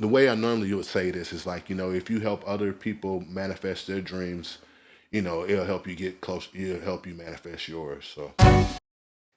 the way I normally would say this is like, if you help other people manifest their dreams, it'll help you get close. It'll help you manifest yours. So,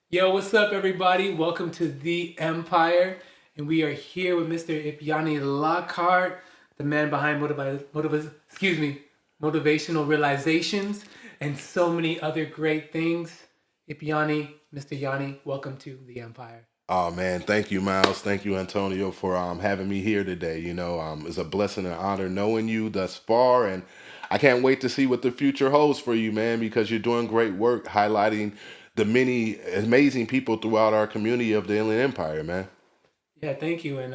Yo, what's up, everybody? Welcome to The Empire. And we are here with Mr. Ipyani Lockert, the man behind Motivational Realizations, and so many other great things. Ipyani, Mr. Yanni, welcome to The Empire. oh man, thank you, Miles. Thank you, Antonio, for having me here today. It's a blessing and honor knowing you thus far, and I can't wait to see what the future holds for you, man. Because you're doing great work highlighting the many amazing people throughout our community of the Inland Empire, man. Yeah, thank you. And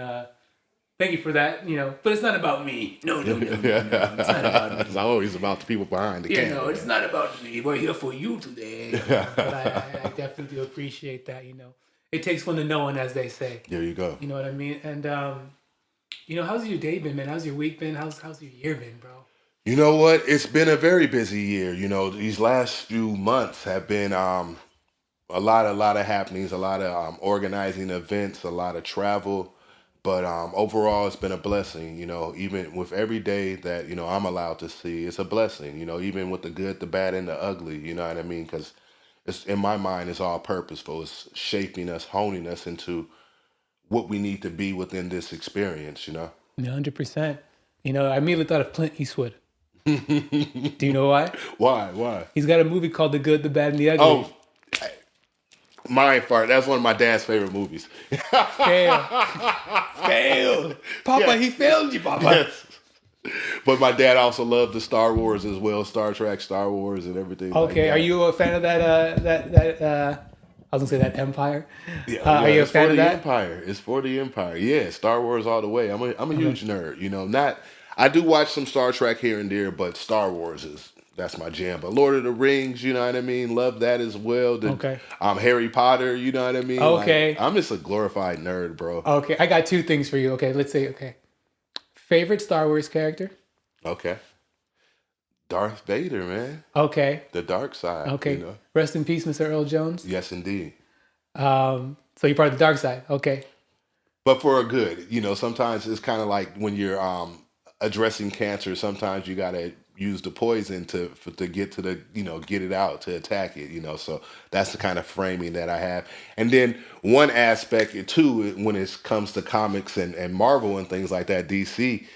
thank you for that, but it's not about me. No. It's not about me. It's always about the people behind the camera. It's not about me. We're here for you today. But I definitely do appreciate that, It takes one to know one, as they say. There you go. You know what I mean? And, how's your day been, man? How's your week been? How's your year been, bro? You know what? It's been a very busy year. These last few months have been a lot of happenings, a lot of organizing events, a lot of travel. But overall, it's been a blessing. Even with every day that I'm allowed to see, it's a blessing. Even with the good, the bad, and the ugly. You know what I mean? Because it's in my mind, it's all purposeful. It's shaping us, honing us into what we need to be within this experience. 100%. I immediately thought of Clint Eastwood. Do you know why? Why? Why? He's got a movie called The Good, the Bad, and the Ugly. Oh, mind fart. That's one of my dad's favorite movies. Fail. Papa, Yes. he failed you, Papa. Yes. But my dad also loved the Star Wars as well, Star Trek, Star Wars, and everything. Like Okay, that. are you a fan of that, I was going to say that Empire? Yeah, Are you a it's fan for of the that? Empire. It's for the Empire. Yeah, Star Wars all the way. I'm a huge nerd. Not. I do watch some Star Trek here and there, but Star Wars that's my jam. But Lord of the Rings, you know what I mean. Love that as well. Okay. Harry Potter, you know what I mean. Okay. I'm just a glorified nerd, bro. Okay, I got two things for you. Okay, let's see. Okay. Favorite Star Wars character? Okay. Darth Vader, man. Okay. The dark side. Okay. Rest in peace, Mr. Earl Jones. Yes, indeed. So you're part of the dark side. Okay. But for a good, sometimes it's kind of like when you're addressing cancer. Sometimes you gotta use the poison to get to the get it out, to attack it. So that's the kind of framing that I have. And then one aspect too, when it comes to comics and Marvel and things like that, DC.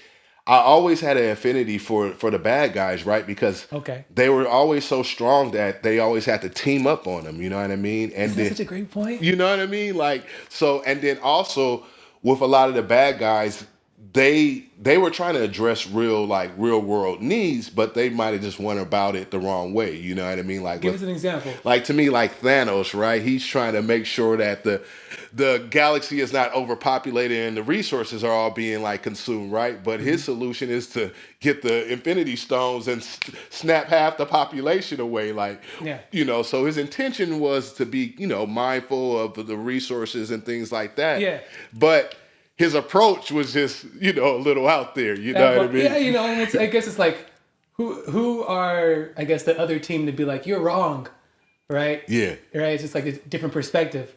I always had an affinity for the bad guys, right? Because Okay. they were always so strong that they always had to team up on them. You know what I mean? And That's such a great point. you know what I mean? Like, so, and then also with a lot of the bad guys, they were trying to address real world needs, but they might have just went about it the wrong way. You know what I mean? Like, Give us an example. like to me, like Thanos, right? He's trying to make sure that the galaxy is not overpopulated and the resources are all being like consumed, right? But his solution is to get the Infinity Stones and snap half the population away, like, Yeah. So his intention was to be, mindful of the resources and things like that. Yeah. But his approach was just, a little out there. You know what I mean? Yeah, and I guess it's like, who are, I guess, the other team to be like, you're wrong, right? Yeah. Right? It's just like a different perspective.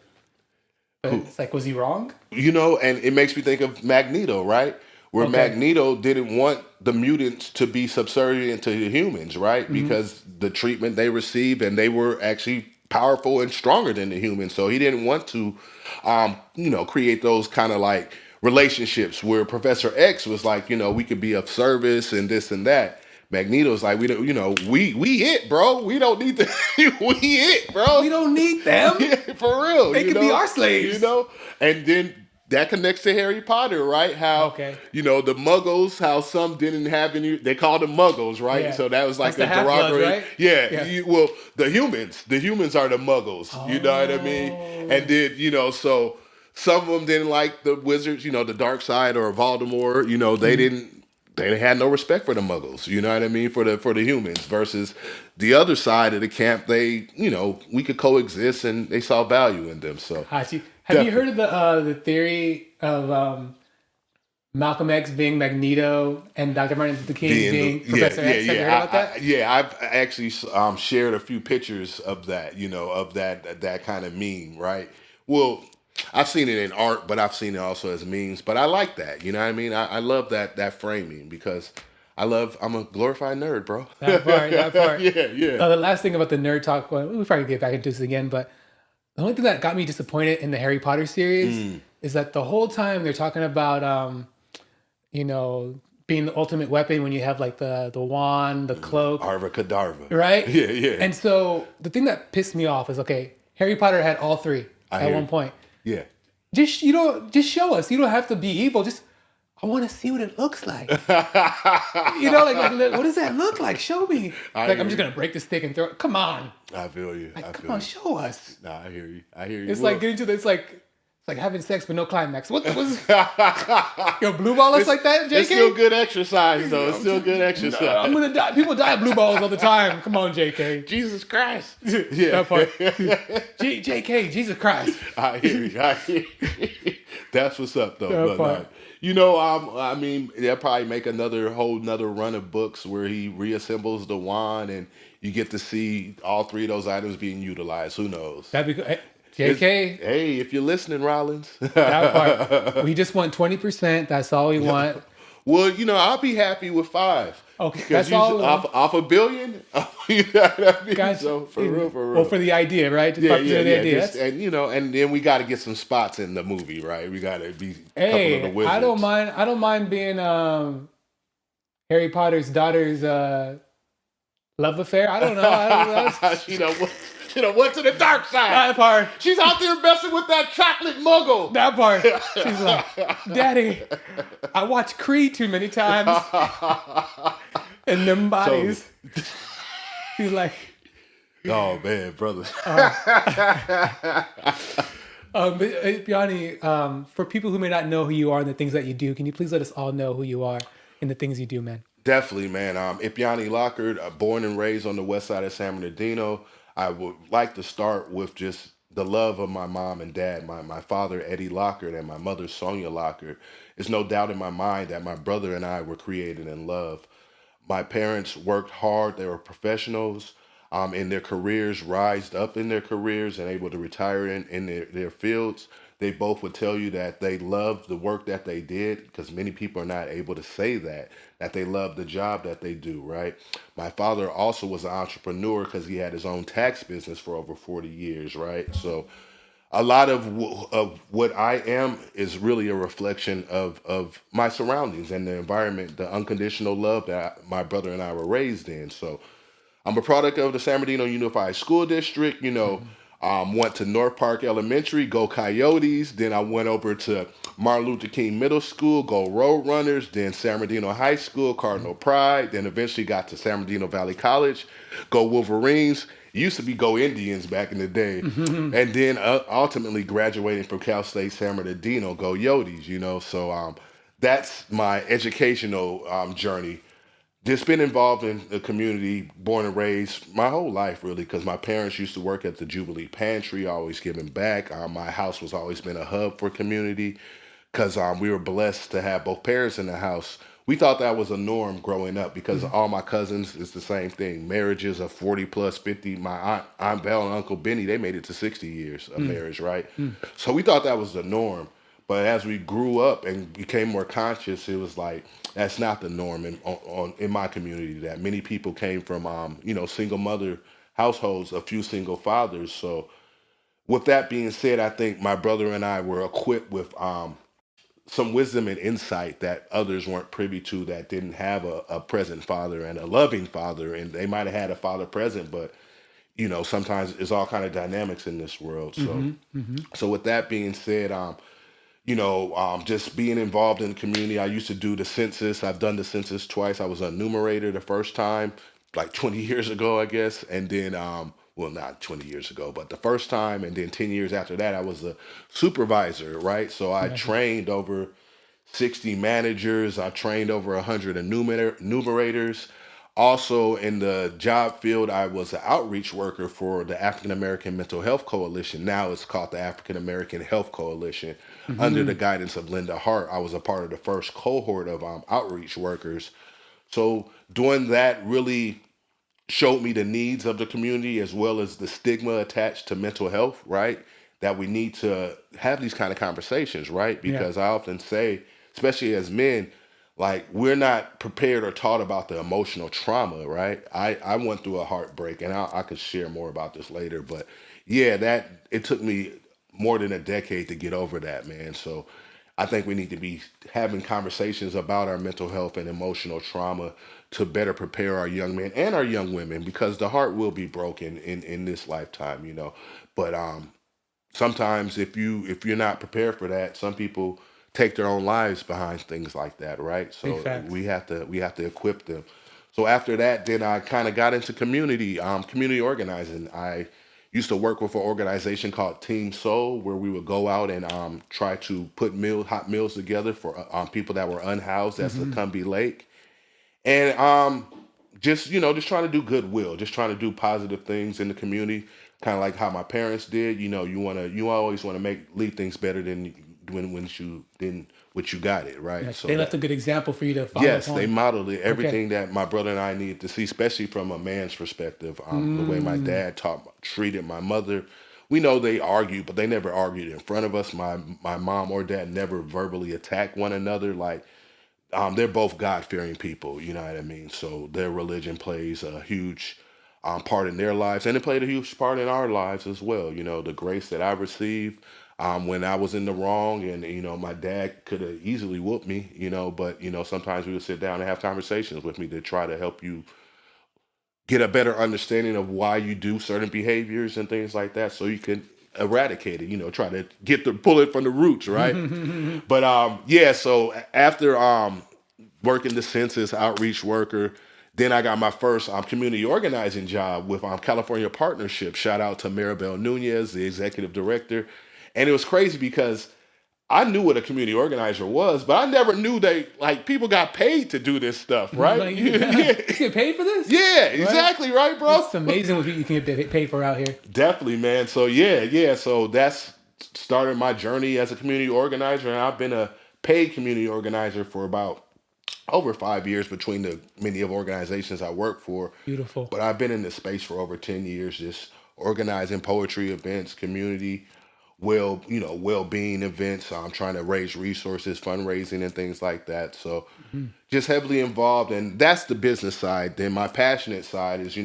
But it's like, was he wrong? And it makes me think of Magneto, right? Where Okay. Magneto didn't want the mutants to be subservient to the humans, right? Because the treatment they received, and they were actually powerful and stronger than the humans. So he didn't want to, create those kind of like relationships where Professor X was like, we could be of service and this and that. Magneto's like, we don't, we it, bro. We don't need to, we it, bro. We don't need them. Yeah, for real. They could be our slaves. And then that connects to Harry Potter, right? How, the Muggles, how some didn't have any, they called them Muggles, right? Yeah. So that was like That's a the Half-Bloods, derogatory. right? Yeah. Yeah. Well, the humans are the Muggles. You know what I mean? And then, so some of them didn't like the wizards, the dark side or Voldemort, they had no respect for the Muggles, you know what I mean, for the humans, versus the other side of the camp. They, we could coexist, and they saw value in them. So, Have you heard of the theory of Malcolm X being Magneto and Dr. Martin Luther King being Professor X? Have you heard about that? I've actually shared a few pictures of that, of that kind of meme, right? Well, I've seen it in art, but I've seen it also as memes. But I like that. You know what I mean? I love that framing because I'm a glorified nerd, bro. That part, that part. Yeah. The last thing about the nerd talk, well, we'll probably get back into this again, but the only thing that got me disappointed in the Harry Potter series is that the whole time they're talking about, you know, being the ultimate weapon when you have like the wand, the cloak, Arva Kadarva. right? Yeah. And so the thing that pissed me off is, okay, Harry Potter had all three at one point. Yeah. Just show us. You don't have to be evil. Just I want to see what it looks like. You know, like what does that look like? Show me. I'm just gonna break the stick and throw it. Come on. I feel you. Like, come on, show us. Nah, I hear you. It's like getting to this like. It's like having sex with no climax. What was yo blue ball us like that, JK? It's still good exercise though. It's still good exercise. No, I'm gonna die. People die of blue balls all the time. Come on, JK. Jesus Christ. Yeah. That part. JK, Jesus Christ. I hear you. That's what's up though. That part. You know, I mean, they'll probably make another run of books where he reassembles the wand and you get to see all three of those items being utilized. Who knows? That'd be good. JK. Hey, if you're listening, Rollins. That part. We just want 20%. That's all we want. Well, you know, I'll be happy with 5. Okay, that's all. Off $1 billion. You know what I mean? Guys, so for real. Well, for the idea, right? Just Yeah. the idea. And you know, and then we got to get some spots in the movie, right? We got to be a couple Hey, of the wizards. I don't mind being Harry Potter's daughter's love affair. I don't know. She done went to the dark side. That part. She's out there messing with that chocolate muggle. That part. She's like, Daddy, I watched Creed too many times. And them bodies. She's like, oh man, brother. Ipyani, for people who may not know who you are and the things that you do, can you please let us all know who you are and the things you do, man? Definitely, man. Ipyani Lockert, born and raised on the west side of San Bernardino. I would like to start with just the love of my mom and dad, my father, Eddie Lockert, and my mother, Sonia Lockert. There's no doubt in my mind that my brother and I were created in love. My parents worked hard. They were professionals in their careers, rised up in their careers, and able to retire in their fields. They both would tell you that they loved the work that they did, because many people are not able to say that they love the job that they do, right? My father also was an entrepreneur because he had his own tax business for over 40 years, right? So a lot of what I am is really a reflection of my surroundings and the environment, the unconditional love that my brother and I were raised in. So I'm a product of the San Bernardino Unified School District, you know. Went to North Park Elementary, go Coyotes. Then I went over to Martin Luther King Middle School, go Road Runners. Then San Bernardino High School, Cardinal Pride. Then eventually got to San Bernardino Valley College, go Wolverines. It used to be go Indians back in the day. And then ultimately graduating from Cal State San Bernardino, go Yotes, you know. So that's my educational journey. Just been involved in the community, born and raised my whole life, really, because my parents used to work at the Jubilee Pantry, always giving back. My house was always been a hub for community because we were blessed to have both parents in the house. We thought that was a norm growing up because all my cousins, it's the same thing. Marriages of 40 plus 50. My Aunt Belle and Uncle Benny, they made it to 60 years of marriage, right? So we thought that was the norm. But as we grew up and became more conscious, it was like, that's not the norm in my community. That many people came from, single mother households, a few single fathers. So with that being said, I think my brother and I were equipped with some wisdom and insight that others weren't privy to, that didn't have a present father and a loving father. And they might have had a father present, but, you know, sometimes it's all kind of dynamics in this world. So, so with that being said, just being involved in the community. I used to do the census. I've done the census twice. I was a numerator the first time, like 20 years ago, I guess. And then, well, not 20 years ago, but the first time. And then 10 years after that, I was a supervisor, right? So I trained over 60 managers. I trained over 100 enumerators. Also in the job field, I was an outreach worker for the African American Mental Health Coalition. Now it's called the African American Health Coalition. Under the guidance of Linda Hart, I was a part of the first cohort of outreach workers. So doing that really showed me the needs of the community as well as the stigma attached to mental health, right? that we need to have these kind of conversations, right? Yeah. Because I often say, especially as men, like we're not prepared or taught about the emotional trauma, right? I went through a heartbreak, and I could share more about this later, but yeah, that it took me more than a decade to get over that, man. So I think we need to be having conversations about our mental health and emotional trauma to better prepare our young men and our young women, because the heart will be broken in this lifetime, you know. But sometimes if you're not prepared for that, some people take their own lives behind things like that, right? Big So facts. we have to equip them. So after that, then I kind of got into community organizing. I used to work with an organization called Team Soul, where we would go out and try to put hot meals together for people that were unhoused at Hmm. Succumbi Lake, and just just trying to do goodwill, just trying to do positive things in the community, kind of like how my parents did. You know, you always want to leave things better than when what you got it right. Yeah, So they left a that good example for you to follow yes, they upon. modeled Okay. everything that my brother and I needed to see, especially from a man's perspective. The way my Mm, dad treated my mother. We know they argued, but they never argued in front of us. My mom or dad never verbally attacked one another. Like they're both God fearing people, you know what I mean? So their religion plays a huge part in their lives, and it played a huge part in our lives as well. You know, the grace that I received when I was in the wrong, and my dad could have easily whooped me, but sometimes we would sit down and have conversations with me to try to help you get a better understanding of why you do certain behaviors and things like that, so you can eradicate it. Try to pull it from the roots, right? mm. But yeah, so after working the census outreach worker, then I got my first community organizing job with California Partnership. Shout out to Maribel Nunez, the executive director. And it was crazy because I knew what a community organizer was, but I never knew people got paid to do this stuff, right? Like, you Yeah, get paid for this, yeah, right? exactly, right, bro. It's amazing what you can get paid for out here. Definitely, man. So yeah. So that's started my journey as a community organizer, and I've been a paid community organizer for about over 5 years between the many of organizations I work for. Beautiful. But I've been in this space for over 10 years, just organizing poetry events, community well-being events. I'm trying to raise resources, fundraising, and things like that. So Mhm. just heavily involved, and that's the business side. Then my passionate side is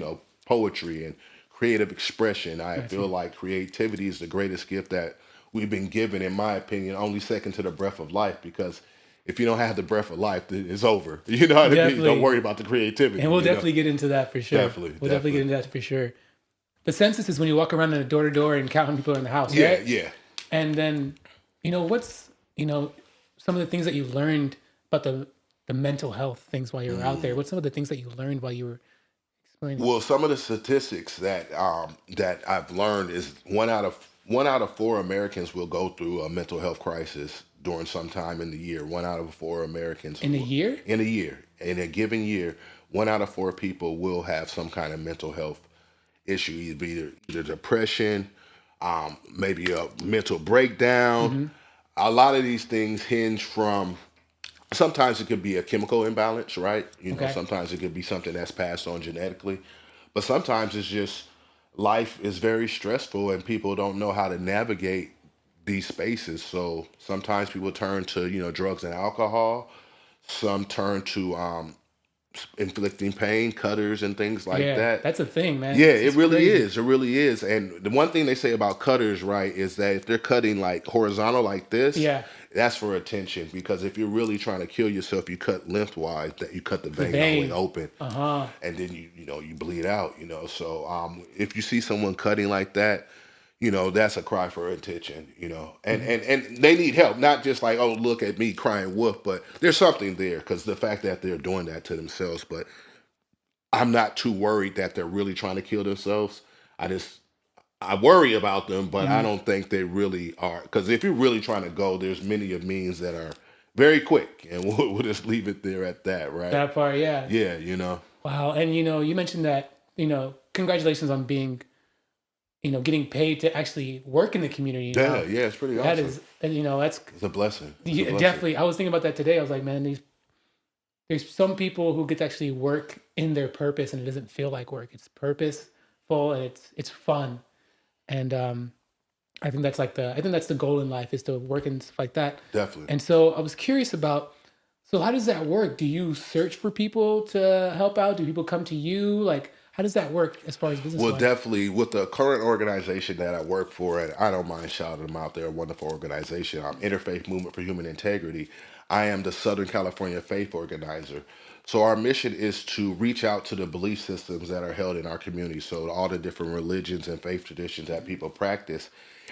poetry and creative expression. I Got feel you. like creativity is the greatest gift that we've been given, in my opinion, only second to the breath of life, because if you don't have the breath of life, then it's over. You know what I mean? Don't Definitely. worry about the creativity. And we'll definitely get into that for sure. Definitely, We'll definitely get definitely. into that for sure. The census is when you walk around in a door to door and counting people in the house, Yeah, right? yeah. And then, what's, some of the things that you learned about the mental health things while you were out there? What's some of the things that you learned while you were explaining? Well, some of the statistics that I've learned is one out of four Americans will go through a mental health crisis during some time in the year. One out of four Americans In a year? in a year, in a given year, one out of four people will have some kind of mental health issue, either depression, maybe a mental breakdown. Mm-hmm. A lot of these things hinge from, sometimes it could be a chemical imbalance, right? Okay. Sometimes it could be something that's passed on genetically, but sometimes it's just life is very stressful and people don't know how to navigate these spaces. So sometimes people turn to drugs and alcohol. Some turn to inflicting pain, cutters, and things like Yeah, that. that's a thing, man. Yeah, It's it really crazy. is. It really is. And the one thing they say about cutters, right, is that if they're cutting like horizontal like this, Yeah, that's for attention. Because if you're really trying to kill yourself, you cut lengthwise, that you cut the the vein all the way vein. open, Uh-huh. and then you bleed out. So if you see someone cutting like that, that's a cry for attention. And Mhm. and they need help, not just like, oh, look at me crying wolf, but there's something there, because the fact that they're doing that to themselves. But I'm not too worried that they're really trying to kill themselves. I worry about them, but I Mhm. don't think they really are. Because if you're really trying to go, there's many of means that are very quick, and we'll just leave it there at that, right? That part, yeah. Yeah, Wow. And you mentioned that, congratulations on being, getting paid to actually work in the community yeah, now. yeah. It's pretty That awesome. is, and that's It's a blessing. It's a yeah, blessing. definitely. I was thinking about that today. I was like, man, there's some people who get to actually work in their purpose and it doesn't feel like work. It's purposeful and it's fun. And I think that's like I think that's the goal in life, is to work and stuff like that. Definitely. And so I was curious about, so how does that work? Do you search for people to help out? Do people come to you? Like, how does that work as far as business Well, wise? definitely with the current organization that I work for, and I don't mind shouting them out. They're a wonderful organization. Interfaith Movement for Human Integrity. I am the Southern California Faith Organizer. So our mission is to reach out to the belief systems that are held in our community. So all the different religions and faith traditions that people practice,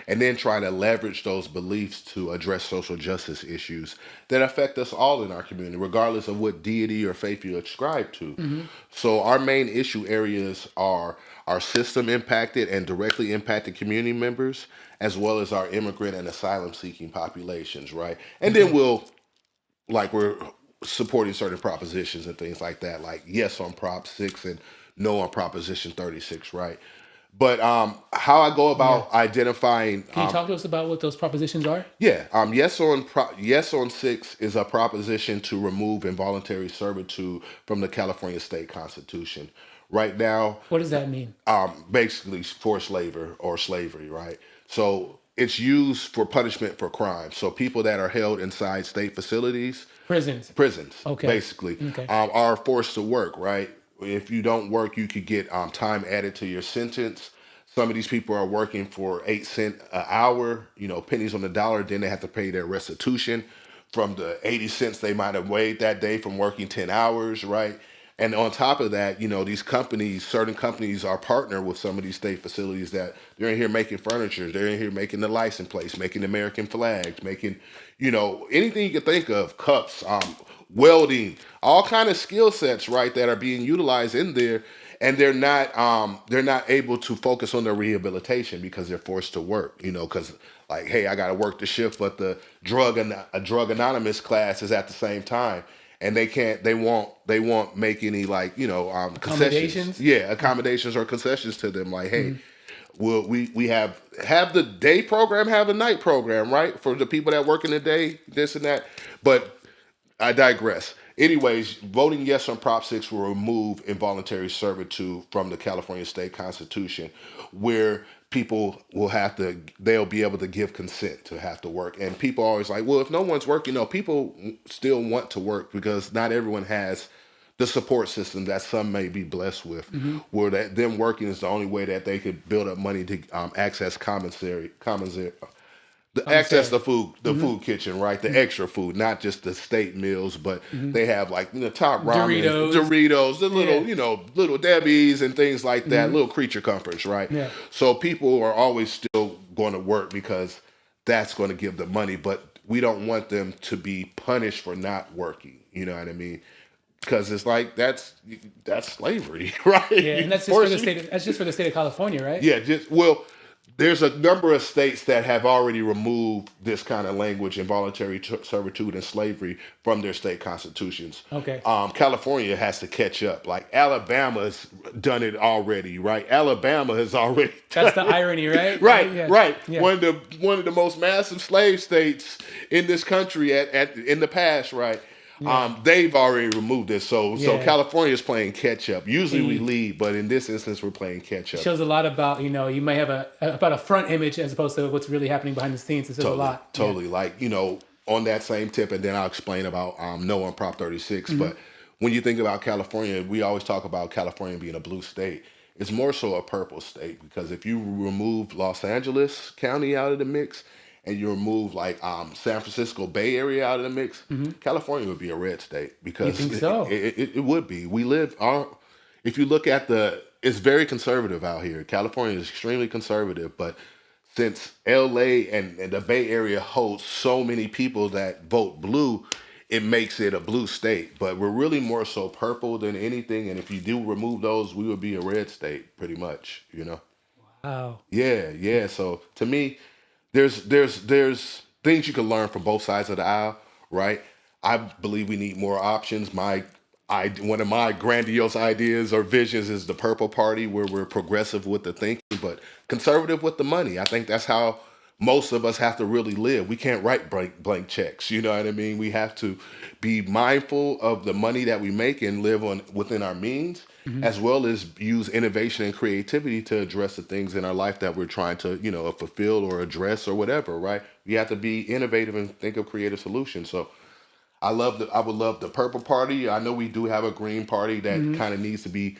and then try to leverage those beliefs to address social justice issues that affect us all in our community, regardless of what deity or faith you ascribe to. Mm-hmm. So our main issue areas are our system impacted and directly impacted community members, as well as our immigrant and asylum seeking populations, right? And then Okay. we're supporting certain propositions and things like that, like yes on Prop 6 and no on Proposition 36, right? But how I go Yeah. about identifying, Can you talk to us about what those propositions are? yes on 6 is a proposition to remove involuntary servitude from the California state constitution. Right now, What does that mean? basically forced labor or slavery, right? So it's used for punishment for crime. So people that are held inside state facilities, Prisons. prisons, Okay. basically, Okay. are forced to work, right? If you don't work, you could get time added to your sentence. Some of these people are working for 8 cents an hour, pennies on the dollar. Then they have to pay their restitution from the 80 cents they might have made that day from working 10 hours, right? And on top of that, these companies, certain companies are partnered with some of these state facilities that they're in here making furniture, they're in here making the license plates, making American flags, making, anything you can think of, cups, welding, all kind of skill sets, right, that are being utilized in there, and they're not able to focus on their rehabilitation because they're forced to work, because like, hey, I got to work the shift, but the a drug anonymous class is at the same time, and they won't make any, like, concessions, Accommodations. yeah, accommodations or concessions to them, like, hey, Mm-hmm. we have the day program, have the night program, right, for the people that work in the day, this and that. But I digress. Anyways, voting yes on Prop 6 will remove involuntary servitude from the California state constitution, where people they'll be able to give consent to have to work. And people are always like, well, if no one's working, people still want to work because not everyone has the support system that some may be blessed with, Mm-hmm. where that them working is the only way that they could build up money to access the access Commissary. the food, the Mm-hmm. food kitchen, right? The Mm-hmm. extra food, not just the state meals, but Mm-hmm. they have, like, top ramen, Doritos. Doritos, the Yeah. little, little Debbie's and things like that, Mm-hmm. little creature comforts, right? Yeah. So people are always still going to work because that's going to give them money, but we don't want them to be punished for not working. You know what I mean? Because it's like that's slavery, right? Yeah. You And that's just for force the you- state. That's just for the state of California, right? yeah, there's a number of states that have already removed this kind of language, involuntary servitude and slavery, from their state constitutions. Okay. California has to catch up. Like, Alabama's done it already, right? Alabama has already That's the done it. irony, right? Right, Yeah. right. Yeah. One of the most massive slave states in this country in the past, right? Yeah. They've already removed this, so Yeah. California is playing catch up. Usually we Mm. lead, but in this instance we're playing catch up. Shows a lot about, you may have about a front image as opposed to what's really happening behind the scenes. It says a lot. Totally. Like, on that same tip, and then I'll explain about no on Prop 36. Mm-hmm. But when you think about California, we always talk about California being a blue state. It's more so a purple state, because if you remove Los Angeles County out of the mix, and you remove, like, San Francisco Bay Area out of the mix, California would be a red state, because You think so? it would be. If you look at it's very conservative out here. California is extremely conservative, but since LA and the Bay Area hosts so many people that vote blue, it makes it a blue state. But we're really more so purple than anything. And if you do remove those, we would be a red state, pretty much, Wow. Yeah. So to me, there's things you can learn from both sides of the aisle, right? I believe we need more options. One of my grandiose ideas or visions is the Purple Party, where we're progressive with the thinking, but conservative with the money. I think that's how most of us have to really live. We can't write blank checks. You know what I mean? We have to be mindful of the money that we make and live on within our means, Mm-hmm. as well as use innovation and creativity to address the things in our life that we're trying to, fulfill or address or whatever, right? We have to be innovative and think of creative solutions. So I would love the purple party. I know we do have a green party that Mm-hmm. kind of needs to be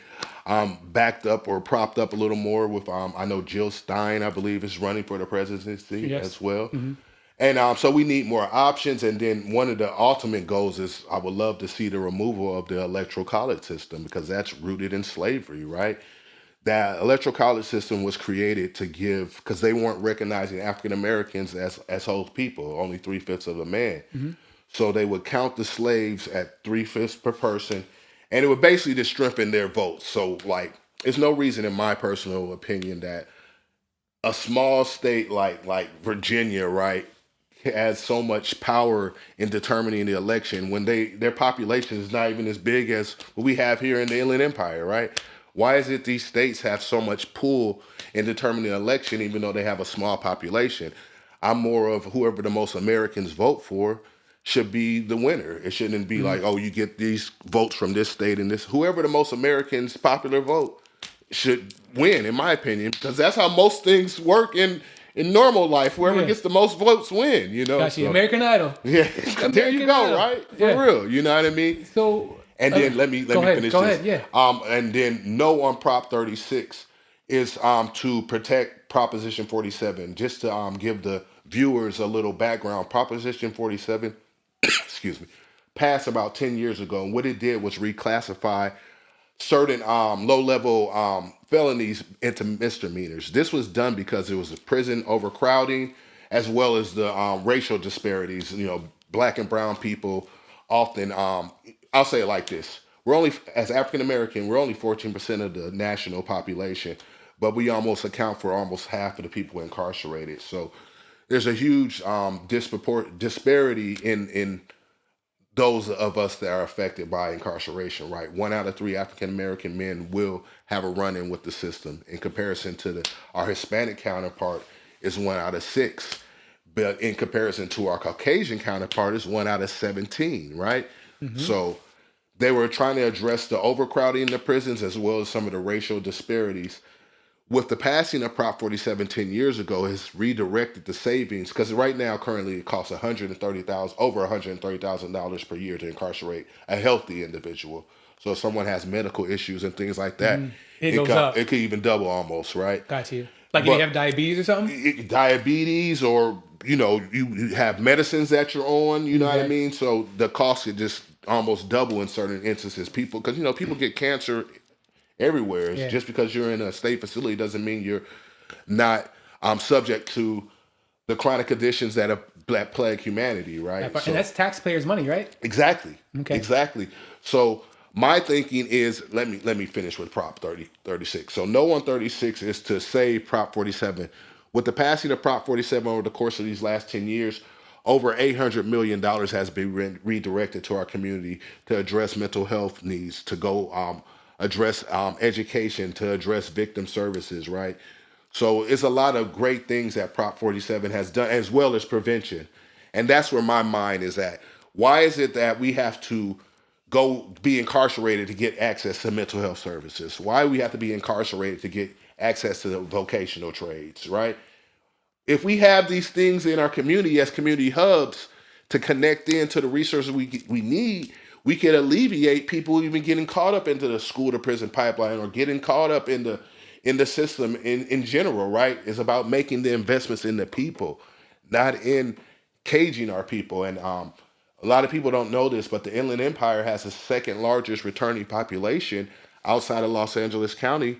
backed up or propped up a little more with I know Jill Stein, I believe, is running for the presidency Yes. as well. Mm-hmm. And so we need more options. And then one of the ultimate goals is I would love to see the removal of the electoral college system, because that's rooted in slavery, right? That electoral college system was created to give, because they weren't recognizing African Americans as whole people, only 3/5 of a man. Mm-hmm. So they would count the slaves at 3/5 per person, and it would basically just strengthen their votes. So like, there's no reason, in my personal opinion, that a small state like Virginia, right, has so much power in determining the election when their population is not even as big as what we have here in the Inland Empire, right? Why is it these states have so much pull in determining the election even though they have a small population? I'm more of whoever the most Americans vote for should be the winner. It shouldn't be Mm-hmm. like, oh, you get these votes from this state and this. Whoever the most Americans popular vote should win, in my opinion, because that's how most things work in normal life. Whoever Yeah. gets the most votes win, you know. Got you. So American Idol. yeah, there you American go, Idol. right? For Yeah. real, you know what I mean? So And then let me go ahead. finish Go this. ahead. Yeah. And then no on Prop 36 is to protect Proposition 47. Just to give the viewers a little background. Proposition 47, excuse me, passed about 10 years ago, and what it did was reclassify certain low-level felonies into misdemeanors. This was done because it was a prison overcrowding, as well as the racial disparities. You know, black and brown people often. I'll say it like this: we're only, as African American, we're only 14% of the national population, but we almost account for almost half of the people incarcerated. So there's a huge disparity in those of us that are affected by incarceration, right? 1 out of 3 African American men will have a run-in with the system. In comparison to our Hispanic counterpart, is 1 out of 6. But in comparison to our Caucasian counterpart, is 1 out of 17, right? Mm-hmm. So they were trying to address the overcrowding in the prisons, as well as some of the racial disparities. With the passing of Prop 47 10 years ago, has redirected the savings, because right now currently it costs over $130,000 per year to incarcerate a healthy individual. So if someone has medical issues and things like that, Mm-hmm. It goes up. it could even double almost, right? Got you. Like if you But have diabetes or something. diabetes, or you have medicines that you're on, you know what I Exactly. mean? So the cost could just almost double in certain instances. People, because people get cancer everywhere. It's Yeah. just because you're in a state facility doesn't mean you're not subject to the chronic conditions that plague humanity, right? And So that's taxpayers' money, right? exactly, Okay. exactly. So my thinking is, let me finish with Prop 36. So no on 36 is to save Prop 47. With the passing of Prop 47 over the course of these last 10 years, over $800 million has been redirected to our community to address mental health needs, to go address education, to address victim services, right? So it's a lot of great things that Prop 47 has done, as well as prevention. And that's where my mind is at. Why is it that we have to go be incarcerated to get access to mental health services? Why we have to be incarcerated to get access to the vocational trades, right? If we have these things in our community as community hubs to connect into the resources we need, we could alleviate people even getting caught up into the school to prison pipeline, or getting caught up in the system in general, right? It's about making the investments in the people, not in caging our people. And a lot of people don't know this, but the Inland Empire has the second largest returning population outside of Los Angeles County,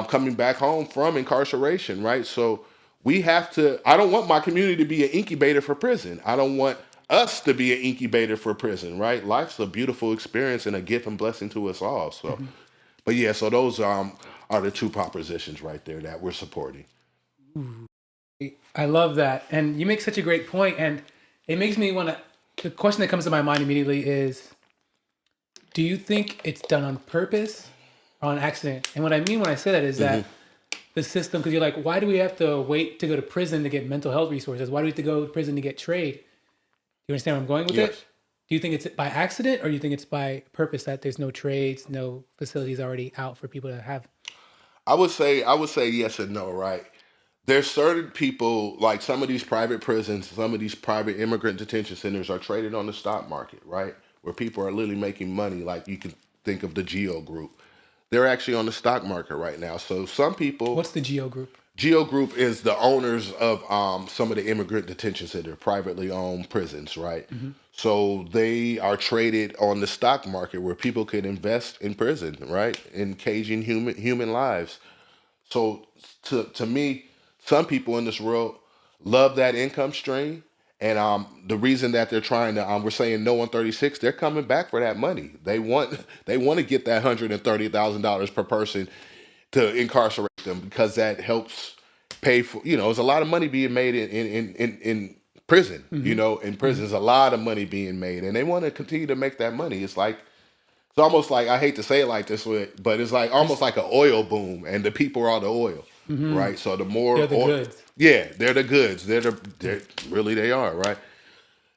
coming back home from incarceration, right? So we have to, I don't want my community to be an incubator for prison. I don't want us to be an incubator for prison, right? Life's a beautiful experience and a gift and blessing to us all. So, Mm-hmm. but yeah, so those are the two propositions right there that we're supporting. I love that. And you make such a great point. And it makes me want to. The question that comes to my mind immediately is, do you think it's done on purpose or on accident? And what I mean when I say that is that the system, because you're like, why do we have to wait to go to prison to get mental health resources? Why do we have to go to prison to get trade? Do you understand where I'm going with Yes. it? Do you think it's by accident, or do you think it's by purpose that there's no trades, no facilities already out for people to have? I would say yes and no, right? There's certain people, like some of these private prisons, some of these private immigrant detention centers are traded on the stock market, right? Where people are literally making money, like you can think of the Geo Group. They're actually on the stock market right now. So some people, What's the Geo Group? Geo Group is the owners of some of the immigrant detention center, privately owned prisons, right? Mm-hmm. So they are traded on the stock market where people can invest in prison, right? In caging human lives. So to me, some people in this world love that income stream. And the reason that they're trying to, we're saying no on 36, they're coming back for that money. They want to get that $130,000 per person to incarcerate them because that helps pay for. There's a lot of money being made in prison. Mm-hmm. In prison, Mm-hmm. there's a lot of money being made, and they want to continue to make that money. It's almost like, I hate to say it like this, but it's like almost like an oil boom, and the people are the oil, Mm-hmm. right? So the more They're the oil, goods. yeah, they're the goods. They're really they are, right?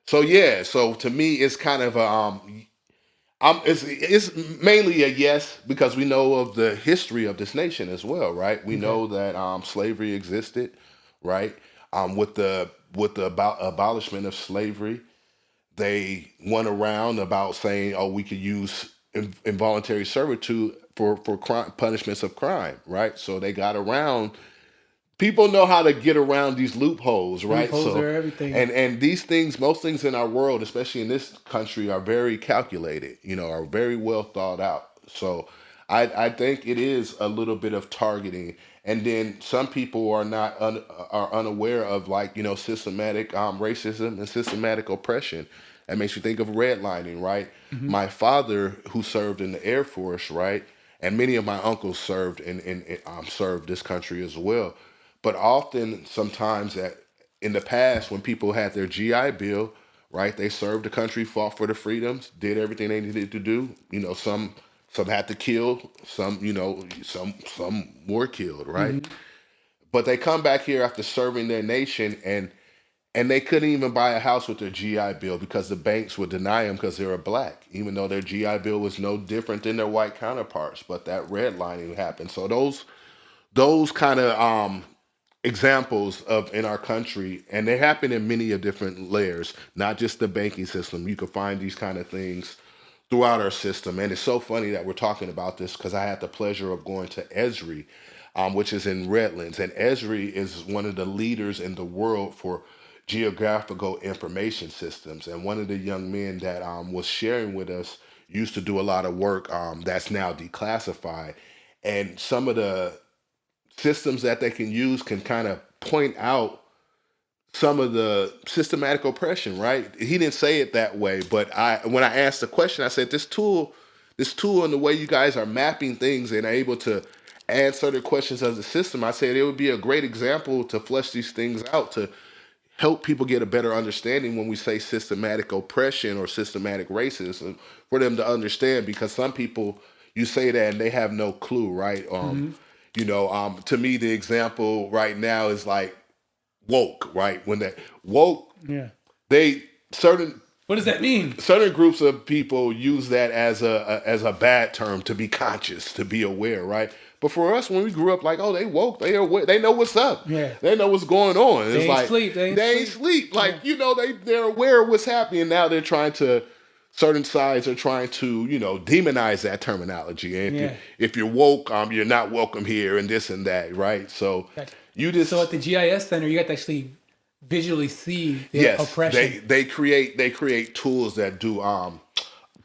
So yeah, so to me, it's kind of a it's mainly a yes because we know of the history of this nation as well, right? We Okay. know that slavery existed, right? With the abolishment of slavery, they went around about saying, "Oh, we could use involuntary servitude for punishments of crime," right? So they got around. People know how to get around these loopholes, right? Loopholes So, are everything. and these things, most things in our world, especially in this country, are very calculated. Are very well thought out. So, I think it is a little bit of targeting, and then some people are unaware of, like, systematic racism and systematic oppression. That makes you think of redlining, right? Mm-hmm. My father, who served in the Air Force, right, and many of my uncles served served this country as well. But often, sometimes in the past, when people had their GI Bill, right, they served the country, fought for the freedoms, did everything they needed to do. Some had to kill, some were killed, right? Mm-hmm. But they come back here after serving their nation, and they couldn't even buy a house with their GI Bill because the banks would deny them because they were black, even though their GI Bill was no different than their white counterparts. But that redlining happened. So those kind of examples of in our country, and they happen in many of different layers, not just the banking system. You can find these kind of things throughout our system, and it's so funny that we're talking about this because I had the pleasure of going to Esri, which is in Redlands, and Esri is one of the leaders in the world for geographical information systems. And one of the young men that was sharing with us used to do a lot of work that's now declassified, and some of the systems that they can use can kind of point out some of the systematic oppression, right? He didn't say it that way, but when I asked the question, I said, this tool and the way you guys are mapping things and are able to answer the questions of the system, I said it would be a great example to flesh these things out to help people get a better understanding when we say systematic oppression or systematic racism, for them to understand, because some people, you say that and they have no clue, right? Mm-hmm. To me, the example right now is like woke, right? When that woke, Yeah. they certain What does that mean? certain groups of people use that as a bad term, to be conscious, to be aware, right? But for us, when we grew up, like, oh, they woke, they are aware, they know what's up, Yeah. they know what's going on. They It's ain't like sleep. They ain't they ain't sleep. sleep, like Yeah. they're aware of what's happening. Now they're trying to. Certain sides are trying to, demonize that terminology. And Yeah. if you're woke, you're not welcome here, and this and that, right? So Gotcha. you So at just the GIS center, you got to actually visually see the yes, they oppression. they create they create tools that do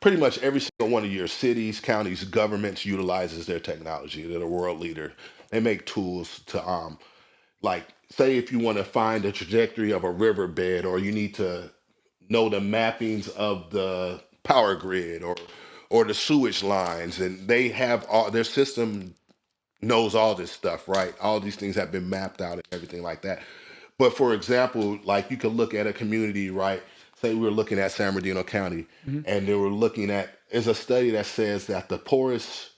pretty much every single one of your cities, counties, governments utilizes their technology. They're the world leader. They make tools to like, say if you want to find the trajectory of a riverbed, or you need to know the mappings of the power grid, or the sewage lines, and they have all their system knows all this stuff, right? All these things have been mapped out and everything like that. But for example, like, you could look at a community, right? Say we were looking at San Bernardino County, Mm-hmm. and they were looking at, is a study that says that the poorest,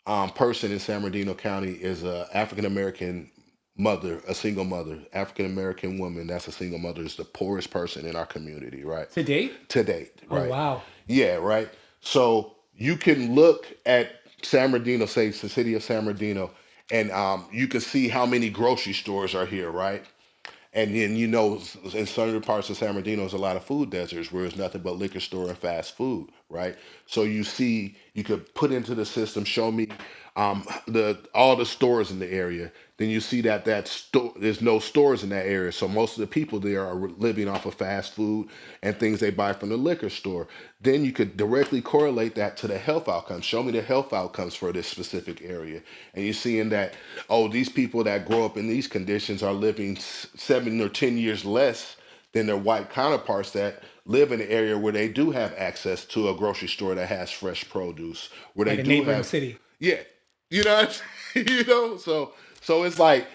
person in San Bernardino County is a African American mother, a single mother, African American woman that's a single mother is the poorest person in our community, right? To date? To date, Oh, right? wow. Yeah, right. So you can look at San Bernardino, say it's the city of San Bernardino, and you can see how many grocery stores are here, right? And then in certain parts of San Bernardino, there's a lot of food deserts where there's nothing but liquor store and fast food, right? So you could put into the system, show me the all the stores in the area. Then you see there's no stores in that area. So most of the people there are living off of fast food and things they buy from the liquor store. Then you could directly correlate that to the health outcomes. Show me the health outcomes for this specific area. And you're seeing that, oh, these people that grow up in these conditions are living 7 or 10 years less than their white counterparts that live in an area where they do have access to a grocery store that has fresh produce, where they Like a do neighboring have, city. yeah, you know, what I'm saying? So it's like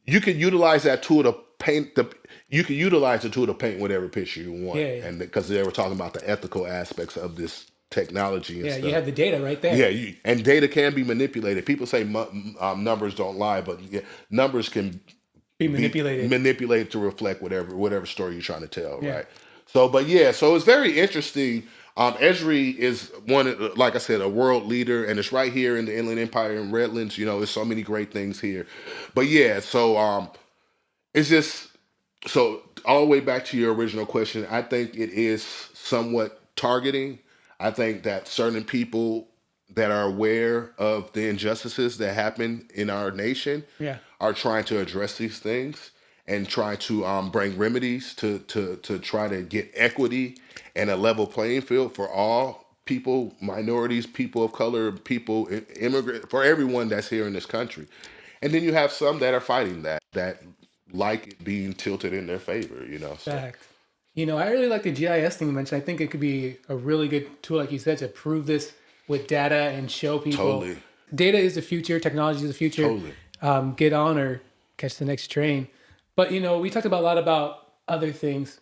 you can utilize that tool to paint the. You can utilize the tool to paint whatever picture you want, Yeah, yeah. and because they were talking about the ethical aspects of this technology and Yeah, stuff. you have the data right there. Yeah, and data can be manipulated. People say numbers don't lie, but yeah, numbers can Be be manipulated. manipulated to reflect whatever story you're trying to tell, Yeah. right? So, but yeah, so it's very interesting. Esri is like I said, a world leader, and it's right here in the Inland Empire in Redlands. There's so many great things here. But yeah, so it's just so all the way back to your original question. I think it is somewhat targeting. I think that certain people that are aware of the injustices that happen in our nation Yeah. are trying to address these things and try to bring remedies to try to get equity and a level playing field for all people, minorities, people of color, people, immigrant, for everyone that's here in this country. And then you have some that are fighting that like it being tilted in their favor. So Fact. I really like the GIS thing you mentioned. I think it could be a really good tool, like you said, to prove this with data and show people totally, data is the future, technology is the future. totally. Get on or catch the next train. But we talked about a lot about other things.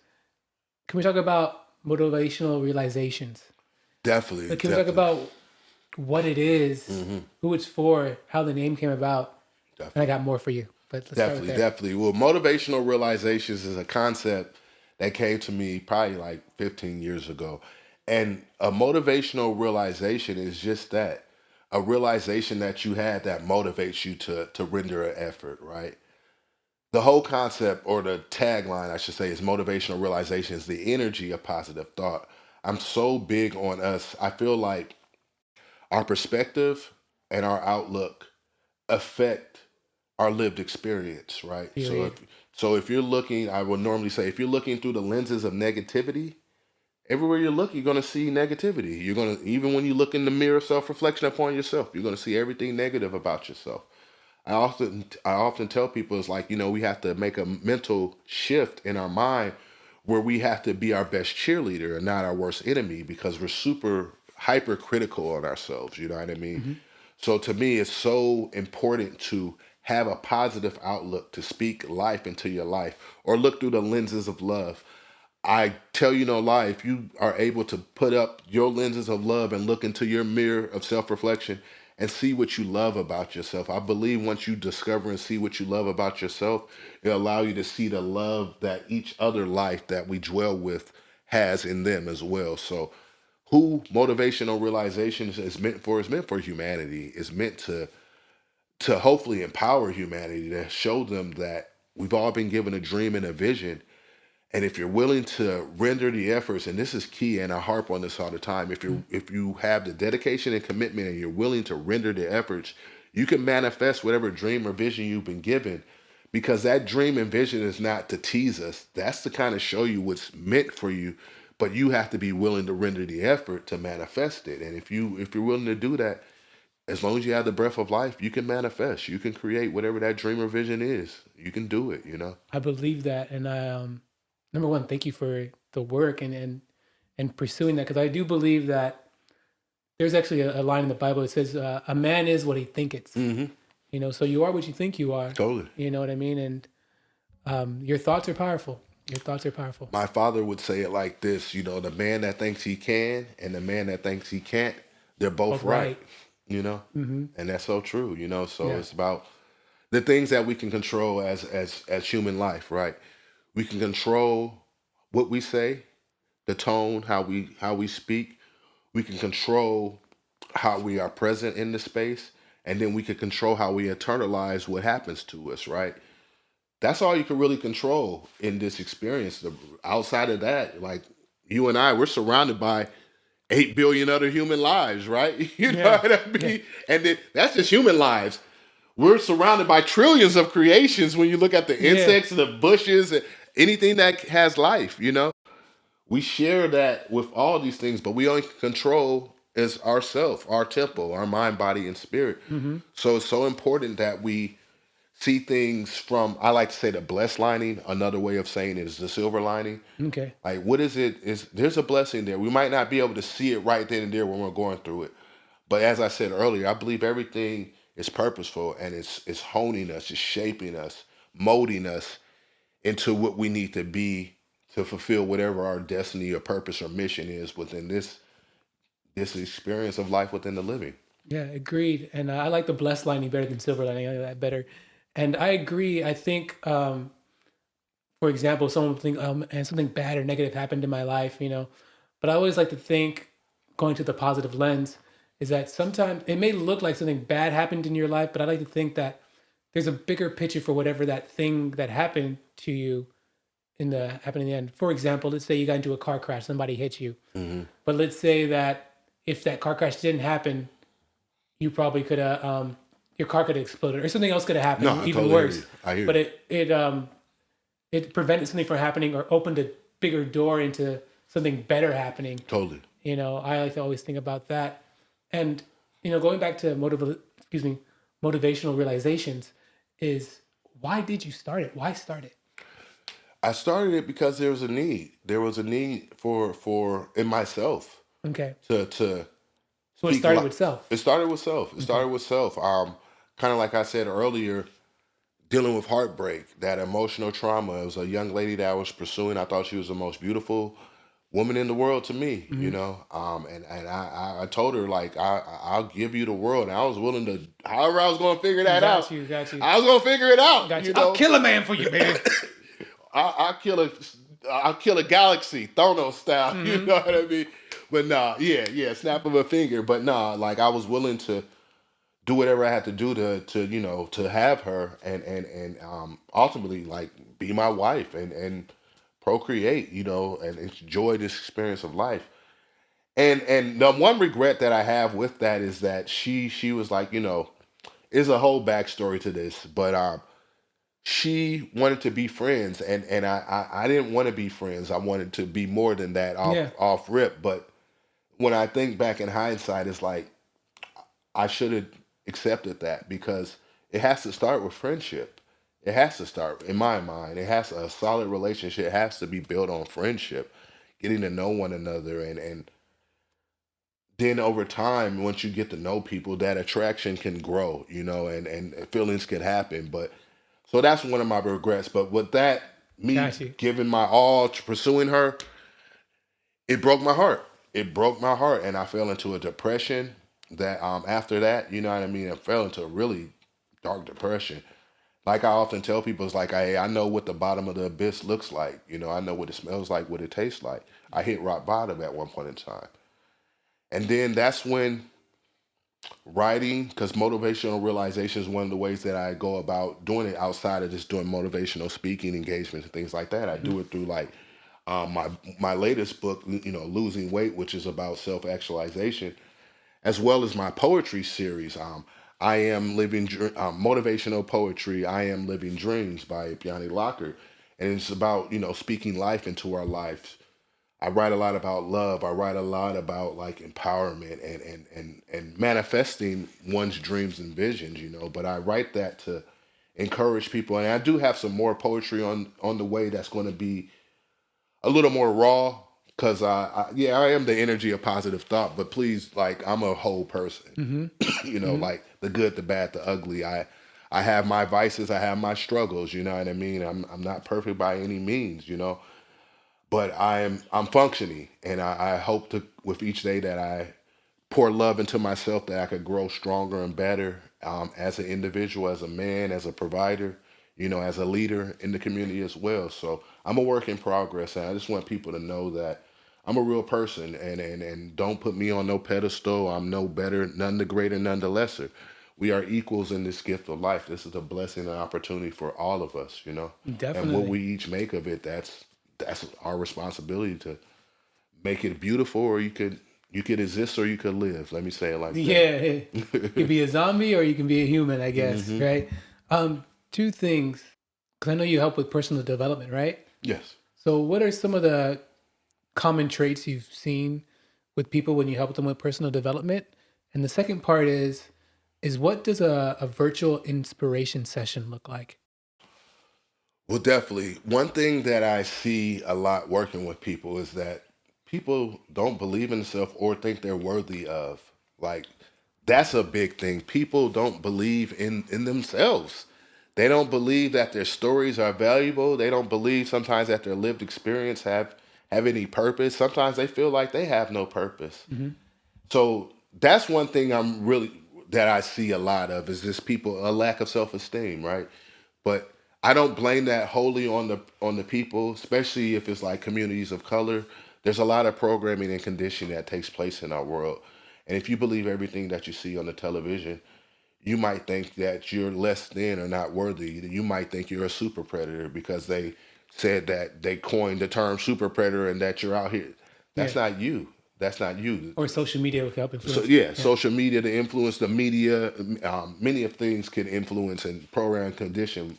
Can we talk about motivational realizations? Definitely, Like, can we talk about what it is, who it's for, how the name came about? And I got more for you, but let's start with there. Definitely. Well, motivational realizations is a concept that came to me probably like 15 years ago. And a motivational realization is just that, a realization that you had that motivates you to render an effort, right? The whole concept, or the tagline, I should say, is motivational realization is the energy of positive thought. I'm so big on us. I feel like our perspective and our outlook affect our lived experience, right? So Period. if you're looking, I would normally say, if you're looking through the lenses of negativity, everywhere you look, you're going to see negativity. You're going to, even when you look in the mirror of self-reflection upon yourself, you're going to see everything negative about yourself. I often tell people, it's like, we have to make a mental shift in our mind where we have to be our best cheerleader and not our worst enemy, because we're super hypercritical on ourselves. You know what I mean? So to me, it's so important to have a positive outlook, to speak life into your life, or look through the lenses of love. I tell you no lie, if you are able to put up your lenses of love and look into your mirror of self-reflection and see what you love about yourself, I believe once you discover and see what you love about yourself, it'll allow you to see the love that each other life that we dwell with has in them as well. So who motivational realizations is meant for humanity. Is meant to hopefully empower humanity, to show them that we've all been given a dream and a vision. And if you're willing to render the efforts, and this is key, and I harp on this all the time, if you have the dedication and commitment and you're willing to render the efforts, you can manifest whatever dream or vision you've been given. Because that dream and vision is not to tease us. That's to kind of show you what's meant for you. But you have to be willing to render the effort to manifest it. And if you're willing to do that, as long as you have the breath of life, you can manifest. You can create whatever that dream or vision is. You can do it. I believe that, and I number one, thank you for the work and pursuing that, because I do believe that there's actually a line in the Bible that says, "A man is what he thinketh." Mm-hmm. So you are what you think you are. Totally. You know what I mean? And your thoughts are powerful. Your thoughts are powerful. My father would say it like this, the man that thinks he can and the man that thinks he can't, they're both Both right. right. And that's so true, so Yeah. it's about the things that we can control as human life, right? We can control what we say, the tone, how we speak. We can control how we are present in the space, and then we can control how we internalize what happens to us, right? That's all you can really control in this experience. Outside of that, like you and I, we're surrounded by 8 billion other human lives, right? You know Yeah. what I Yeah. mean? And then that's just human lives. We're surrounded by trillions of creations when you look at the Yeah. insects, the bushes, and anything that has life. We share that with all these things, but we only control is ourself, our temple, our mind, body, and spirit. Mm-hmm. So it's so important that we see things from, I like to say, the blessed lining. Another way of saying it is the silver lining. Okay. Like, what is it? Is there's a blessing there? We might not be able to see it right then and there when we're going through it, but as I said earlier, I believe everything is purposeful, and it's honing us, it's shaping us, molding us into what we need to be to fulfill whatever our destiny or purpose or mission is within this experience of life within the living. Yeah, agreed. And I like the blessed lining better than silver lining. I like that better. And I agree. I think, for example, someone would think, and something bad or negative happened in my life, but I always like to think, going to the positive lens, is that sometimes it may look like something bad happened in your life, but I like to think that there's a bigger picture for whatever that thing that happened to you happened in the end. For example, let's say you got into a car crash, somebody hit you, Hmm. but let's say that if that car crash didn't happen, you probably could have your car could have exploded or something else could have No, happened I even totally hear worse. you. I hear But you. it prevented something from happening or opened a bigger door into something better happening. Totally. I like to always think about that. And going back to motivational realizations is, why did you start it? Why start it? I started it because there was a need. There was a need for in myself Okay. to So it speak. started with self. It started with self. It Okay. started with self. Kind of like I said earlier, dealing with heartbreak, that emotional trauma. It was a young lady that I was pursuing. I thought she was the most beautiful woman in the world to me, Mm-hmm. and I told her, like, I'll give you the world. And I was willing to, however I was going to figure that Got out. you. Got you. I was going to figure it out, Got you. I'll kill a man for you, baby. I'll kill a galaxy, Thanos style. You Mm-hmm. know what I mean? But nah, yeah, snap of a finger. But nah, like I was willing to do whatever I had to do to have her and ultimately like be my wife and procreate, and enjoy this experience of life. And the one regret that I have with that is that she was like, is a whole backstory to this, but she wanted to be friends, and I didn't want to be friends. I wanted to be more than that Yeah. off rip. But when I think back in hindsight, it's like I should have accepted that because it has to start with friendship. It has to start, in my mind. It has a solid relationship. It has to be built on friendship, getting to know one another, and then over time, once you get to know people, that attraction can grow, and feelings can happen. But so that's one of my regrets. But with that, me Got you. giving my all to pursuing her, it broke my heart. It broke my heart, and I fell into a depression. That after that, you know what I mean, I fell into a really dark depression. Like I often tell people, it's like I know what the bottom of the abyss looks like. I know what it smells like, what it tastes like. I hit rock bottom at one point in time, and then that's when writing, because motivational realization is one of the ways that I go about doing it outside of just doing motivational speaking engagements and things like that. I Mm-hmm. do it through like my latest book, Losing Weight, which is about self actualization, as well as my poetry series. I am living motivational poetry. I am living dreams by Ipyani Lockert, and it's about speaking life into our lives. I write a lot about love. I write a lot about like empowerment and manifesting one's dreams and visions, But I write that to encourage people, and I do have some more poetry on the way that's going to be a little more raw because yeah, I am the energy of positive thought, but please, like, I'm a whole person, Mm-hmm. Mm-hmm. like the good, the bad, the ugly. I have my vices, I have my struggles. You know what I mean? I'm not perfect by any means, but I'm functioning, and I hope to with each day that I pour love into myself that I could grow stronger and better as an individual, as a man, as a provider, as a leader in the community as well. So I'm a work in progress, and I just want people to know that I'm a real person, and don't put me on no pedestal. I'm no better, none the greater, none the lesser. We are equals in this gift of life. This is a blessing and opportunity for all of us. And what Definitely. we each make of it, that's our responsibility to make it beautiful, or you could exist or you could live. Let me say it like that. Yeah, you can be a zombie or you can be a human, I guess, Hmm. right? Two things, because I know you help with personal development, right? Yes. So, what are some of the common traits you've seen with people when you help them with personal development? And the second part is what does a virtual inspiration session look like? Well, definitely. One thing that I see a lot working with people is that people don't believe in themselves or think they're worthy of. Like, that's a big thing. People don't believe in themselves. They don't believe that their stories are valuable. They don't believe sometimes that their lived experience have any purpose. Sometimes they feel like they have no purpose. Hmm. So that's one thing that I see a lot of is just people a lack of self esteem, right? But I don't blame that wholly on the people, especially if it's like communities of color. There's a lot of programming and conditioning that takes place in our world, and if you believe everything that you see on the television, you might think that you're less than or not worthy. You might think you're a super predator because they said that they coined the term super predator and that you're out here. Yeah. That's not you. That's not you. Or social media will help So influence. yeah, Yeah. social media, the influence, the media, many of things can influence and program and condition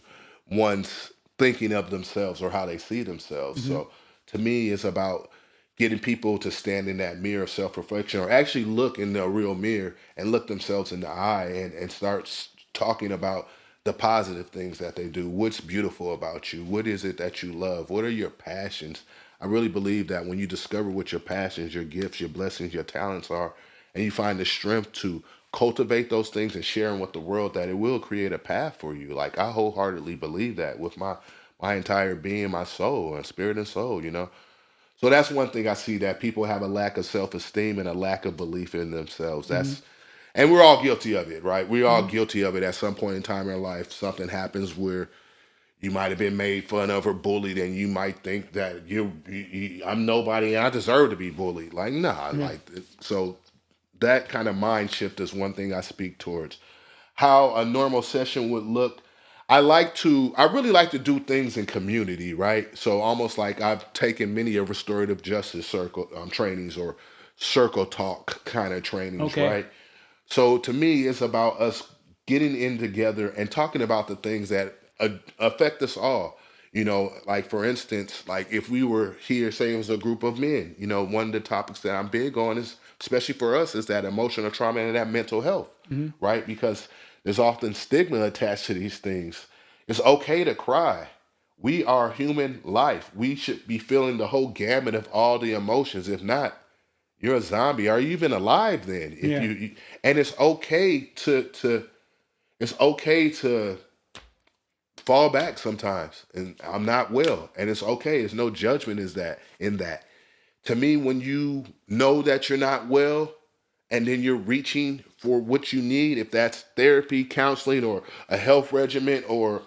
one's thinking of themselves or how they see themselves. Hmm. So to me, it's about getting people to stand in that mirror of self-reflection or actually look in the real mirror and look themselves in the eye and start talking about the positive things that they do. What's beautiful about you? What is it that you love? What are your passions? I really believe that when you discover what your passions, your gifts, your blessings, your talents are, and you find the strength to cultivate those things and share them with the world, that it will create a path for you. Like I wholeheartedly believe that with my entire being, my soul and spirit and soul. So that's one thing I see, that people have a lack of self-esteem and a lack of belief in themselves. Hmm. And we're all guilty of it, right? We're all Hmm. guilty of it at some point in time in our life. Something happens where you might have been made fun of or bullied, and you might think that I'm nobody and I deserve to be bullied. Like, nah, Yeah. so that kind of mind shift is one thing I speak towards. How a normal session would look. I really like to do things in community, right? So almost like I've taken many of restorative justice circle trainings or circle talk kind of trainings, Okay. right? So to me, it's about us getting in together and talking about the things that affect us all. Like for instance, like if we were here, say it was a group of men, one of the topics that I'm big on is, especially for us, is that emotional trauma and that mental health, Hmm. right? Because there's often stigma attached to these things. It's okay to cry. We are human life. We should be feeling the whole gamut of all the emotions. If not, you're a zombie. Are you even alive then? If Yeah. and it's okay to fall back sometimes. And I'm not well, and it's okay. There's no judgment is that in that. To me, when you know that you're not well, and then you're reaching for what you need, if that's therapy, counseling, or a health regimen, or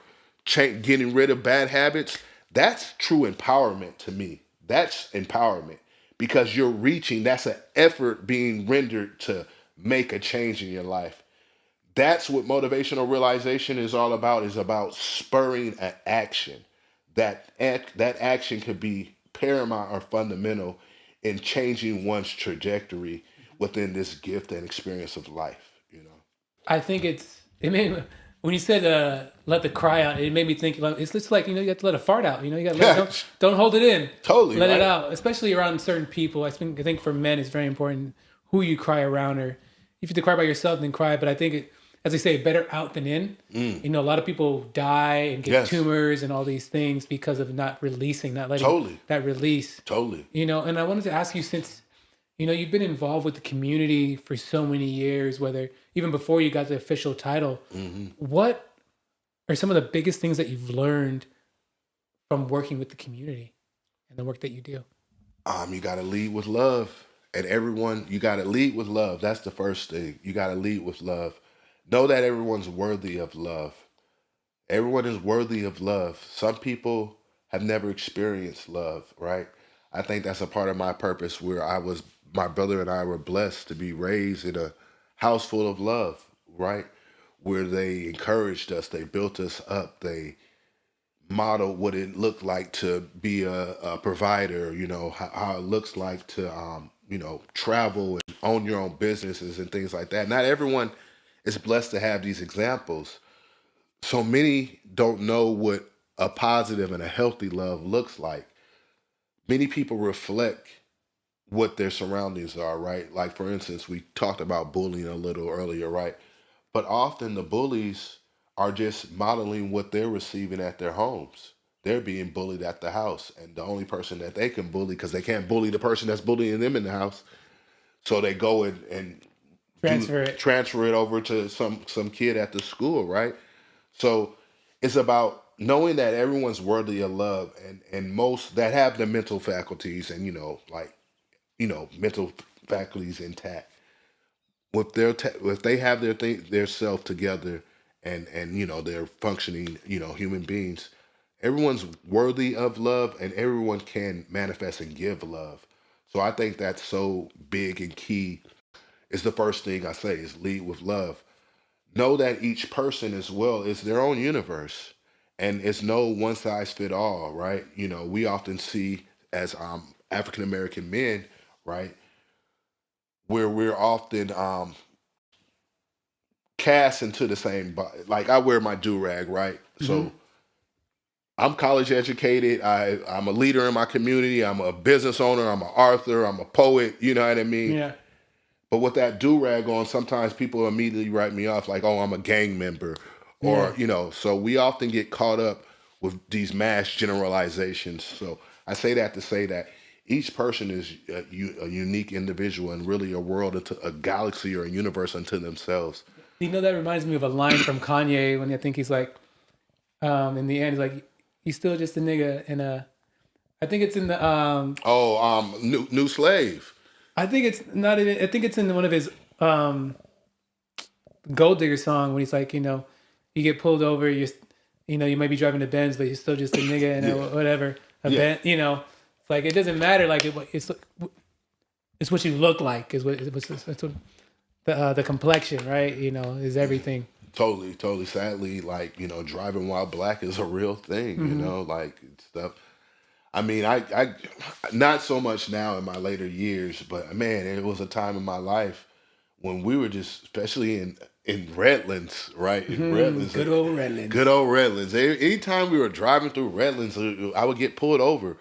getting rid of bad habits, that's true empowerment to me. That's empowerment because you're reaching, that's an effort being rendered to make a change in your life. That's what motivational realization is about spurring an action. That action could be paramount or fundamental in changing one's trajectory within this gift and experience of life. I think it made when you said let the cry out, it made me think like it's just like you have to let a fart out. You got to let don't hold it in, Totally, let it right? out. Especially around certain people. I think for men it's very important who you cry around, or if you have to cry by yourself, then cry. But I think as they say, better out than in. Mm. A lot of people die and get Yes, tumors and all these things because of not releasing, not letting totally, that release. totally. And I wanted to ask you, since you've been involved with the community for so many years, whether even before you got the official title, Hmm. what are some of the biggest things that you've learned from working with the community and the work that you do? You got to lead with love. And everyone, you got to lead with love. That's the first thing. You got to lead with love. Know that everyone's worthy of love. Everyone is worthy of love. Some people have never experienced love, right? I think that's a part of my purpose where my brother and I were blessed to be raised in a house full of love, right? Where they encouraged us, they built us up, they modeled what it looked like to be a provider, how it looks like to, travel and own your own businesses and things like that. Not everyone is blessed to have these examples. So many don't know what a positive and a healthy love looks like. Many people reflect what their surroundings are, right? Like, for instance, we talked about bullying a little earlier, right? But often the bullies are just modeling what they're receiving at their homes. They're being bullied at the house. And the only person that they can bully, because they can't bully the person that's bullying them in the house, so they go and Transfer it. transfer it over to some kid at the school, right? So it's about knowing that everyone's worthy of love, and most that have the mental faculties and mental faculties intact. If they have their self together, and they're functioning human beings, everyone's worthy of love, and everyone can manifest and give love. So I think that's so big and key. Is the first thing I say is lead with love. Know that each person as well is their own universe, and it's no one size fit all, right? We often see as African American men, right, where we're often cast into the same body. Like, I wear my do rag, right? So I'm college educated. I'm a leader in my community. I'm a business owner. I'm an author. I'm a poet. You know what I mean? Yeah. But with that do rag on, sometimes people immediately write me off like, "Oh, I'm a gang member," or So we often get caught up with these mass generalizations. So I say that to say that each person is a unique individual and really a world, into a galaxy or a universe unto themselves. That reminds me of a line from Kanye when I think he's like, in the end, he's like, he's still just a nigga. And I think it's in the, New Slave. I think it's not even, I think it's in one of his Gold Digger song when he's like, you get pulled over, you might be driving a Benz, but you're still just a nigga and whatever. Benz, it's like, it doesn't matter. Like it's what you look like is that's what the complexion, right? Is everything. Totally. Sadly, like, driving while black is a real thing, like stuff. I mean, I not so much now in my later years, but man, it was a time in my life when we were just, especially in Redlands, right? In Redlands, Good old Redlands. Good old Redlands. Anytime we were driving through Redlands, I would get pulled over.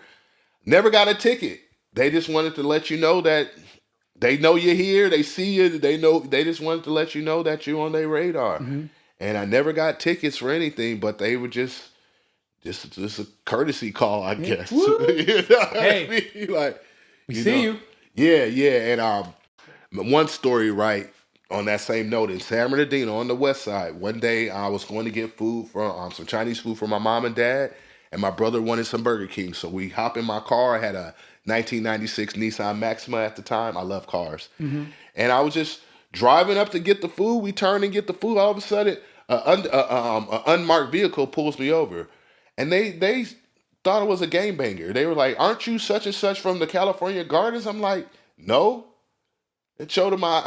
Never got a ticket. They just wanted to let you know that they know you're here. They see you. They know. They just wanted to let you know that you're on their radar. And I never got tickets for anything, but they were just a courtesy call, I guess. You know what I mean? Like, we see you. Yeah. And one story, right, on that same note, in San Bernardino on the west side, one day I was going to get food from some Chinese food for my mom and dad, and my brother wanted some Burger King. So we hop in my car. I had a 1996 Nissan Maxima at the time. I love cars. And I was just driving up to get the food. We turn and get the food. All of a sudden, an unmarked vehicle pulls me over. And they thought it was a gangbanger. They were like, "Aren't you such and such from the California Gardens?" I'm like, "No." I showed them my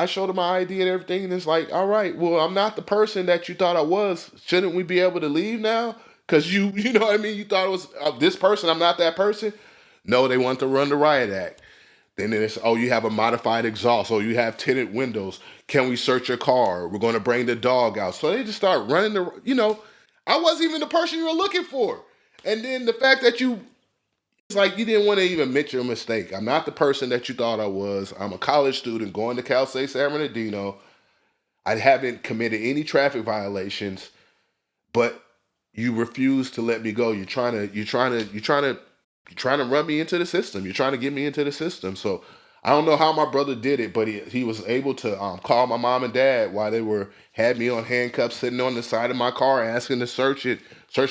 ID and everything, and it's like, "All right, well, I'm not the person that you thought I was. Shouldn't we be able to leave now? Because you know what I mean? You thought it was this person. I'm not that person." No, they want to run the riot act. Then it's, "Oh, you have a modified exhaust. Oh, you have tinted windows. Can we search your car? We're going to bring the dog out." So they just start running I wasn't even the person you were looking for. And then the fact that it's like you didn't want to even admit your mistake. I'm not the person that you thought I was. I'm a college student going to Cal State San Bernardino. I haven't committed any traffic violations, but you refuse to let me go. You're trying to run me into the system. You're trying to get me into the system. So I don't know how my brother did it, but he was able to call my mom and dad while had me on handcuffs sitting on the side of my car asking to search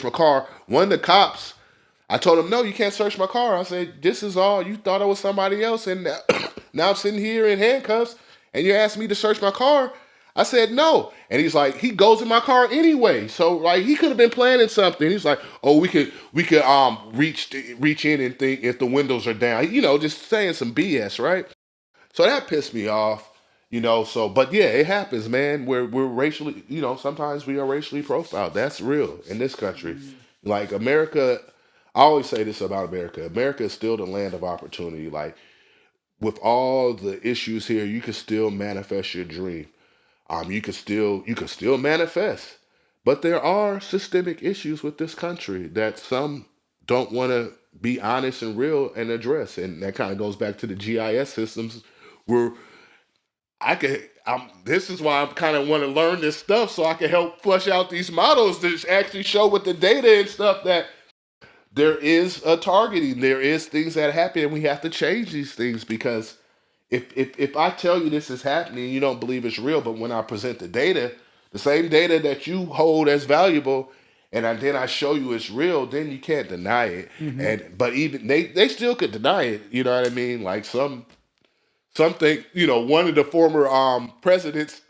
my car. One of the cops, I told him, "No, you can't search my car." I said, "This is all. You thought I was somebody else, and now I'm sitting here in handcuffs, and you asked me to search my car. I said no, and he's like, he goes in my car anyway. So like he could have been planning something. He's like, oh, we could reach in and think if the windows are down. Just saying some BS, right? So that pissed me off. So but yeah, it happens, man. We're racially, sometimes we are racially profiled. That's real in this country. Like America, I always say this about America. America is still the land of opportunity. Like with all the issues here, you can still manifest your dream. You can still manifest. But there are systemic issues with this country that some don't want to be honest and real and address. And that kind of goes back to the GIS systems where this is why I kind of want to learn this stuff so I can help flush out these models to actually show with the data and stuff that there is a targeting, there is things that happen, and we have to change these things because if I tell you this is happening, you don't believe it's real, but when I present the data, the same data that you hold as valuable, and then I show you it's real, then you can't deny it. But even they still could deny it. You know what I mean? Like some think, one of the former presidents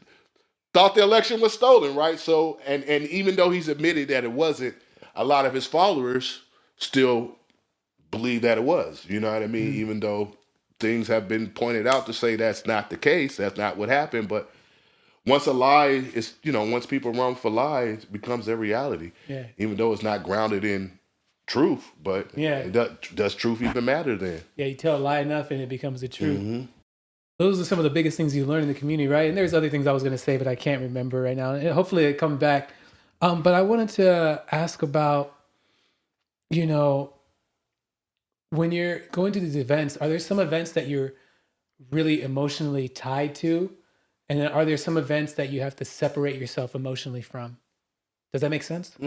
thought the election was stolen, right? So, and even though he's admitted that it wasn't, a lot of his followers still believe that it was. You know what I mean? Even though things have been pointed out to say that's not the case, that's not what happened. But once a lie is, once people run for lies, it becomes their reality. Yeah. Even though it's not grounded in truth, but Yeah. does truth even matter then? Yeah, you tell a lie enough and it becomes the truth. Those are some of the biggest things you learn in the community, right? And there's other things I was going to say, but I can't remember right now. And hopefully it comes back. But I wanted to ask about, when you're going to these events, are there some events that you're really emotionally tied to? And then are there some events that you have to separate yourself emotionally from? Does that make sense?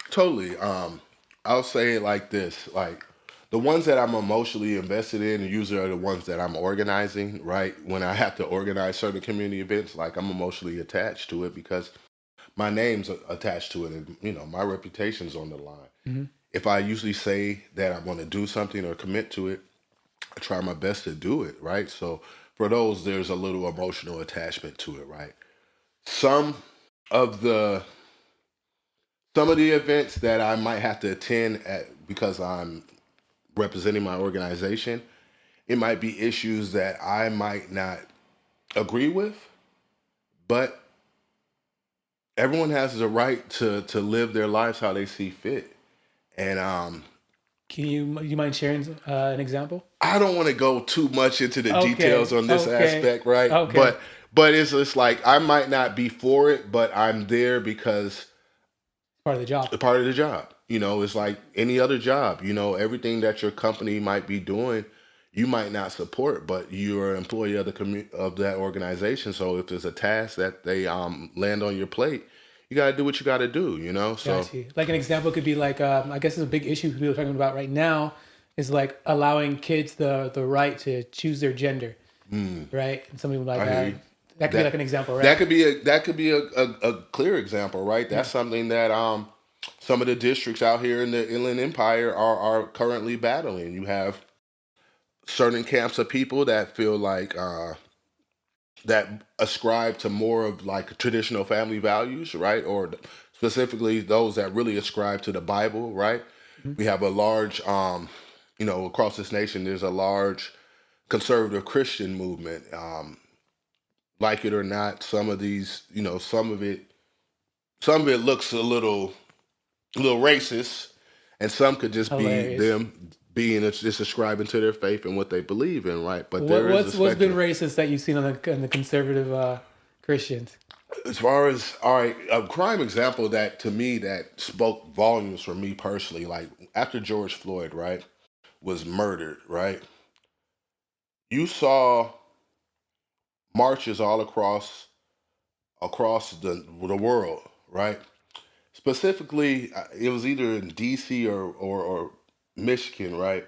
Totally. I'll say it like this: like the ones that I'm emotionally invested in, usually are the ones that I'm organizing. Right when I have to organize certain community events, like I'm emotionally attached to it because my name's attached to it, and my reputation's on the line. If I usually say that I'm going to do something or commit to it, I try my best to do it. Right. So for those, there's a little emotional attachment to it. Right. Some of the some of the events that I might have to attend because I'm representing my organization, it might be issues that I might not agree with, but everyone has the right to live their lives how they see fit. And You mind sharing an example? I don't want to go too much into the Okay. details on this Okay. aspect, right? Okay. But it's just like I might not be for it, but I'm there because Part of the job. a part of the job. It's like any other job. Everything that your company might be doing, you might not support, but you're an employee of of that organization. So if there's a task that they land on your plate, you got to do what you got to do. So Got you. Like an example could be like, I guess it's a big issue people are talking about right now is like allowing kids the right to choose their gender, right? And something like I hear that. you. That could be like an example, right? That could be a clear example, right? That's something that some of the districts out here in the Inland Empire are currently battling. You have certain camps of people that feel like that ascribe to more of like traditional family values, right? Or specifically those that really ascribe to the Bible, right? Mhm. We have a large, across this nation, there's a large conservative Christian movement. Like it or not, some of these, some of it looks a little racist, and some could just be Hilarious. them being just ascribing to their faith and what they believe in, right? But What, there is a what's been spectrum. racist that you've seen on the conservative Christians? As far as all right, a crime example that to me that spoke volumes for me personally, like after George Floyd, right, was murdered, right? You saw marches all across the world, right? Specifically, it was either in D.C. or Michigan, right?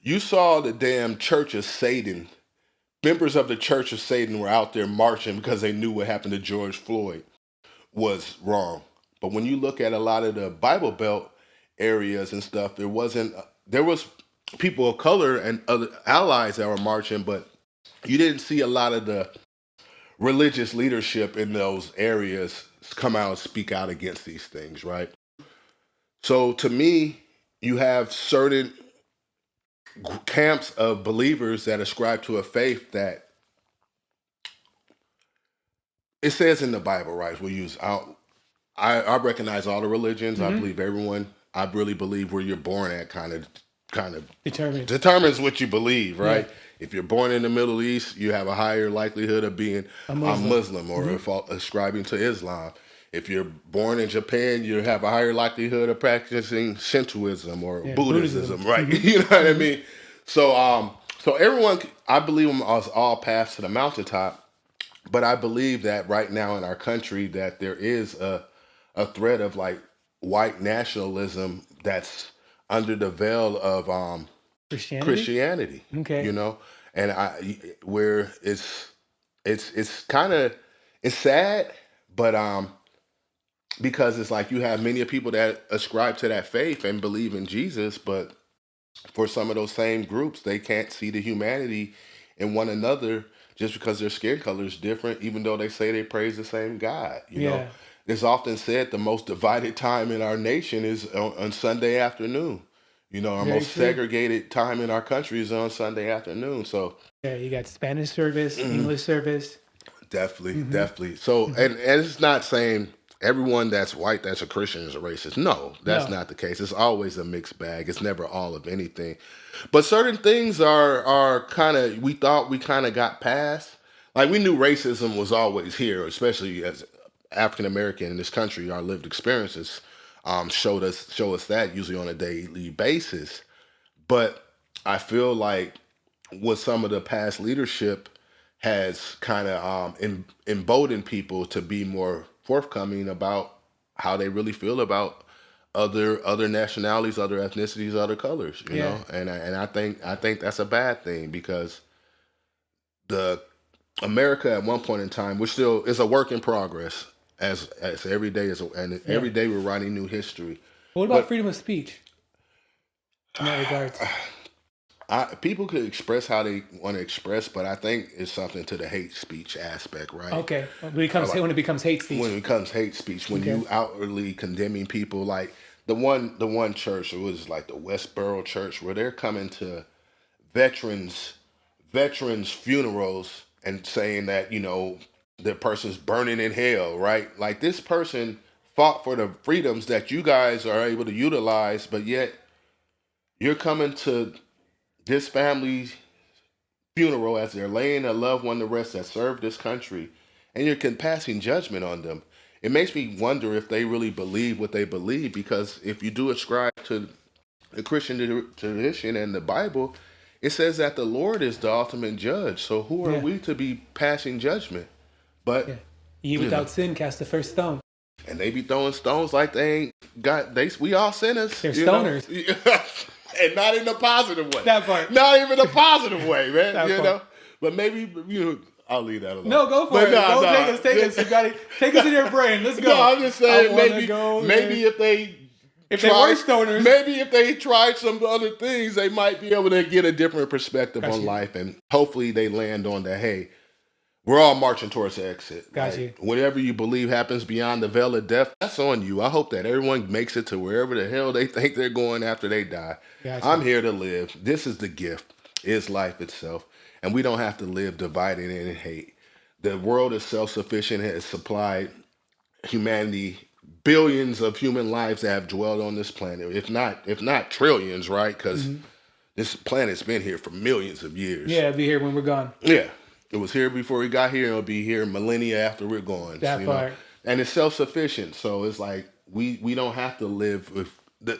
You saw the damn Church of Satan. Members of the Church of Satan were out there marching because they knew what happened to George Floyd was wrong. But when you look at a lot of the Bible Belt areas and stuff, there was people of color and other allies that were marching, but you didn't see a lot of the religious leadership in those areas come out and speak out against these things, right? So to me, you have certain camps of believers that ascribe to a faith that it says in the Bible, right? I recognize all the religions. I believe everyone. I really believe where you're born at kind of determines what you believe, right? Yeah. If you're born in the Middle East, you have a higher likelihood of being a Muslim or ascribing to Islam. If you're born in Japan, you have a higher likelihood of practicing Shintoism or Buddhism, right? You know what I mean? So everyone, I believe them as all paths to the mountaintop. But I believe that right now in our country that there is a threat of like white nationalism that's under the veil of Christianity. Okay. You know, and where it's kind of it's sad, but because it's like you have many people that ascribe to that faith and believe in Jesus, but for some of those same groups, they can't see the humanity in one another just because their skin color is different, even though they say they praise the same God. You know, it's often said the most divided time in our nation is on Sunday afternoon. You know, our most segregated time in our country is on Sunday afternoon. So you got Spanish service, English service. Definitely. So, and it's not saying everyone that's white that's a Christian is a racist. No, that's not the case. It's always a mixed bag. It's never all of anything. But certain things are kind of, we thought we kind of got past. Like we knew racism was always here, especially as African American in this country. Our lived experiences show us that usually on a daily basis. But I feel like with some of the past leadership has kind of emboldened people to be more forthcoming about how they really feel about other nationalities, other ethnicities, other colors, you know, and I think that's a bad thing because the America at one point in time, which still is a work in progress, as every day every day we're writing new history. What about freedom of speech in that regards? People could express how they want to express, but I think it's something to the hate speech aspect, right? Okay, when it becomes hate speech. When it becomes hate speech, when you outwardly condemning people, like the one church, it was like the Westboro Church, where they're coming to veterans funerals and saying that, you know, the person's burning in hell, right? Like this person fought for the freedoms that you guys are able to utilize, but yet you're coming to this family's funeral as they're laying a loved one to rest that served this country, and you're passing judgment on them. It makes me wonder if they really believe what they believe, because if you do ascribe to the Christian tradition and the Bible, it says that the Lord is the ultimate judge. So who are we to be passing judgment? But ye without sin cast the first stone. And they be throwing stones like they ain't got. We all sinners. They're stoners. And not in a positive way. That part. Not even a positive way, man. That you part. know? But maybe, I'll leave that alone. No, go for it. Take us. You gotta take us in your brain. Let's go. No, I'm just saying maybe if they were stoners. Maybe if they tried some other things, they might be able to get a different perspective on life. And hopefully they land on that, hey, we're all marching towards the exit. Gotcha. Whatever you believe happens beyond the veil of death, that's on you. I hope that everyone makes it to wherever the hell they think they're going after they die. Gotcha. I'm here to live. This is the gift. It's life itself. And we don't have to live divided in hate. The world is self-sufficient, has supplied humanity billions of human lives that have dwelled on this planet. If not trillions, right? Because this planet's been here for millions of years. Yeah, it'll be here when we're gone. Yeah. It was here before we got here, and it'll be here millennia after we're gone. That part. And it's self-sufficient, so it's like we don't have to live with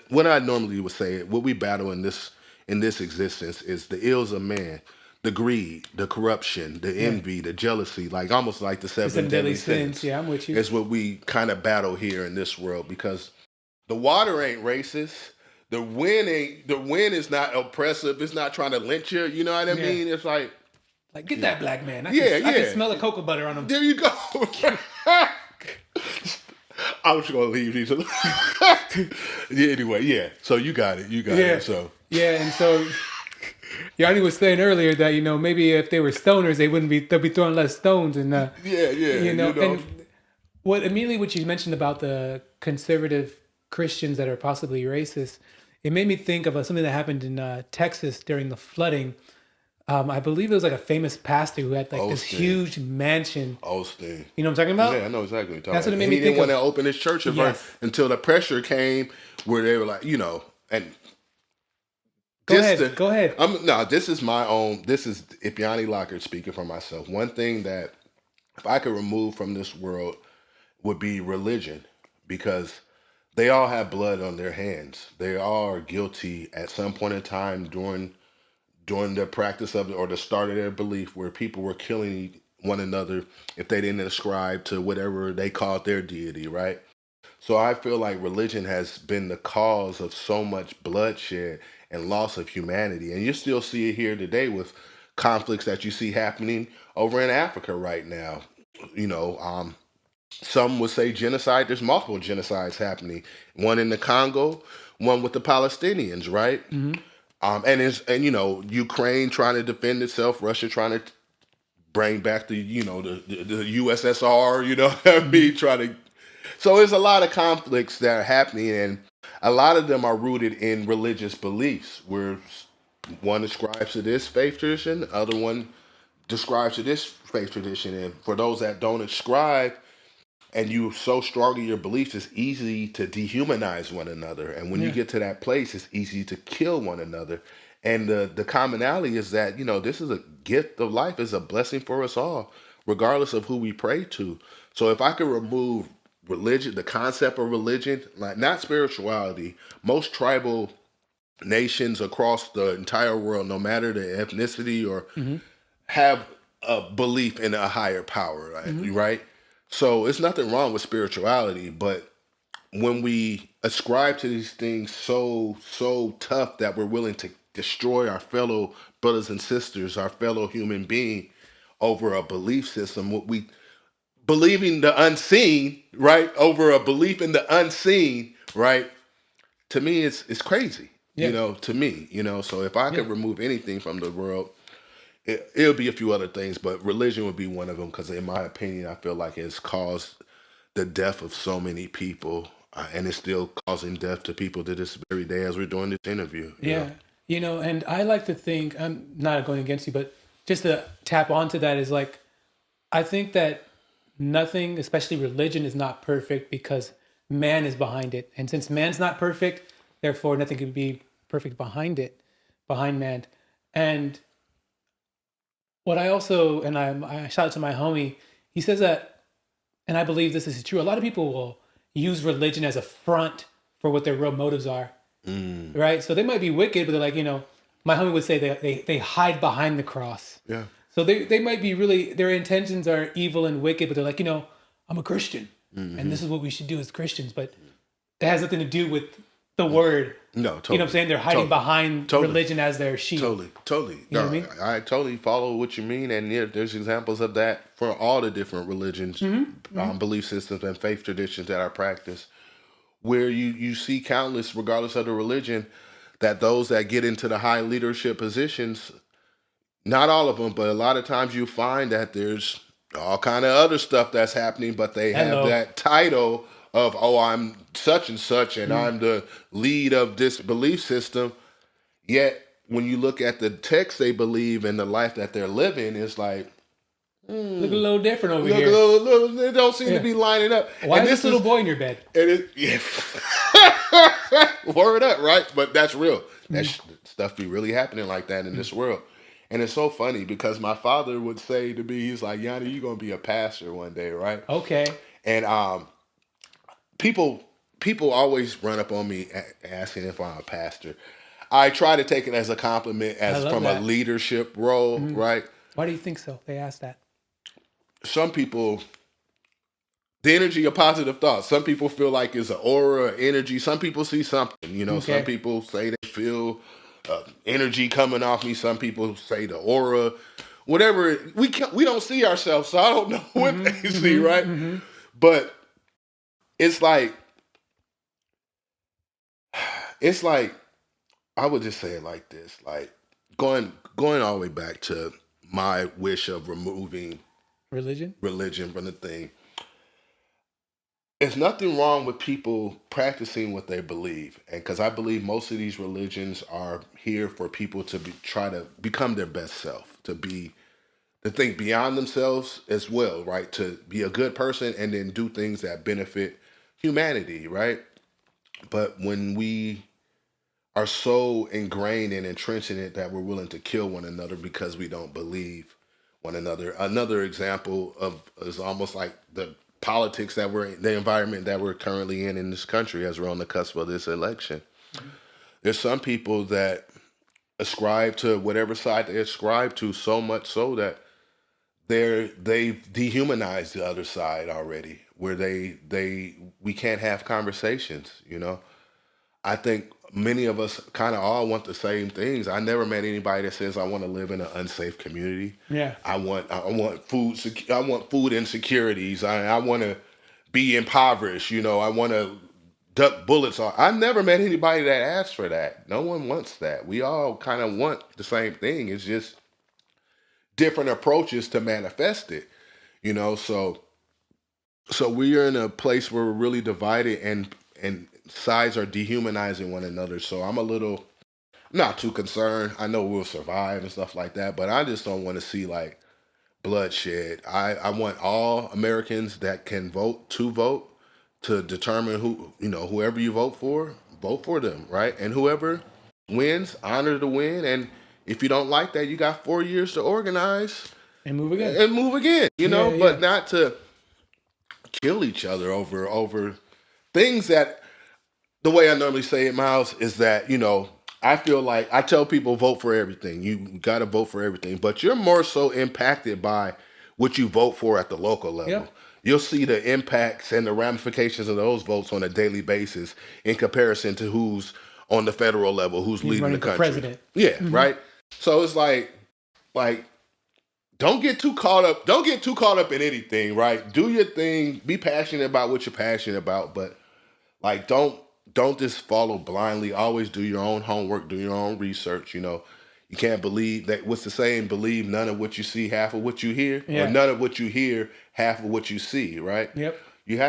what I normally would say. What we battle in this existence is the ills of man, the greed, the corruption, the envy, the jealousy, like almost like the seven deadly sins. Yeah, I'm with you. It's what we kind of battle here in this world, because the water ain't racist. The wind is not oppressive. It's not trying to lynch you. You know what I mean? It's like get that black man. I can smell the cocoa butter on him. There you go. I was going to leave these. Anyway, yeah. So you got it. You got it. So Yeah, and so Yanni was saying earlier that maybe if they were stoners, they'll be throwing less stones, and Yeah, yeah, and what you mentioned about the conservative Christians that are possibly racist, it made me think of something that happened in Texas during the flooding. I believe it was like a famous pastor who had like this Osteen. huge mansion. Osteen. You know what I'm talking Yeah, I about? know exactly what you're That's talking what it about. made And me he didn't think want of. to open his church at first Yes. until the pressure came where they were like, and Go this ahead. the Go ahead. no, this is my own. This is Ipyani Lockert speaking for myself. One thing that if I could remove from this world would be religion, because they all have blood on their hands. They all are guilty at some point in time during the practice of it or the start of their belief, where people were killing one another if they didn't ascribe to whatever they called their deity, right? So I feel like religion has been the cause of so much bloodshed and loss of humanity. And you still see it here today with conflicts that you see happening over in Africa right now. You know, some would say genocide. There's multiple genocides happening. One in the Congo, one with the Palestinians, right? Mm-hmm. And Ukraine trying to defend itself, Russia trying to bring back the USSR. You know what I Mm-hmm. mean? Trying to. So there's a lot of conflicts that are happening, and a lot of them are rooted in religious beliefs, where one ascribes to this faith tradition, the other one describes to this faith tradition, and for those that don't ascribe, and you so strong in your beliefs, it's easy to dehumanize one another. And when you Yeah. get to that place, it's easy to kill one another. And the commonality is that, this is a gift of life, is a blessing for us all, regardless of who we pray to. So if I could remove religion, the concept of religion, like not spirituality, most tribal nations across the entire world, no matter the ethnicity or Mm-hmm. have a belief in a higher power, Mm-hmm. right? So it's nothing wrong with spirituality, but when we ascribe to these things so tough that we're willing to destroy our fellow brothers and sisters, our fellow human being over a belief system, what we believing the unseen, right? Over a belief in the unseen, right? To me, it's crazy, Yeah. to me, So if I Yeah. could remove anything from the world, it'll be a few other things, but religion would be one of them because, in my opinion, I feel like it's caused the death of so many people, and it's still causing death to people to this very day as we're doing this interview. Yeah. And I like to think, I'm not going against you, but just to tap onto that is like, I think that nothing, especially religion, is not perfect because man is behind it. And since man's not perfect, therefore nothing can be perfect behind it, behind man. And what I also, and I shout out to my homie, he says that, and I believe this is true, a lot of people will use religion as a front for what their real motives are, Mm, right? So they might be wicked, but they're like, my homie would say they hide behind the cross. yeah. So they might be really, their intentions are evil and wicked, but they're like, I'm a Christian and Hmm. this is what we should do as Christians. But it has nothing to do with the word. No, You know what I'm totally, saying? They're hiding totally, behind totally, religion as their shield. totally. You know No, what I mean? I totally follow what you mean, and yeah, there's examples of that for all the different religions, Mm-hmm. Mm-hmm. belief systems, and faith traditions that are practiced, where you see countless, regardless of the religion, that those that get into the high leadership positions, not all of them, but a lot of times you find that there's all kind of other stuff that's happening, but they have Hello. that title of, oh, I'm such and such, and Mm. I'm the lead of this belief system. Yet when you look at the text they believe and the life that they're living, it's like, Look a hmm, little different over look, here. they don't seem to Yeah. be lining up. Why And is this this little is, boy in your bed? and it, yeah. Word up, right? But that's real. That Mm. stuff be really happening like that in this world. And it's so funny because my father would say to me, he's like, Yanni, you're gonna be a pastor one day, right? Okay. And people people always run up on me asking if I'm a pastor. I try to take it as a compliment, I as love from a that. leadership role, Mm. right? Why do you think so? They asked that. Some people, the energy of positive thoughts. Some people feel like it's an aura, energy. Some people see something. Some Okay. people say they feel energy coming off me. Some people say the aura, whatever. We don't see ourselves, so I don't know what Mm-hmm. they see, right? Mm-hmm. Mm-hmm. But it's like it's like I would just say it like this, like going all the way back to my wish of removing Religion? religion from the thing. There's nothing wrong with people practicing what they believe, and because I believe most of these religions are here for people to try to become their best self, to think beyond themselves as well, right? To be a good person and then do things that benefit humanity, right? But when we are so ingrained and entrenched in it that we're willing to kill one another because we don't believe one another. Another example of is almost like the politics that the environment that we're currently in this country as we're on the cusp of this election. There's some people that ascribe to whatever side they ascribe to so much so that they've dehumanized the other side already, where we can't have conversations. I think many of us kind of all want the same things. I never met anybody that says I want to live in an unsafe community. Yeah. I want I want food insecurities. I want to be impoverished. I want to duck bullets. I never met anybody that asked for that. No one wants that. We all kind of want the same thing. It's just different approaches to manifest it. So we are in a place where we're really divided and sides are dehumanizing one another. So I'm a little not too concerned. I know we'll survive and stuff like that, but I just don't want to see like bloodshed. I want all Americans that can vote to determine whoever you vote for them, right? And whoever wins, honor the win. And if you don't like that, you got 4 years to organize And move again. and move again, Yeah, but yeah. not to kill each other over things that the way I normally say it, Miles, is that, I feel like I tell people vote for everything. You got to vote for everything, but you're more so impacted by what you vote for at the local level. Yep. You'll see the impacts and the ramifications of those votes on a daily basis in comparison to who's on the federal level, who's He's leading the running for country. president. Yeah, right. So it's like don't get too caught up. Don't get too caught up in anything, right? Do your thing. Be passionate about what you're passionate about, but like don't just follow blindly. Always do your own homework, do your own research. You can't believe that. What's the saying? Believe none of what you see, half of what you hear, or Yeah. none of what you hear, half of what you see. Right? Yep. We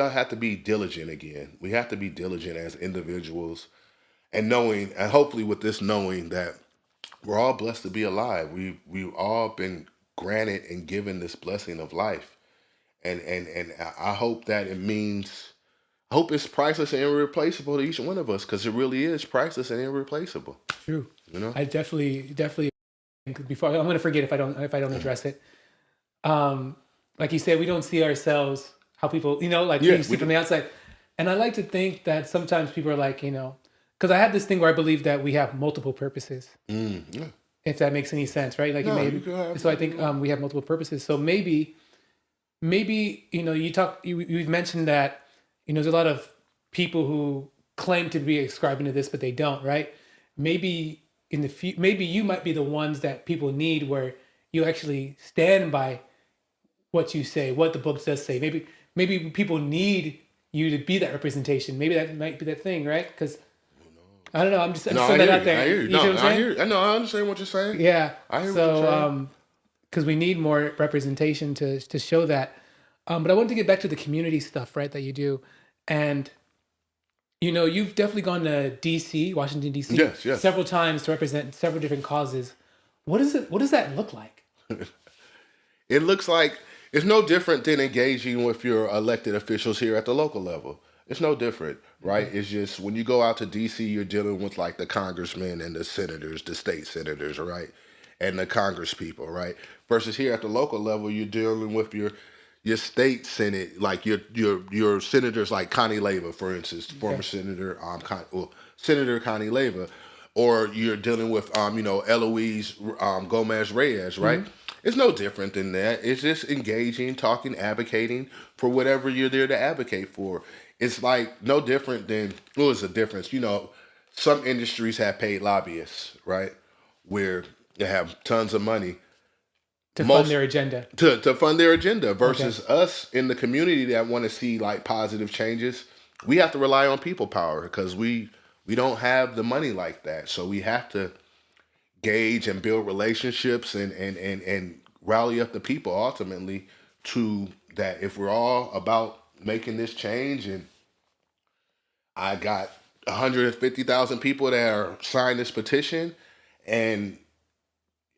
all have to be diligent again. We have to be diligent as individuals, and knowing, and hopefully with this knowing that we're all blessed to be alive. We've all been granted and given this blessing of life, and I hope that it means. I hope it's priceless and irreplaceable to each one of us, because it really is priceless and irreplaceable. True. You know? I definitely before I'm gonna forget if I don't address it. Like you said, we don't see ourselves how people, like Yeah, you see we from do. the outside. And I like to think that sometimes people are like, because I have this thing where I believe that we have multiple purposes. Yeah. If that makes any sense, right? Like No, you could have. so I think we have multiple purposes. So maybe you've mentioned that there's a lot of people who claim to be ascribing to this, but they don't, right? Maybe maybe you might be the ones that people need, where you actually stand by what you say, what the book does say. Maybe people need you to be that representation. Maybe that might be that thing, right? Because I don't know. I'm just No, throwing I that hear out you. I there. hear you. You see No, what I'm I saying? hear. I know. I understand what you're saying. Yeah. I hear what you're saying. Because we need more representation to show that. But I wanted to get back to the community stuff, right? That you do, and you've definitely gone to DC, Washington DC, Yes. several times to represent several different causes. What is it? What does that look like? It looks like it's no different than engaging with your elected officials here at the local level. It's no different, right? It's just when you go out to DC, you're dealing with like the congressmen and the senators, the state senators, right? And the congress people, right? Versus here at the local level, you're dealing with your state senate, like your senators like Connie Leva, for instance, former senator Senator Connie Leva, or you're dealing with Eloise Gomez Reyes, right? It's no different than that. It's just engaging, talking, advocating for whatever you're there to advocate for. It's like no different than what is the difference? Some industries have paid lobbyists, right? Where they have tons of money To fund their agenda. to fund their agenda versus us in the community that want to see like positive changes. We have to rely on people power because we We don't have the money like that. So we have to gauge and build relationships and rally up the people ultimately to that. If we're all about making this change, and I got 150,000 people that are signed this petition, and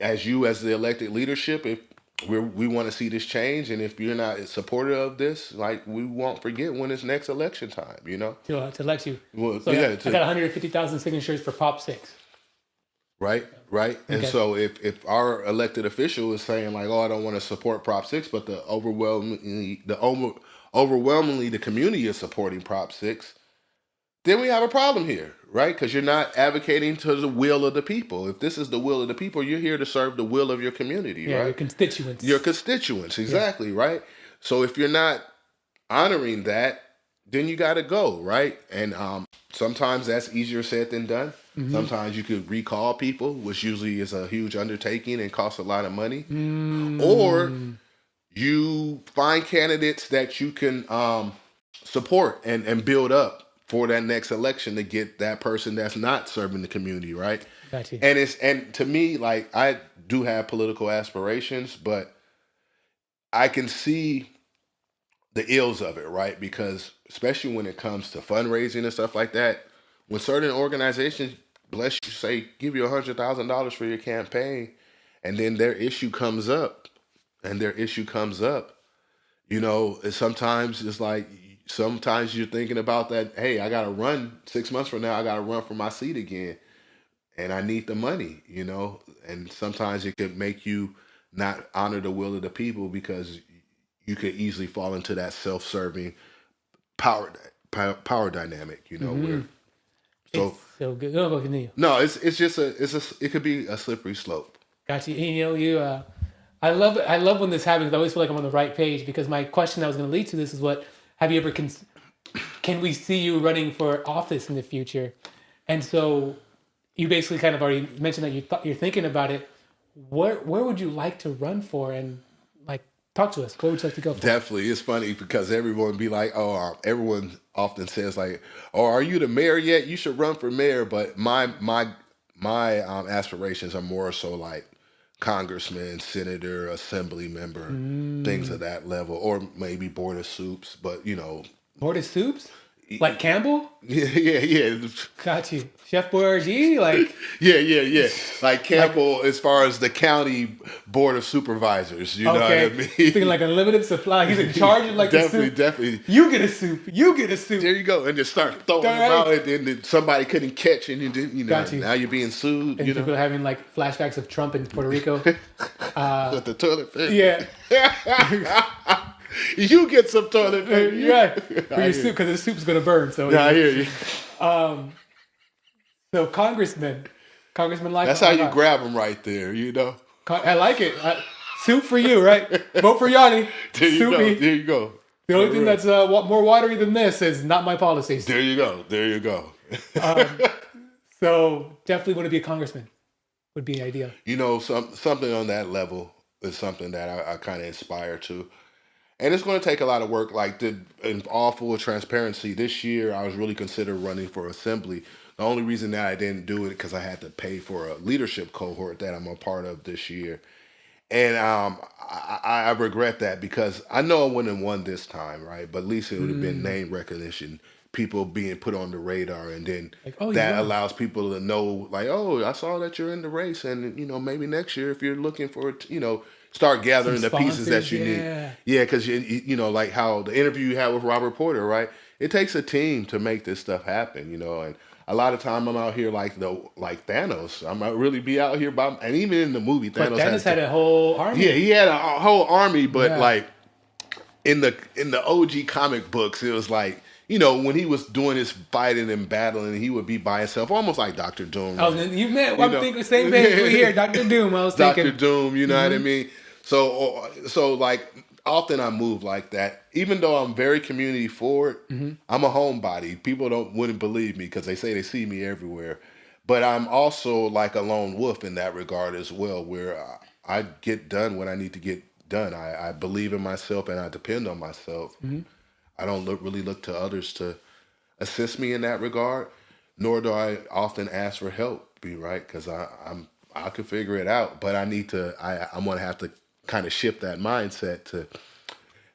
as the elected leadership, if we want to see this change, and if you're not supportive of this, like, we won't forget when it's next election time, To elect you. Well, So yeah, I got 150,000 signatures for Prop 6. right. And Okay. so if our elected official is saying like, oh, I don't want to support Prop 6, but overwhelmingly the community is supporting Prop 6, then we have a problem here, right? Because you're not advocating to the will of the people. If this is the will of the people, you're here to serve the will of your community, Yeah, right? your constituents. Your constituents, exactly, right? So if you're not honoring that, then you got to go, right? And sometimes that's easier said than done. Sometimes you could recall people, which usually is a huge undertaking and costs a lot of money. Or you find candidates that you can support and build up for that next election to get that person that's not serving the community, right? Got you. And to me, like, I do have political aspirations, but I can see the ills of it, right? Because especially when it comes to fundraising and stuff like that, when certain organizations, bless you, say give you $100,000 for your campaign, and then their issue comes up, sometimes it's like, sometimes you're thinking about that. Hey, I got to run 6 months from now. I got to run for my seat again, and I need the money. And sometimes it could make you not honor the will of the people because you could easily fall into that self-serving power dynamic. Where It's so good. Go continue. no, it's just it could be a slippery slope. Got you. And, I love when this happens. I always feel like I'm on the right page, because my question that was going to lead to this is, what have you ever can we see you running for office in the future? And so you basically kind of already mentioned that you're thinking about it. Where would you like to run for? And like, talk to us. Where would you like to go for? Definitely, it's funny because everyone be like, "Oh," everyone often says like, "Oh, are you the mayor yet? You should run for mayor." But my aspirations are more so like congressman, senator, assembly member, things of that level, or maybe board of soups. But Board of Soups? Like Campbell? yeah. Got you. Chef Boyardee? Like, Yeah. Like Campbell, as far as the county board of supervisors, you know what I mean? Thinking like unlimited supply. He's in charge of like definitely, the soup. definitely. You get a soup. You get a soup. There you go, and just start throwing them out, and then somebody couldn't catch, and Got you. now you're being sued. And people are having like flashbacks of Trump in Puerto Rico. With the toilet paper. Yeah. You get some toilet paper. Right. For your soup, because the soup's going to burn. So Yeah, I hear you. So Congressman like That's how you grab them right there, I like it. Soup for you, right? Vote for Yanni. There you Soupy. go. There you go. The only thing that's more watery than this is not my policies. There you go. So definitely want to be a congressman. Would be ideal. Something on that level is something that I kind of aspire to. And it's going to take a lot of work. Like, in all full transparency, this year I was really considering running for assembly. The only reason that I didn't do it because I had to pay for a leadership cohort that I'm a part of this year. And I regret that because I know I wouldn't have won this time, right? But at least it would have been name recognition, people being put on the radar, and then that allows people to know, like, oh, I saw that you're in the race, and maybe next year if you're looking for, start gathering the pieces that you need. Yeah, because like how the interview you had with Robert Porter, right? It takes a team to make this stuff happen, and a lot of time I'm out here like Thanos. I might really be out here and even in the movie, Thanos had a whole army. Yeah, he had a whole army, but like in the OG comic books, it was like, when he was doing his fighting and battling, he would be by himself, almost like Dr. Doom. Right? Oh, you met. I'm thinking the same thing we hear, Dr. Doom. I was thinking Dr. Doom. You know what I mean? So like often I move like that. Even though I'm very community forward, I'm a homebody. People wouldn't believe me because they say they see me everywhere. But I'm also like a lone wolf in that regard as well, where I get done when I need to get done. I believe in myself and I depend on myself. I don't really look to others to assist me in that regard. nor do I often ask for help. Be right, because I could figure it out, but I need to. I'm gonna have to kind of shift that mindset to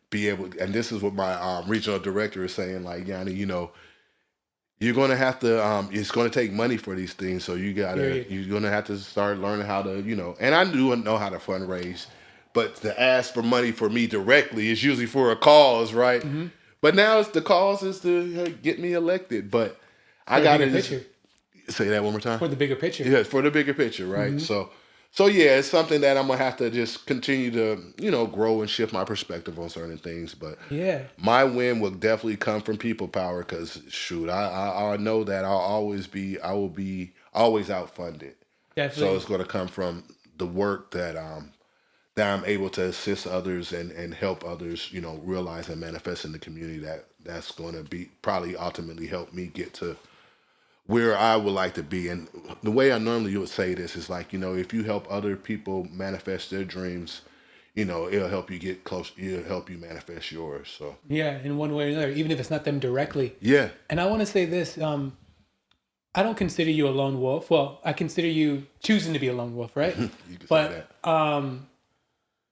be able. And this is what my regional director is saying. Like, Yanni, you're gonna have to. It's gonna take money for these things, so Period. you're gonna have to start learning how to. And I do know how to fundraise, but to ask for money for me directly is usually for a cause, right? Mm-hmm. But now the cause is to get me elected. But I For the bigger gotta just picture. say that one more time. For the bigger picture. Yeah, for the bigger picture, right? Mm-hmm. So yeah, it's something that I'm gonna have to just continue to, grow and shift my perspective on certain things. But Yeah. my win will definitely come from people power, because shoot, I know that I will be always outfunded. So Definitely. it's gonna come from the work that I'm able to assist others and help others, realize and manifest in the community, that's gonna be probably ultimately help me get to where I would like to be. And the way I normally would say this is like, if you help other people manifest their dreams, it'll help you get close. It'll help you manifest yours. So Yeah, in one way or another, even if it's not them directly. yeah, And I want to say this: I don't consider you a lone wolf. Well, I consider you choosing to be a lone wolf, right? you can say But that.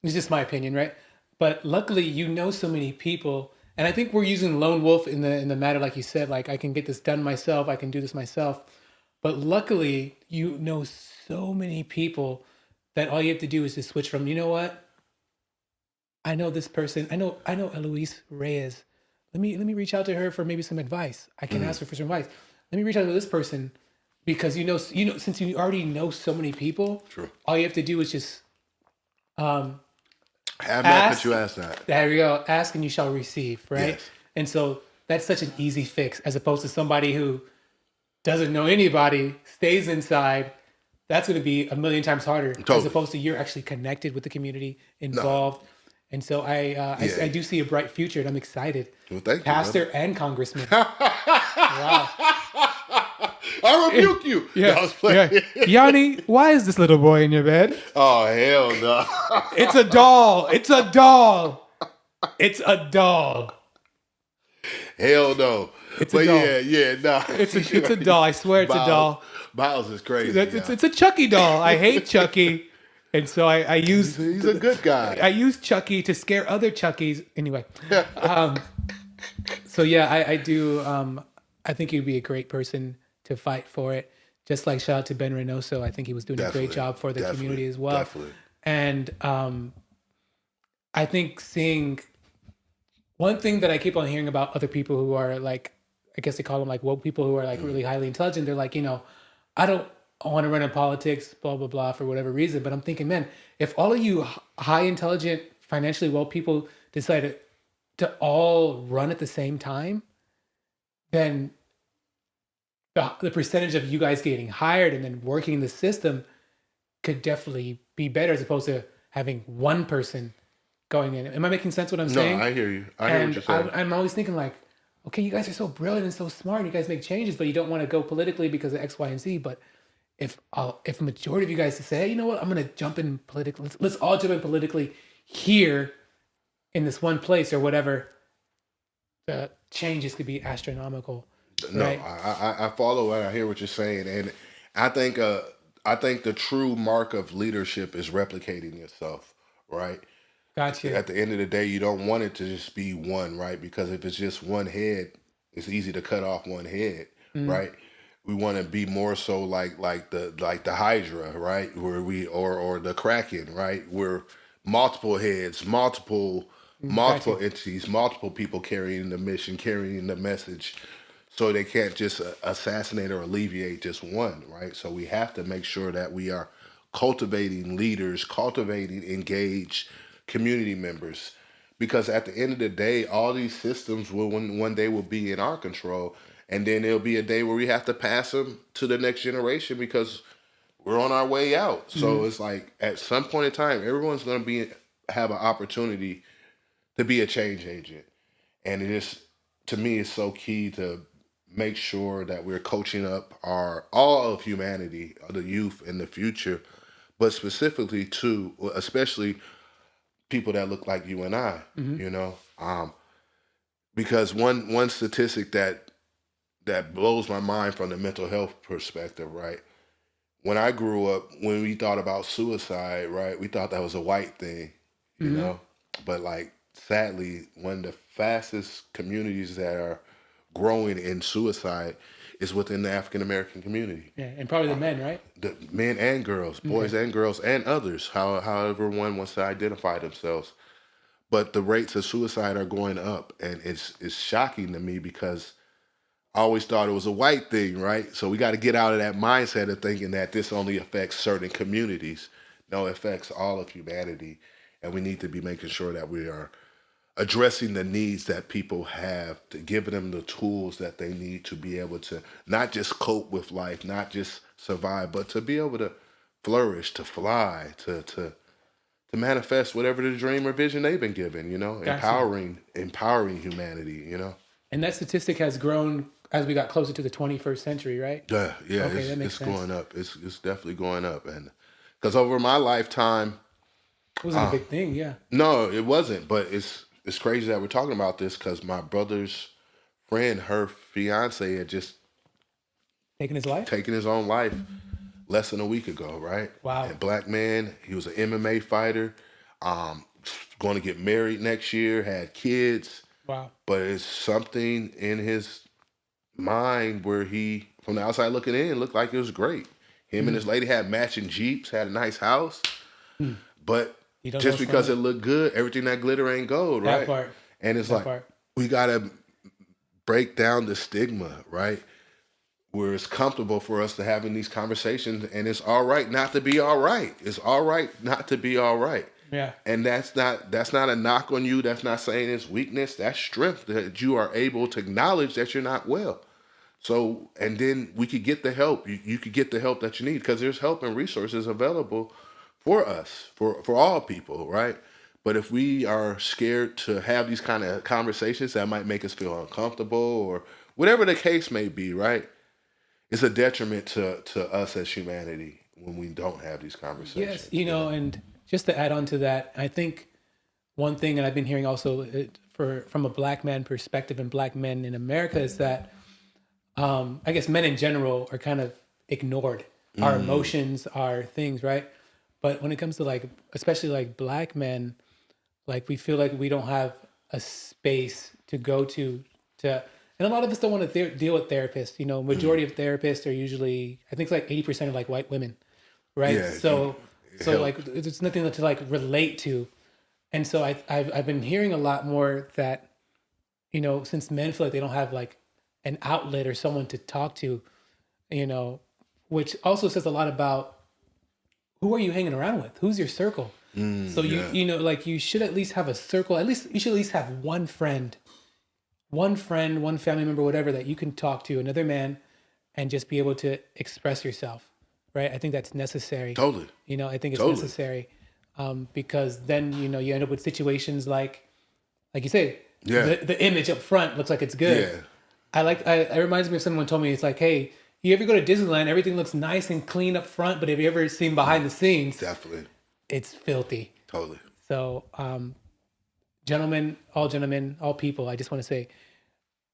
it's just my opinion, right? But luckily, you know so many people, and I think we're using lone wolf in the matter, like you said, like I can get this done myself, I can do this myself. But luckily, you know so many people that all you have to do is just switch from, you know what? I know this person. I know Eloise Reyes. Let me reach out to her for maybe some advice. I can ask her for some advice. Let me reach out to this person because you know since you already know so many people, True. all you have to do is just Have not, but ask. you ask that. There you go. Ask and you shall receive, right? Yes. And so that's such an easy fix as opposed to somebody who doesn't know anybody, stays inside. That's going to be a million times harder as Totally. opposed to you're actually connected with the community, No. involved. And so I Yeah. do see a bright future, and I'm excited. Well, thank you, Pastor and congressman. Wow. I rebuke you. No, I was playing. Yanni, why is this little boy in your bed? Oh hell no. It's a doll. It's a doll. It's a doll. Hell no. It's a But doll. yeah, no. It's a doll. I swear it's a doll. Miles is crazy. It's a Chucky doll. I hate Chucky, and so I use He's a good guy. I use Chucky to scare other Chuckies. Anyway, so yeah, I do. I think you'd be a great person to fight for it. Just like shout out to Ben Reynoso. I think he was doing a Definitely, great job for the definitely, community as well. definitely. And I think seeing one thing that I keep on hearing about other people who are like, I guess they call them like woke people who are like really highly intelligent. They're like, I don't want to run in politics, blah, blah, blah, for whatever reason. But I'm thinking, man, if all of you high intelligent, financially well people decide to all run at the same time, then the percentage of you guys getting hired and then working the system could definitely be better as opposed to having one person going in. Am I making sense what I'm No, saying? I hear you. I hear what you're saying. I'm always thinking like, okay, you guys are so brilliant and so smart. You guys make changes, but you don't want to go politically because of X, Y, and Z. But if a majority of you guys say, hey, you know what, I'm going to jump in politically. Let's all jump in politically here in this one place or whatever. The changes could be astronomical. No, Right? I follow and I hear what you're saying, and I think the true mark of leadership is replicating yourself, right? Gotcha. At the end of the day, you don't want it to just be one, right? Because if it's just one head, it's easy to cut off one head, right? We want to be more so like the Hydra, right? Where we or the Kraken, right? We're multiple heads, multiple Gotcha. entities, multiple people carrying the mission, carrying the message. So they can't just assassinate or alleviate just one, right? So we have to make sure that we are cultivating leaders, cultivating engaged community members, because at the end of the day, all these systems will one day will be in our control, and then there'll be a day where we have to pass them to the next generation because we're on our way out. So it's like at some point in time, everyone's going to have an opportunity to be a change agent, and it is, to me, it's so key to make sure that we're coaching up all of humanity, the youth in the future, but specifically to especially people that look like you and I, you know, because one statistic that blows my mind from the mental health perspective, right? When I grew up, when we thought about suicide, right, we thought that was a white thing, you Mm-hmm. know? But like, sadly, one of the fastest communities that are growing in suicide is within the African American community. Yeah, and probably the men, right? The men and girls, Okay. boys and girls, and others, however one wants to identify themselves. But the rates of suicide are going up, and it's shocking to me because I always thought it was a white thing, right? So we got to get out of that mindset of thinking that this only affects certain communities. No, it affects all of humanity, and we need to be making sure that we are addressing the needs that people have, to giving them the tools that they need to be able to not just cope with life, not just survive, but to be able to flourish, to fly, to manifest whatever the dream or vision they've been given, Gotcha. empowering humanity. And that statistic has grown as we got closer to the 21st century, right? Yeah, Okay, that makes it's sense. going up. It's definitely going up, and because over my lifetime, It wasn't a big thing, yeah. no, it wasn't. But it's crazy that we're talking about this because my brother's friend, her fiance, had just Taking his life? taken his own life less than a week ago, right? Wow. And black man, he was an MMA fighter, um, going to get married next year, had kids, Wow. but it's something in his mind where he, from the outside looking in, looked like it was great. Him and his lady had matching Jeeps, had a nice house, Hmm. but You don't know just what's going because it on. looked good, everything that glitter ain't gold, That right? part. And it's That like, part. we gotta break down the stigma, right? Where it's comfortable for us to having these conversations, and it's all right not to be all right. It's all right not to be all right. Yeah. And that's not a knock on you. That's not saying it's weakness. That's strength that you are able to acknowledge that you're not well. So, and then we could get the help. You could get the help that you need because there's help and resources available for us, for all people, right? But if we are scared to have these kind of conversations that might make us feel uncomfortable or whatever the case may be, right? It's a detriment to us as humanity when we don't have these Yes, conversations. and just to add on to that, I think one thing, and I've been hearing also from a black man perspective and black men in America is that I guess men in general are kind of ignored. Our emotions, our things, right? But when it comes to like, especially like black men, like we feel like we don't have a space to go to, and a lot of us don't want to deal with therapists. Majority of therapists are usually, I think it's like 80% of like white women, right? Yeah, you So help. like there's nothing to like relate to, and so I've been hearing a lot more that since men feel like they don't have like an outlet or someone to talk to, you know, which also says a lot about who are you hanging around with, who's your circle. So Yeah, like you should at least have a circle. At least you should at least have one friend, one family member, whatever, that you can talk to, another man, and just be able to express yourself, right? I think that's necessary. totally, I think it's totally. necessary because then you end up with situations like you say, Yeah, the image up front looks like it's good. yeah, It reminds me of someone told me, it's like, hey, you ever go to Disneyland, everything looks nice and clean up front, but have you ever seen behind the scenes, definitely, it's filthy. totally. So, gentlemen, all people, I just want to say,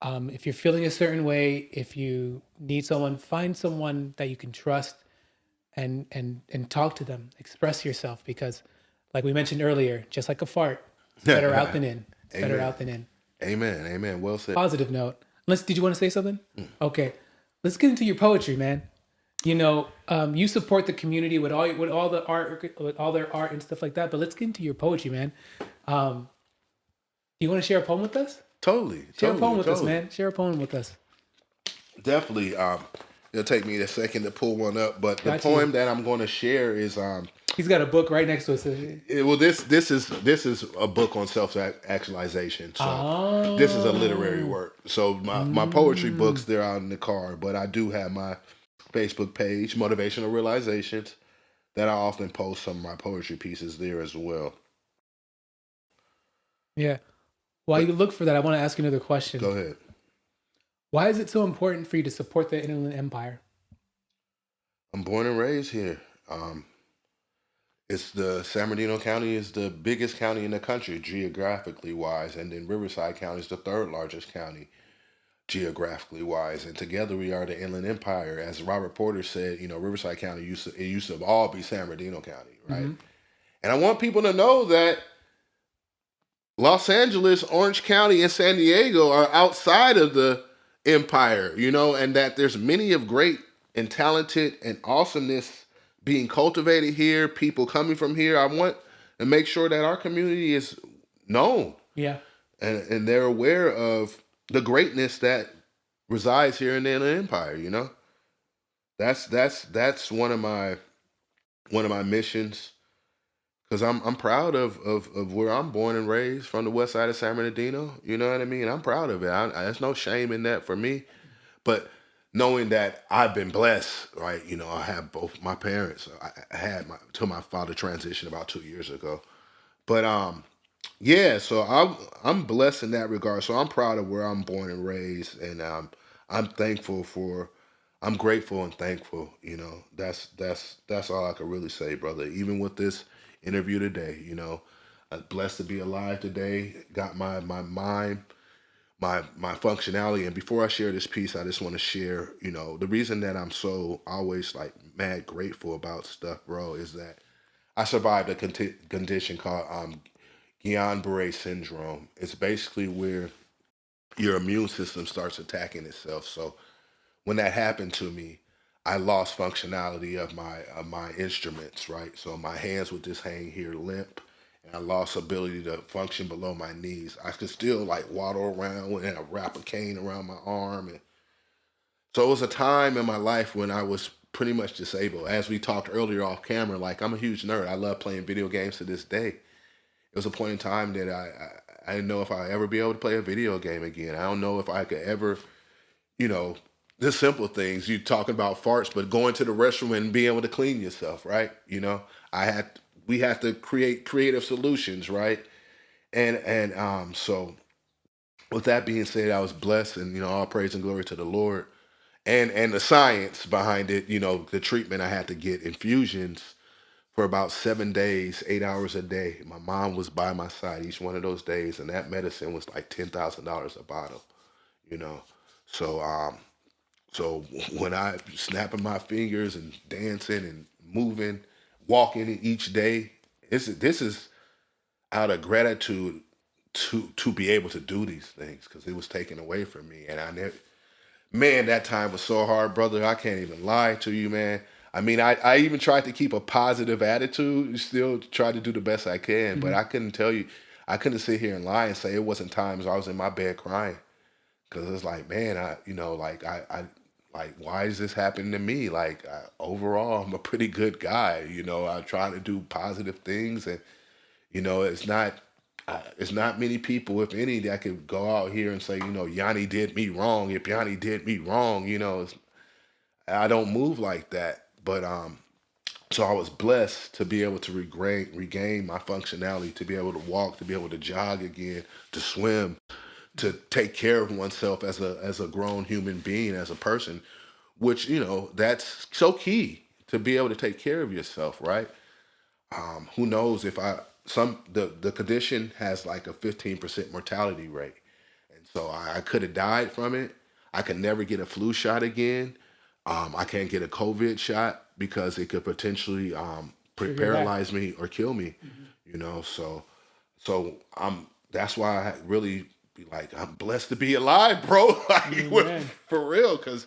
if you're feeling a certain way, if you need someone, find someone that you can trust and talk to them, express yourself, because like we mentioned earlier, just like a fart, it's better out than in. It's better Amen. out than in. Amen. Amen. Well said. Positive note. Did you want to say something? Okay. Let's get into your poetry, man. You support the community with all the art, with all their art and stuff like that. But let's get into your poetry, man. Do you want to share a poem with us? Totally, Share a poem totally, with us, totally. man. Share a poem with us. Definitely. It'll take me a second to pull one up, but the Got you. poem that I'm going to share is He's got a book right next to us. well, this is a book on self actualization. So this is a literary Oh. work. So my poetry books, they're out in the car, but I do have my Facebook page, Motivational Realizations, that I often post some of my poetry pieces there as well. Yeah. While But you look for that, I want to ask you another go question. ahead. Why is it so important for you to support the Inland Empire? I'm born and raised here. It's the San Bernardino County is the biggest county in the country geographically wise, and then Riverside County is the third largest county geographically wise, and together we are the Inland Empire. As Robert Porter said, Riverside County used to all be San Bernardino County, right? Mm-hmm. And I want people to know that Los Angeles, Orange County, and San Diego are outside of the empire, and that there's many of great and talented and awesomeness being cultivated here, people coming from here. I want to make sure that our community is known, Yeah. and they're aware of the greatness that resides here in the Inland Empire. That's one of my missions, because I'm proud of where I'm born and raised, from the west side of San Bernardino. You know what I mean? I'm proud of it. There's no shame in that for me. But knowing that I've been blessed, right? I have both my parents. I had till my father transitioned about 2 years ago. But yeah. So I'm blessed in that regard. So I'm proud of where I'm born and raised, and I'm thankful for. I'm grateful and thankful. That's all I can really say, brother. Even with this interview today, I'm blessed to be alive today. Got my mind, my functionality. And before I share this piece, I just want to share, the reason that I'm so always like mad grateful about stuff, bro, is that I survived a condition called Guillain-Barré syndrome. It's basically where your immune system starts attacking itself. So when that happened to me, I lost functionality of my instruments, right? So my hands would just hang here limp, and I lost ability to function below my knees. I could still like waddle around and wrap a cane around my arm, and so it was a time in my life when I was pretty much disabled. As we talked earlier off camera, like, I'm a huge nerd. I love playing video games to this day. It was a point in time that I didn't know if I ever be able to play a video game again. I don't know if I could ever, you know, the simple things. You talking about farts, but going to the restroom and being able to clean yourself, right? We had to create creative solutions, right? So with that being said, I was blessed, and all praise and glory to the Lord, and the science behind it. The treatment, I had to get infusions for about 7 days, 8 hours a day. My mom was by my side each one of those days, and that medicine was like $10,000 a bottle. You know, so so when I snapping my fingers and dancing and moving, walking each day, this is out of gratitude to be able to do these things, because it was taken away from me, and I never. Man, that time was so hard, brother. I can't even lie to you, man. I mean, I even tried to keep a positive attitude, still try to do the best I can, but Mm-hmm. I couldn't tell you, I couldn't sit here and lie and say it wasn't times I was in my bed crying, because it's like, man, like, why is this happening to me? Like, overall, I'm a pretty good guy. I try to do positive things, and it's not many people, if any, that could go out here and say, Yanni did me wrong. Ipyani did me wrong. I don't move like that. But so I was blessed to be able to regain my functionality, to be able to walk, to be able to jog again, to swim, to take care of oneself as a grown human being, as a person, which that's so key, to be able to take care of yourself, right? Who knows if the condition has like a 15% mortality rate, and so I could have died from it. I could never get a flu shot again. I can't get a COVID shot because it could potentially Trigger that. paralyze me or kill me. So that's why I really be like, I'm blessed to be alive, bro. Like, Amen. for real, because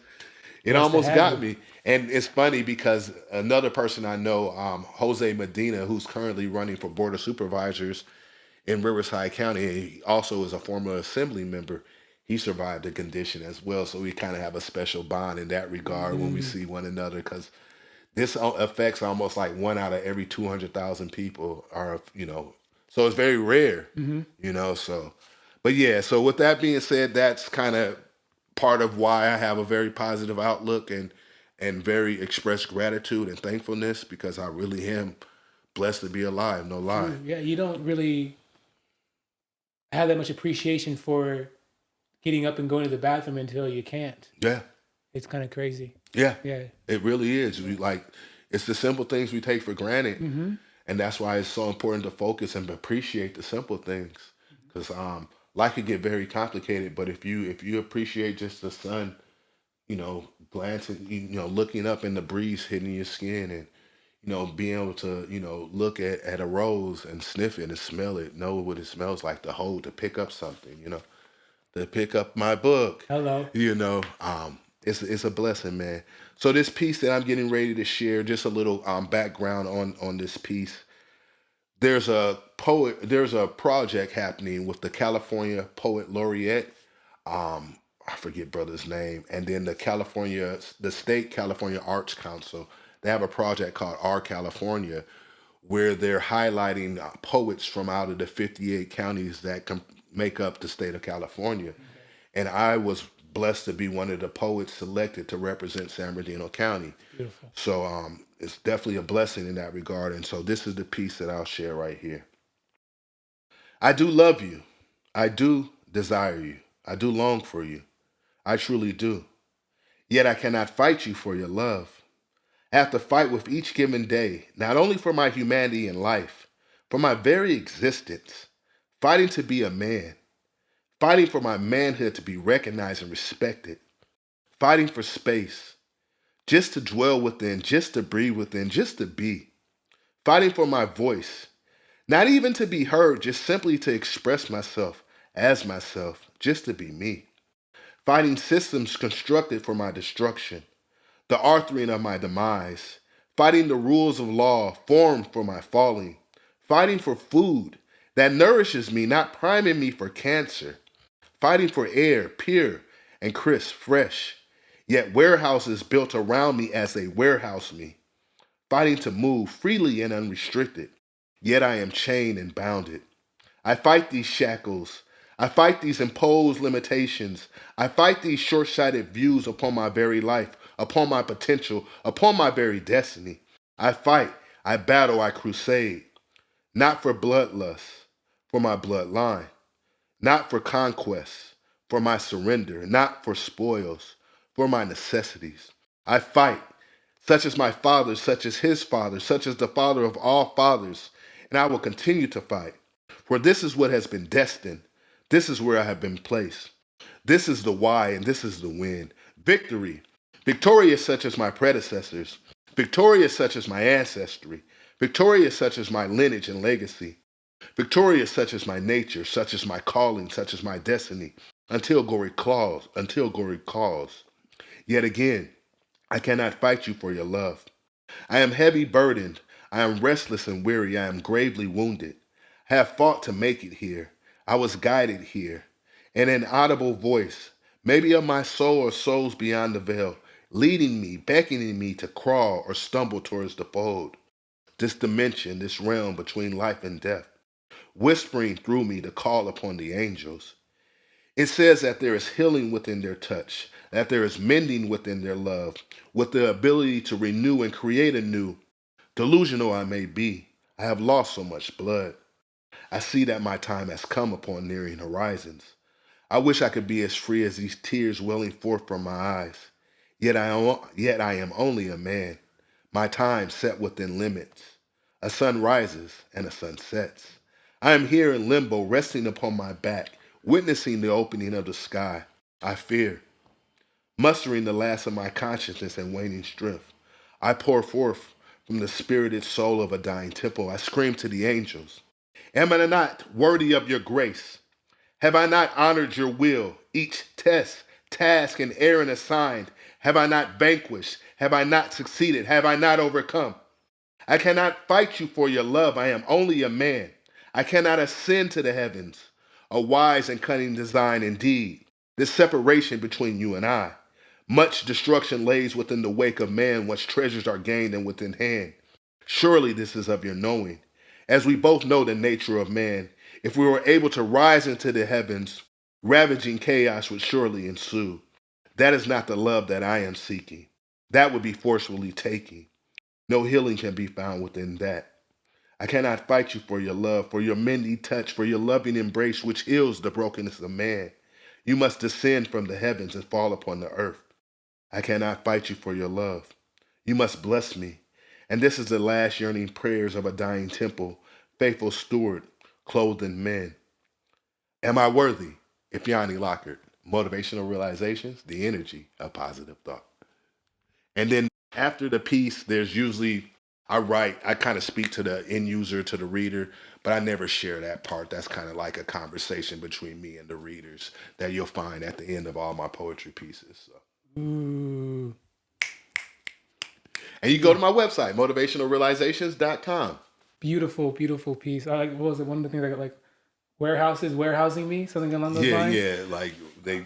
it Blessed to almost have got you. me. And it's funny because another person I know, Jose Medina, who's currently running for board of supervisors in Riverside County, and he also is a former assembly member. He survived the condition as well, so we kind of have a special bond in that regard when we Mm-hmm. see one another, because this affects almost like one out of every 200,000 people are, so it's very rare, Mm-hmm. so, but yeah, so with that being said, that's kind of part of why I have a very positive outlook, and very express gratitude and thankfulness, because I really am blessed to be alive, no lie. True. Yeah, you don't really have that much appreciation for getting up and going to the bathroom until you can't. Yeah, It's kind of crazy. yeah, Yeah. it really is. It's the simple things we take for granted, Mm-hmm. and that's why it's so important to focus and appreciate the simple things. Because life could get very complicated. But if you appreciate just the sun, glancing, looking up and the breeze hitting your skin, and being able to, look at a rose and sniff it and smell it, know what it smells like, to hold, to pick up something, to pick up my book, Hello. it's a blessing, man. So this piece that I'm getting ready to share, just a little background on this piece. There's a project happening with the California Poet Laureate. I forget brother's name, and then the state California Arts Council. They have a project called Our California, where they're highlighting poets from out of the 58 counties that make up the state of California. Okay. And I was blessed to be one of the poets selected to represent San Bernardino County. Beautiful. So it's definitely a blessing in that regard. And so this is the piece that I'll share right here. I do love you. I do desire you. I do long for you. I truly do. Yet I cannot fight you for your love. I have to fight with each given day, not only for my humanity and life, for my very existence, fighting to be a man, fighting for my manhood to be recognized and respected, fighting for space, just to dwell within, just to breathe within, just to be, fighting for my voice, not even to be heard, just simply to express myself as myself, just to be me, fighting systems constructed for my destruction, the authoring of my demise, fighting the rules of law formed for my falling, fighting for food that nourishes me, not priming me for cancer, fighting for air pure and crisp, fresh, yet warehouses built around me as they warehouse me, fighting to move freely and unrestricted, yet I am chained and bounded. I fight these shackles. I fight these imposed limitations. I fight these short-sighted views upon my very life, upon my potential, upon my very destiny. I fight, I battle, I crusade, not for bloodlust, for my bloodline, not for conquest, for my surrender, not for spoils, for my necessities. I fight, such as my father, such as his father, such as the father of all fathers, and I will continue to fight. For this is what has been destined. This is where I have been placed. This is the why, and this is the win. Victory. Victorious such as my predecessors. Victorious such as my ancestry. Victorious such as my lineage and legacy. Victorious such as my nature, such as my calling, such as my destiny. Until glory calls. Yet again, I cannot fight you for your love. I am heavy burdened. I am restless and weary. I am gravely wounded. I have fought to make it here. I was guided here. An inaudible voice, maybe of my soul or souls beyond the veil, leading me, beckoning me to crawl or stumble towards the fold. This dimension, this realm between life and death, whispering through me to call upon the angels. It says that there is healing within their touch, that there is mending within their love, with the ability to renew and create anew. Delusional I may be, I have lost so much blood. I see that my time has come upon nearing horizons. I wish I could be as free as these tears welling forth from my eyes. Yet I am only a man. My time set within limits. A sun rises and a sun sets. I am here in limbo, resting upon my back, witnessing the opening of the sky. I fear, mustering the last of my consciousness and waning strength. I pour forth from the spirited soul of a dying temple. I scream to the angels. Am I not worthy of your grace? Have I not honored your will? Each test, task, and errand assigned, have I not vanquished? Have I not succeeded? Have I not overcome? I cannot fight you for your love. I am only a man. I cannot ascend to the heavens. A wise and cunning design indeed. This separation between you and I. Much destruction lays within the wake of man once treasures are gained and within hand. Surely this is of your knowing. As we both know the nature of man, if we were able to rise into the heavens, ravaging chaos would surely ensue. That is not the love that I am seeking. That would be forcefully taking. No healing can be found within that. I cannot fight you for your love, for your mending touch, for your loving embrace which heals the brokenness of man. You must descend from the heavens and fall upon the earth. I cannot fight you for your love. You must bless me. And this is the last yearning prayers of a dying temple, faithful steward, clothed in men. Am I worthy? Ipyani Lockert. Motivational Realizations, the energy of positive thought. And then after the piece, there's usually I kind of speak to the end user, to the reader, but I never share that part. That's kind of like a conversation between me and the readers that you'll find at the end of all my poetry pieces. So. Ooh. And you go to my website, motivationalrealizations.com. Beautiful, beautiful piece. I like, what was it? One of the things I got like warehouses warehousing me, something along those lines. Yeah, like they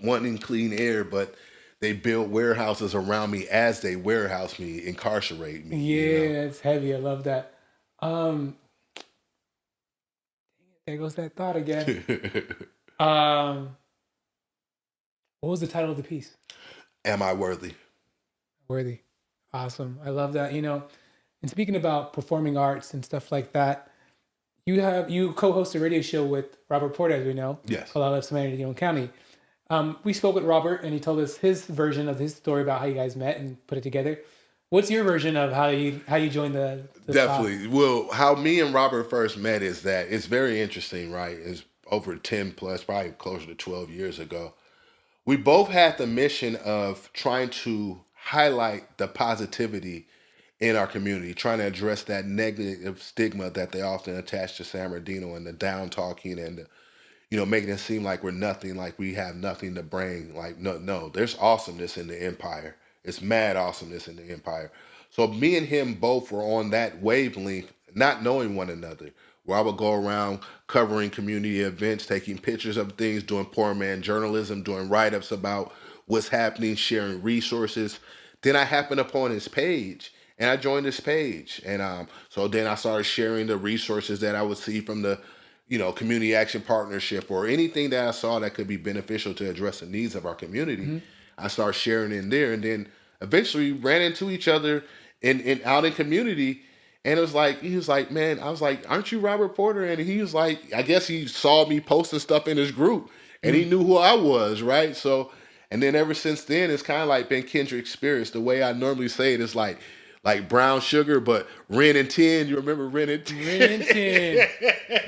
wanting clean air, but they build warehouses around me as they warehouse me, incarcerate me. Yeah, it's heavy. I love that. There goes that thought again. What was the title of the piece? Am I worthy? Worthy. Awesome. I love that. And speaking about performing arts and stuff like that, you co-host a radio show with Robert Porter, as we know. Yes. Called I Love San Bernardino County. We spoke with Robert, and he told us his version of his story about how you guys met and put it together. What's your version of how you joined the Definitely. Well, how me and Robert first met is that it's very interesting, right? It's over 10 plus, probably closer to 12 years ago. We both had the mission of trying to highlight the positivity in our community, trying to address that negative stigma that they often attach to San Bernardino and the down talking and making it seem like we're nothing, like we have nothing to bring. Like, no, there's awesomeness in the empire. It's mad awesomeness in the empire. So me and him both were on that wavelength, not knowing one another, where I would go around covering community events, taking pictures of things, doing poor man journalism, doing write-ups about what's happening, sharing resources. Then I happened upon his page and I joined his page. And so then I started sharing the resources that I would see from the community action partnership or anything that I saw that could be beneficial to address the needs of our community. Mm-hmm. I started sharing in there, and then eventually ran into each other in out in community. And it was like, he was like, man, I was like, aren't you Robert Porter? And he was like, I guess he saw me posting stuff in his group and he knew who I was, right? So, and then ever since then, it's kind of like been kindred spirits. The way I normally say it is like brown sugar, but Ren and 10. You remember Ren and 10? Ren and 10.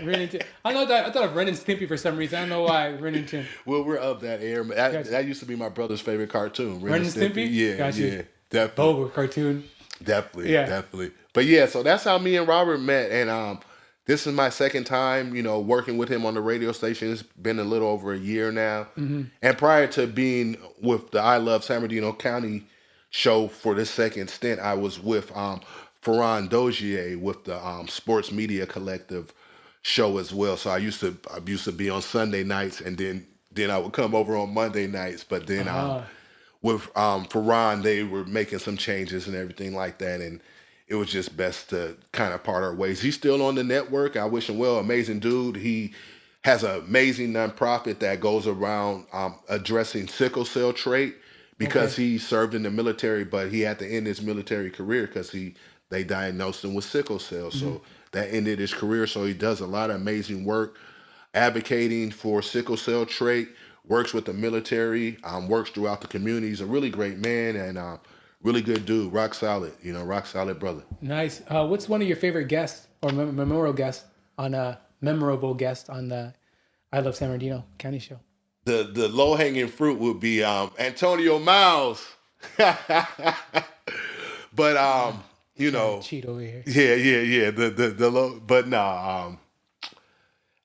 Ren and 10. I thought of Ren and Stimpy for some reason. I don't know why. Ren and 10. Well, we're of that era. That used to be my brother's favorite cartoon. Ren and Stimpy? Yeah, gotcha. Yeah, definitely. Boba cartoon. Definitely, yeah. Definitely. But yeah, so that's how me and Robert met. And this is my second time, working with him on the radio station. It's been a little over a year now. Mm-hmm. And prior to being with the I Love San Bernardino County show for this second stint, I was with Ferran Dozier with the Sports Media Collective show as well. So I used to be on Sunday nights, and then I would come over on Monday nights. But then with Ferran, they were making some changes and everything like that, and it was just best to kind of part our ways. He's still on the network. I wish him well. Amazing dude. He has an amazing nonprofit that goes around addressing sickle cell trait because he served in the military, but he had to end his military career because they diagnosed him with sickle cell. Mm-hmm. So that ended his career. So he does a lot of amazing work advocating for sickle cell trait, works with the military, works throughout the community. He's a really great man and really good dude, rock solid, rock solid brother. Nice. What's one of your favorite guests or memorable guests on the I Love San Bernardino County show? The low hanging fruit would be Antonio Miles, but cheat over here. Yeah. The low, but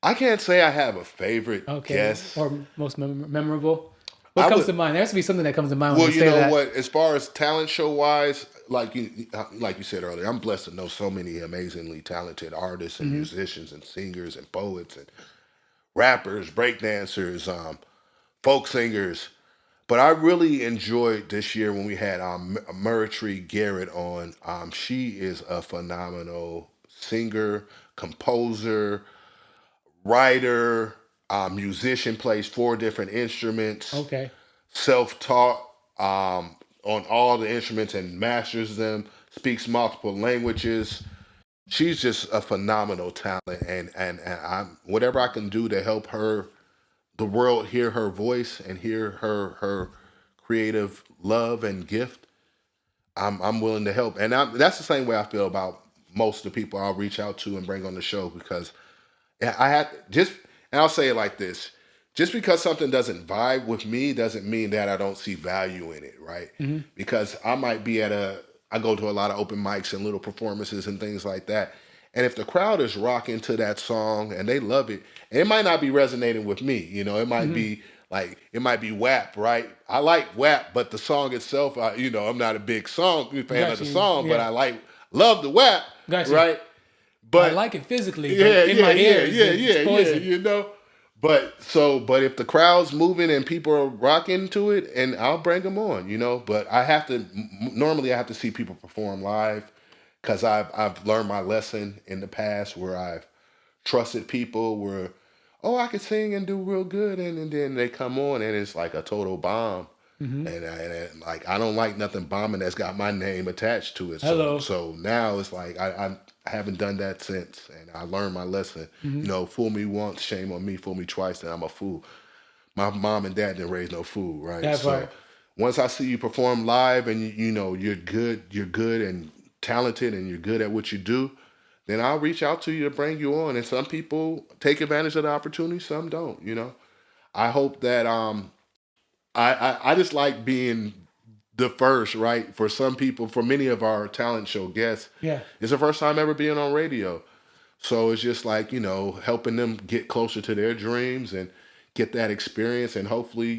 I can't say I have a favorite guest or most memorable. What comes to mind? There has to be something that comes to mind. Well, you know what? As far as talent show wise, like you said earlier, I'm blessed to know so many amazingly talented artists and musicians and singers and poets and rappers, breakdancers, folk singers. But I really enjoyed this year when we had Murtry Garrett on. She is a phenomenal singer, composer, writer, musician, plays 4 different instruments. Okay. Self-taught on all the instruments and masters them, speaks multiple languages. She's just a phenomenal talent, and I'm whatever I can do to help the world hear her voice and hear her creative love and gift. I'm willing to help, and that's the same way I feel about most of the people I'll reach out to and bring on the show, because I had And I'll say it like this. Just because something doesn't vibe with me doesn't mean that I don't see value in it, right? Mm-hmm. Because I go to a lot of open mics and little performances and things like that. And if the crowd is rocking to that song and they love it, and it might not be resonating with me, it might Mm-hmm. be like, it might be WAP, right? I like WAP, but the song itself, I'm not a big fan of Got the you. song, but Yeah. love the WAP, Got you. right? I But like it physically, but yeah, in yeah, my yeah, ears, yeah, it's yeah, yeah, poison. But if the crowd's moving and people are rocking to it, and I'll bring them on. But normally I have to see people perform live because I've learned my lesson in the past where I've trusted people where, oh, I could sing and do real good, and then they come on and it's like a total bomb. Mm-hmm. Like I don't like nothing bombing that's got my name attached to it. So Hello. so now it's like I haven't done that since, and I learned my lesson. Mm-hmm. Fool me once, shame on me. Fool me twice, then I'm a fool. My mom and dad didn't raise no fool, right? That So part. once I see you perform live and you're good and talented and you're good at what you do, then I'll reach out to you to bring you on. And some people take advantage of the opportunity, some don't. I hope that I just like being the first, right? For some people, for many of our talent show guests, Yeah. it's the first time ever being on radio. So it's just like, helping them get closer to their dreams and get that experience. And hopefully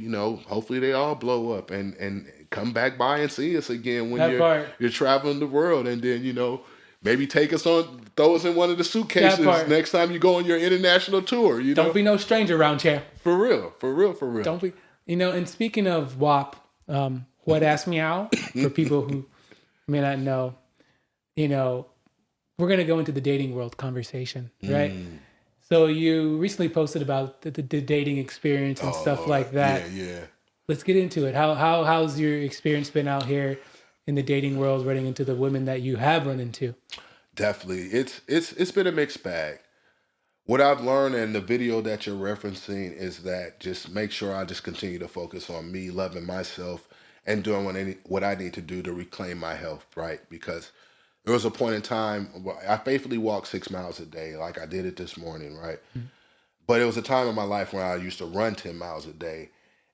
they all blow up and come back by and see us again when That part. you're traveling the world. And then, maybe throw us in one of the That suitcases part. next time you go on your international tour. Don't be no stranger around here. For real, for real, for real. Don't be. And speaking of WAP, what asked me out for people who may not know, you know, we're going to go into the dating world conversation, right? So you recently posted about the dating experience and Oh stuff Lord, like that. yeah. Let's get into it. How's your experience been out here in the dating world, running into the women that you have run into? Definitely. It's been a mixed bag. What I've learned in the video that you're referencing is that just make sure I just continue to focus on me, loving myself, and doing what I need to do to reclaim my health, right? Because there was a point in time where I faithfully walked 6 miles a day, like I did it this morning, right? But it was a time in my life when I used to run 10 miles a day.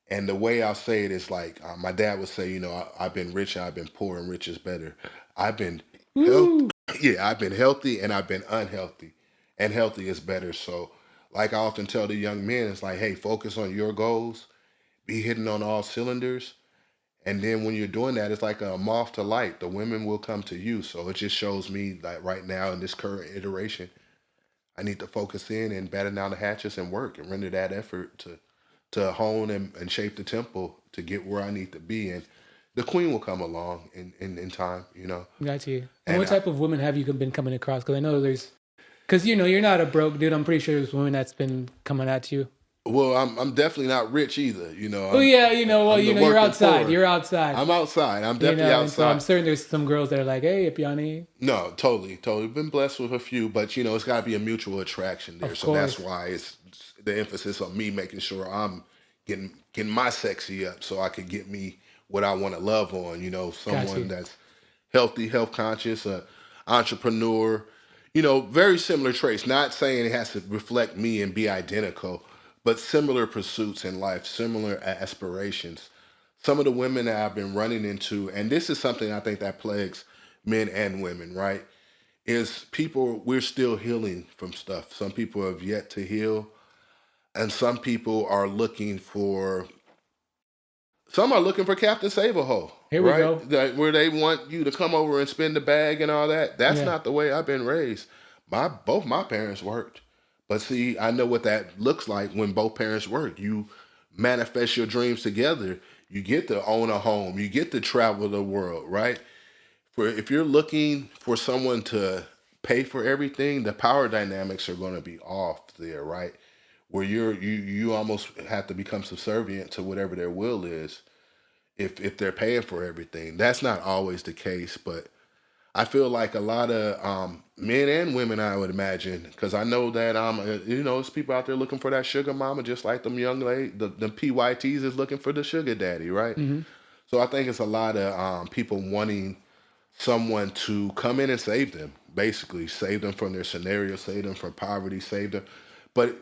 And the way I'll say it is like my dad would say, I've been rich and I've been poor, and rich is better. I've been health, Woo! yeah, I've been healthy and I've been unhealthy, and healthy is better. So, like I often tell the young men, it's like, hey, focus on your goals, be hitting on all cylinders, and then when you're doing that, it's like a moth to light. The women will come to you. So it just shows me that right now in this current iteration, I need to focus in and batten down the hatches and work and render that effort to hone and shape the tempo to get where I need to be. And the queen will come along in time. Got you. And And what type of women have you been coming across? Because I know because you're not a broke dude. I'm pretty sure there's women that's been coming at you. well, I'm definitely not rich either. Oh yeah, I'm the you're working outside. poor. You're outside. I'm outside. I'm definitely And so I'm outside. certain there's some girls that are like, "Hey, Ipyani, No, totally, totally. Been blessed with a few, but it's got to be a mutual attraction there. of So that's course, why it's the emphasis on me making sure I'm getting my sexy up, so I can get me what I want to love on. got Someone you." that's healthy, health conscious, a entrepreneur. Very similar traits. Not saying it has to reflect me and be identical, but similar pursuits in life, similar aspirations. Some of the women that I've been running into, and this is something I think that plagues men and women, right? Is we're still healing from stuff. Some people have yet to heal, and some are looking for Captain Save a Hole, Here we right? go. Where they want you to come over and spend the bag and all that. That's Yeah, not the way I've been raised. Both my parents worked. But see, I know what that looks like when both parents work. You manifest your dreams together. You get to own a home. You get to travel the world, right? If you're looking for someone to pay for everything, the power dynamics are going to be off there, right? Where you almost have to become subservient to whatever their will is if they're paying for everything. That's not always the case, but I feel like a lot of men and women, I would imagine, because I know that there's people out there looking for that sugar mama, just like them young lady, the PYTs is looking for the sugar daddy, right? hmm So I think it's a lot of people wanting someone to come in and save them, basically save them from their scenario, save them from poverty, save them. But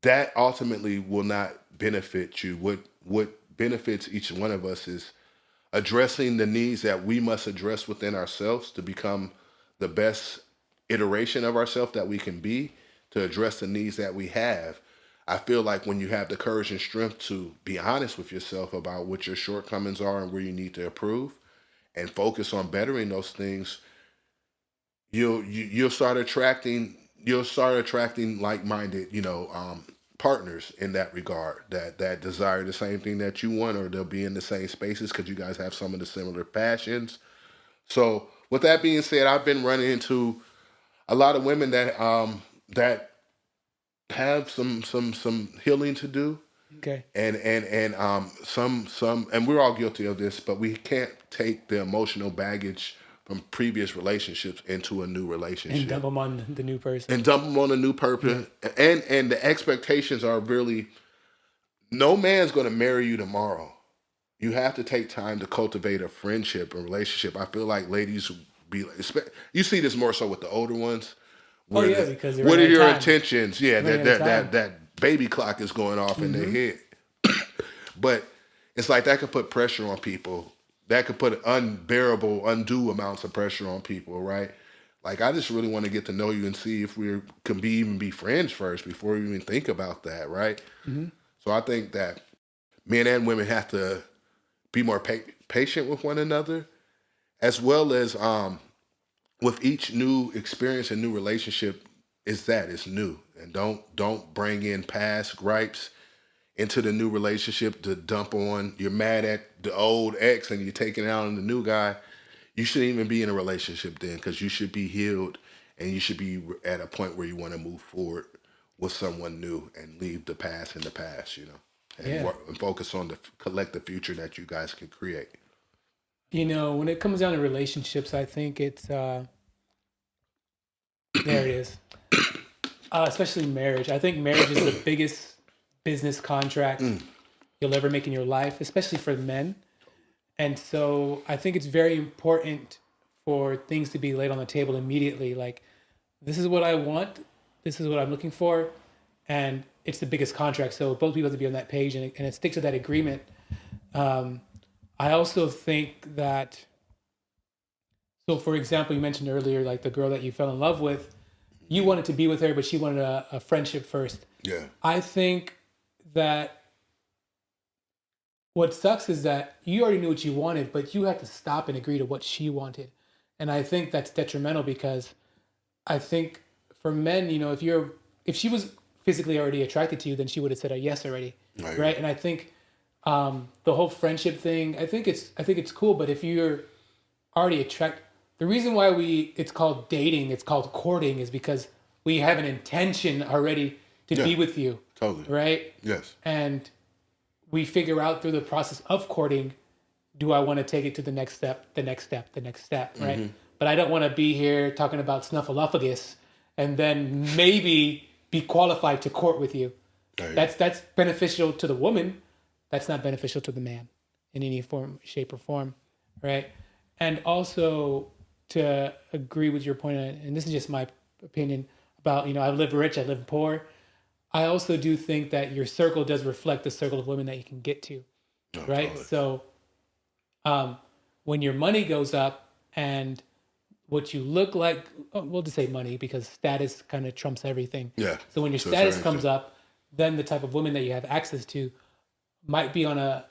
that ultimately will not benefit you. What benefits each one of us is addressing the needs that we must address within ourselves to become the best iteration of ourselves that we can be, to address the needs that we have. I feel like when you have the courage and strength to be honest with yourself about what your shortcomings are and where you need to improve and focus on bettering those things, you'll start attracting like-minded, partners in that regard, that desire the same thing that you want, or they'll be in the same spaces because you guys have some of the similar passions. So with that being said, I've been running into a lot of women that have some healing to do, Okay. and some, and we're all guilty of this, but we can't take the emotional baggage from previous relationships into a new And dump relationship them on the new person. and dump them on a new purpose. And the expectations are really, no man's going to marry you tomorrow. You have to take time to cultivate a friendship and relationship. I feel like ladies you see this more so with the older ones. Oh Where yeah, because they're what running are out of your time. intentions? Yeah, Running that out of that that time. that baby clock is going off in their head. But it's like that could put pressure on people. That could put undue amounts of pressure on people, right? Like, I just really want to get to know you and see if we can even be friends first before we even think about that, right? Mm-hmm. So I think that men and women have to be more patient with one another, as well as with each new experience and new relationship. It's new, and don't bring in past gripes into the new relationship to dump on. You're mad at the old ex and you're taking it out on the new guy. You shouldn't even be in a relationship then, because you should be healed and you should be at a point where you want to move forward with someone new and leave the past in the past, and Yeah. and focus on the collective future that you guys can create. When it comes down to relationships, I think it's there it is. Especially marriage. I think marriage is the biggest business contract you'll ever make in your life, especially for men. And so I think it's very important for things to be laid on the table immediately. Like, this is what I want, this is what I'm looking for, and it's the biggest contract. So both people have to be on that page and it stick to that agreement. I also think that, so for example, you mentioned earlier, like the girl that you fell in love with, you wanted to be with her, but she wanted a friendship first. Yeah. I think that what sucks is that you already knew what you wanted, but you had to stop and agree to what she wanted. And I think that's detrimental because I think for men, if she was physically already attracted to you, then she would have said a yes already, right? And I think the whole friendship thing, I think it's cool, but if you're already attracted, the reason why it's called dating, it's called courting, is because we have an intention already to Yeah. be with you, Totally. right? Yes. And we figure out through the process of courting, do I want to take it to the next step, the next step, the next step, right? But I don't want to be here talking about snuffleupagus and then maybe be qualified to court with you. That's beneficial to the woman. That's not beneficial to the man in any form, shape, or form, right? And also to agree with your point, and this is just my opinion about, I live rich, I live poor. I also do think that your circle does reflect the circle of women that you can get to, No, right? totally. So when your money goes up and what you look like, we'll just say money because status kind of trumps everything. Yeah. So when your To a status certain comes extent. up, then the type of women that you have access to might be on a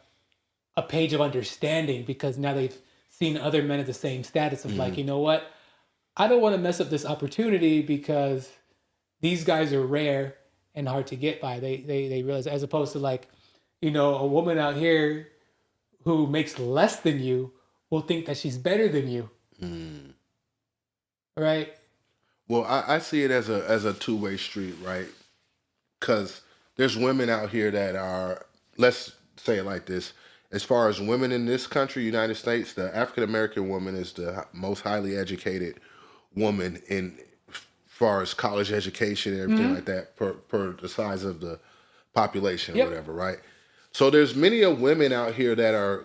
page of understanding because now they've seen other men of the same status of like, you know what? I don't want to mess up this opportunity because these guys are rare and hard to get by. They realize, as opposed to like, a woman out here who makes less than you will think that she's better than you, right? Well, I see it as a two-way street, right? Because there's women out here that are, let's say it like this, as far as women in this country, United States, the African American woman is the most highly educated woman in far as college education and everything like that per the size of the population or Yep. whatever, right? So there's many of women out here that are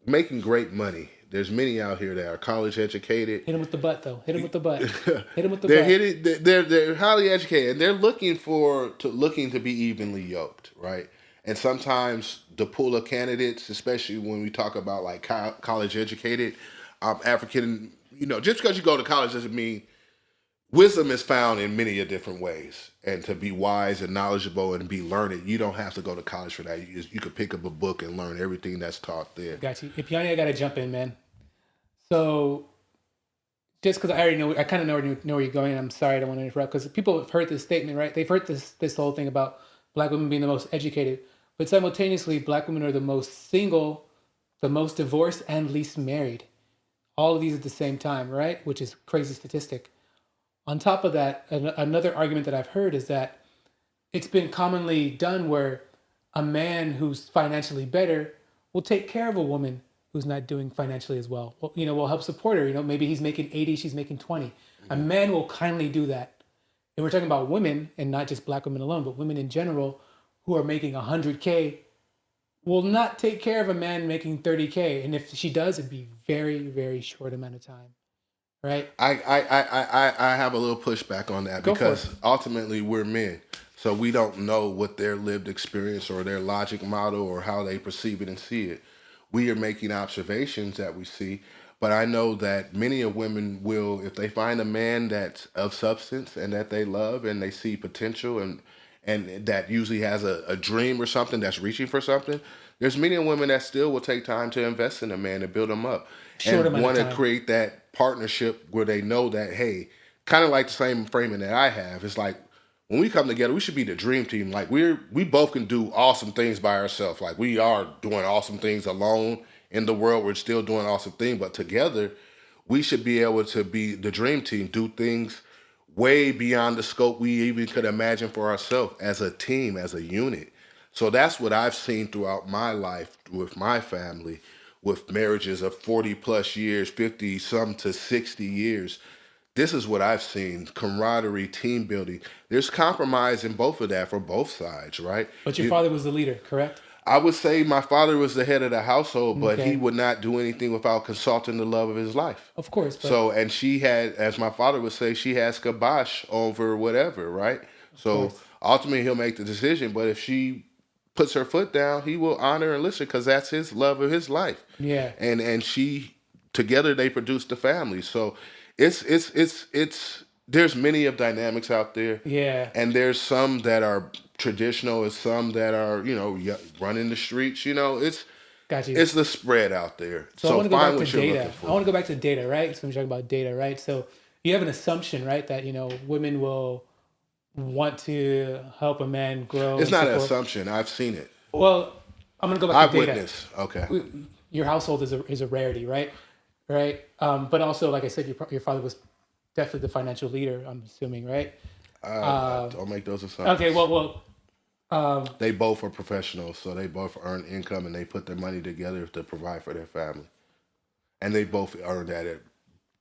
making great money. There's many out here that are college educated. Hit him with the butt, though. Hit him with the butt. Hit him with the They're butt. hitting. They're highly educated, and they're looking to be evenly yoked, right? And sometimes the pool of candidates, especially when we talk about like college educated, African, just because you go to college doesn't mean wisdom is found in many of different ways. And to be wise and knowledgeable and be learned, you don't have to go to college for that. You could pick up a book and learn everything that's taught there. Got you. Ipyani, I got to jump in, man. So just because I already know, I kind of know where you're going, and I'm sorry, I don't want to interrupt, because people have heard this statement, right? They've heard this whole thing about black women being the most educated, but simultaneously, black women are the most single, the most divorced, and least married. All of these at the same time, right? Which is a crazy statistic. On top of that, another argument that I've heard is that it's been commonly done where a man who's financially better will take care of a woman who's not doing financially as well. Well, will help support her. Maybe he's making 80, she's making 20. A man will kindly do that. And we're talking about women, and not just black women alone, but women in general who are making 100K will not take care of a man making 30K. And if she does, it'd be very, very short amount of time. Right? I have a little pushback on that Go for because it. ultimately we're men. So we don't know what their lived experience or their logic model or how they perceive it and see it. We are making observations that we see, but I know that many of women will, if they find a man that's of substance and that they love and they see potential and that usually has a dream or something that's reaching for something, there's many women that still will take time to invest in a man to build him up Short and amount of want to time. create that partnership where they know that, hey, kind of like the same framing that I have. It's like when we come together, we should be the dream team. Like we both can do awesome things by ourselves. Like we are doing awesome things alone in the world. We're still doing awesome things, but together we should be able to be the dream team, do things way beyond the scope we even could imagine for ourselves as a team, as a unit. So that's what I've seen throughout my life with my family, with marriages of 40 plus years, 50 some to 60 years. This is what I've seen: camaraderie, team building. There's compromise in both of that for both sides, right? But your father was the leader, correct? I would say my father was the head of the household, but he Okay. would not do anything without consulting the love of his life. Of course, but So, and she had, as my father would say, she has kibosh over whatever, right? of So course. ultimately, he'll make the decision. But if she puts her foot down, he will honor and listen because that's his love of his life. Yeah. And she together they produce the family. So it's there's many of dynamics out there, Yeah. and there's some that are traditional, and some that are running the streets. Got you. It's the spread out there. So I So want to go find back to what you're looking data. I want for. to go back to data, right? So we're talking about data, right? So you have an assumption, right, that women will want to help a man grow It's and not an support. assumption. I've seen it. Well, I'm gonna go back to I've data. witnessed. Okay. Your household is a rarity, right? Right. But also, like I said, your father was definitely the financial leader. I'm assuming, right? Don't make those Okay. assumptions. Um, They both are professionals, so they both earn income and they put their money together to provide for their family, and they both earn that at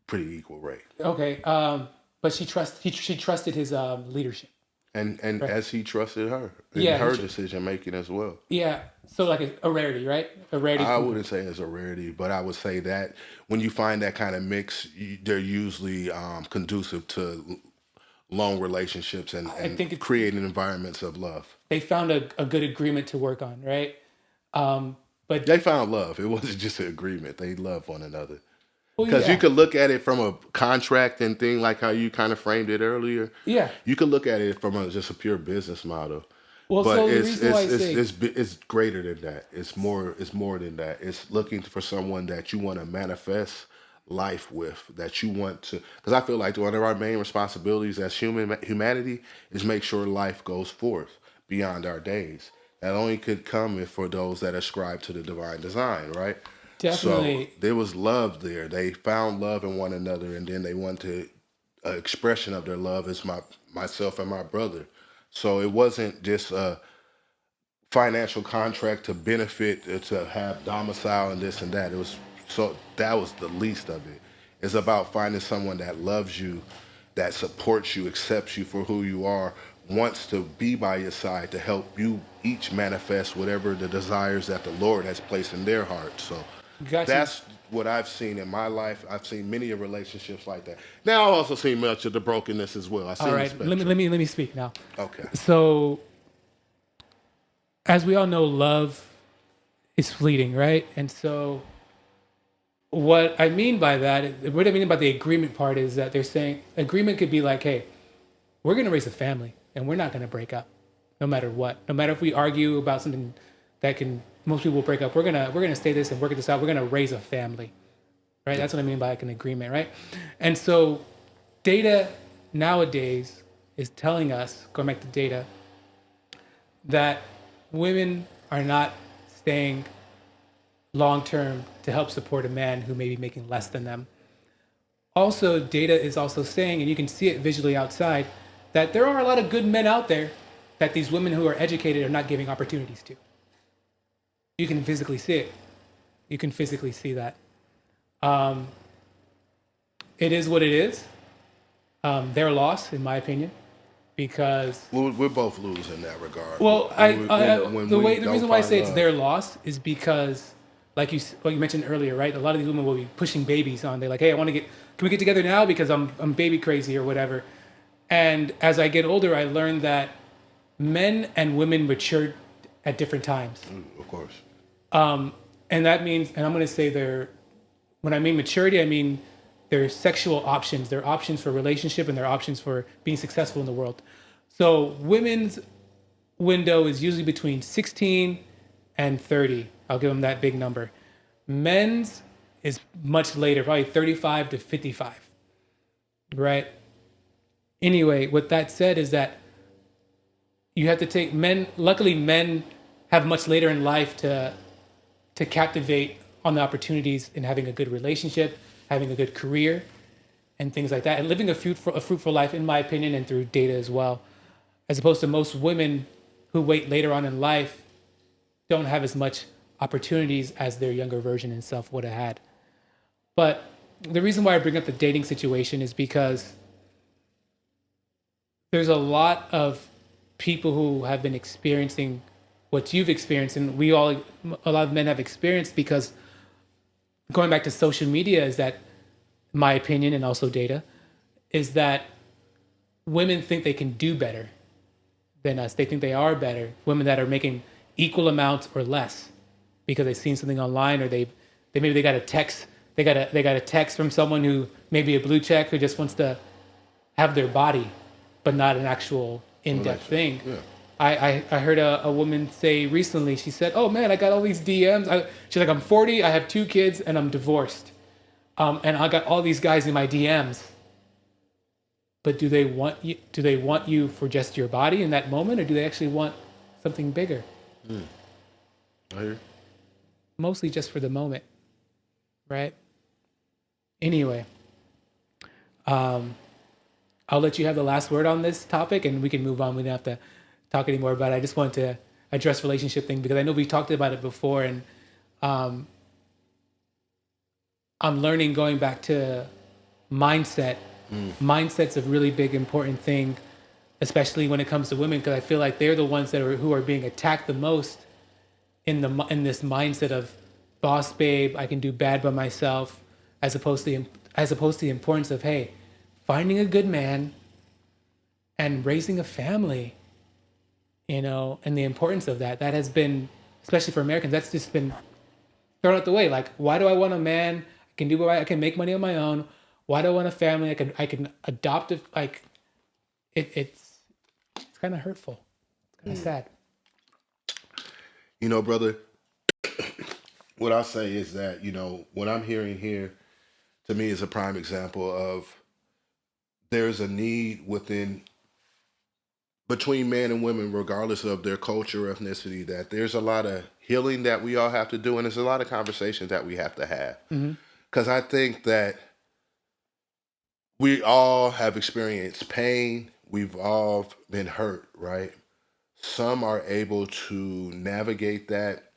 pretty equal rate. okay. But she trusted his leadership. And Right. as he trusted her in Yeah. her decision making as well. Yeah. So like a rarity, right? A rarity. I wouldn't say it's a rarity, but I would say that when you find that kind of mix, they're usually conducive to long relationships I and think creating environments of love. they found a good agreement to work on, right? But They found love. It wasn't just an agreement. They love one another. well, Because you yeah, could look at it from a contract and thing like how you kind of framed it earlier. yeah. You could look at it from just a pure business model, Well, but so the it's reason why it's I it's say it's, it's greater than that. It's more than that. It's looking for someone that you want to manifest life with, that you want to. Because I feel like one of our main responsibilities as humanity is make sure life goes forth beyond our days. That only could come if for those that ascribe to the divine design, right? So definitely, there was love there. They found love in one another, and then they wanted expression of their love as myself and my brother. So it wasn't just a financial contract to benefit to have domicile and this and that. It was so that was the least of it. It's about finding someone that loves you, that supports you, accepts you for who you are, wants to be by your side to help you each manifest whatever the desires that the Lord has placed in their heart. So Got you. That's what I've seen in my life. I've seen many relationships like that. Now I've also seen much of the brokenness as well. I've All seen the right. Let me spectrum. let me let me speak now. Okay. So, as we all know, love is fleeting, right? And so, what I mean by that, what I mean by the agreement part is that they're saying agreement could be like, hey, we're going to raise a family and we're not going to break up no matter what. No matter if we argue about something that can, most people will break up. We're going to stay this and work this out. We're going to raise a family, right? That's what I mean by like an agreement, right? And so data nowadays is telling us, going back to data, that women are not staying long term to help support a man who may be making less than them. Also, data is also saying, and you can see it visually outside, that there are a lot of good men out there that these women who are educated are not giving opportunities to. You can physically see it. You can physically see that. Um, it is what it is. Their loss, in my opinion, because We're both losing in that regard. well, When the we don't reason why I find say it's love. their loss is because, like you mentioned earlier, right? A lot of these women will be pushing babies on. They're like, hey, can we get together now because I'm baby crazy or whatever. And as I get older, I learned that men and women mature at different times. Of course. And that means, and I'm going to say when I mean maturity, I mean their sexual options, their options for relationship and their options for being successful in the world. So women's window is usually between 16 and 30. I'll give them that big number. Men's is much later, probably 35 to 55, right? Anyway, with that said, is that you have to take men. Luckily, men have much later in life to captivate on the opportunities in having a good relationship, having a good career, and things like that, and living a fruitful life, in my opinion, and through data as well, as opposed to most women who wait later on in life don't have as much opportunities as their younger version and self would have had. But the reason why I bring up the dating situation is because there's a lot of people who have been experiencing what you've experienced, and a lot of men have experienced because going back to social media is that, my opinion and also data, is that women think they can do better than us. They think they are better. Women that are making equal amounts or less because they've seen something online or they got a text. They got a text from someone who may be a blue check who just wants to have their body, but not an actual in-depth thing. Yeah. I heard a woman say recently, she said, oh man, I got all these DMs. She's like, I'm 40, I have 2 kids, and I'm divorced. And I got all these guys in my DMs. But do they want you? Do they want you for just your body in that moment, or do they actually want something bigger? I hear. Mostly just for the moment, right? Anyway, I'll let you have the last word on this topic, and we can move on. We don't have to talk anymore about it. I just wanted to address relationship thing because I know we talked about it before, and I'm learning going back to mindset. Mindset's a really big important thing, especially when it comes to women, because I feel like they're the ones who are being attacked the most in this mindset of boss babe, I can do bad by myself, as opposed to the importance of, hey, finding a good man and raising a family, and the importance of that. That has been, especially for Americans, that's just been thrown out the way. Like, why do I want a man? I can make money on my own. Why do I want a family? I can adopt it. Like, it's kind of hurtful. It's kind of sad. Brother, what I say is that, what I'm hearing here to me is a prime example of there's a need between men and women, regardless of their culture or ethnicity, that there's a lot of healing that we all have to do, and there's a lot of conversations that we have to have. Because I think that we all have experienced pain. We've all been hurt, right? Some are able to navigate that.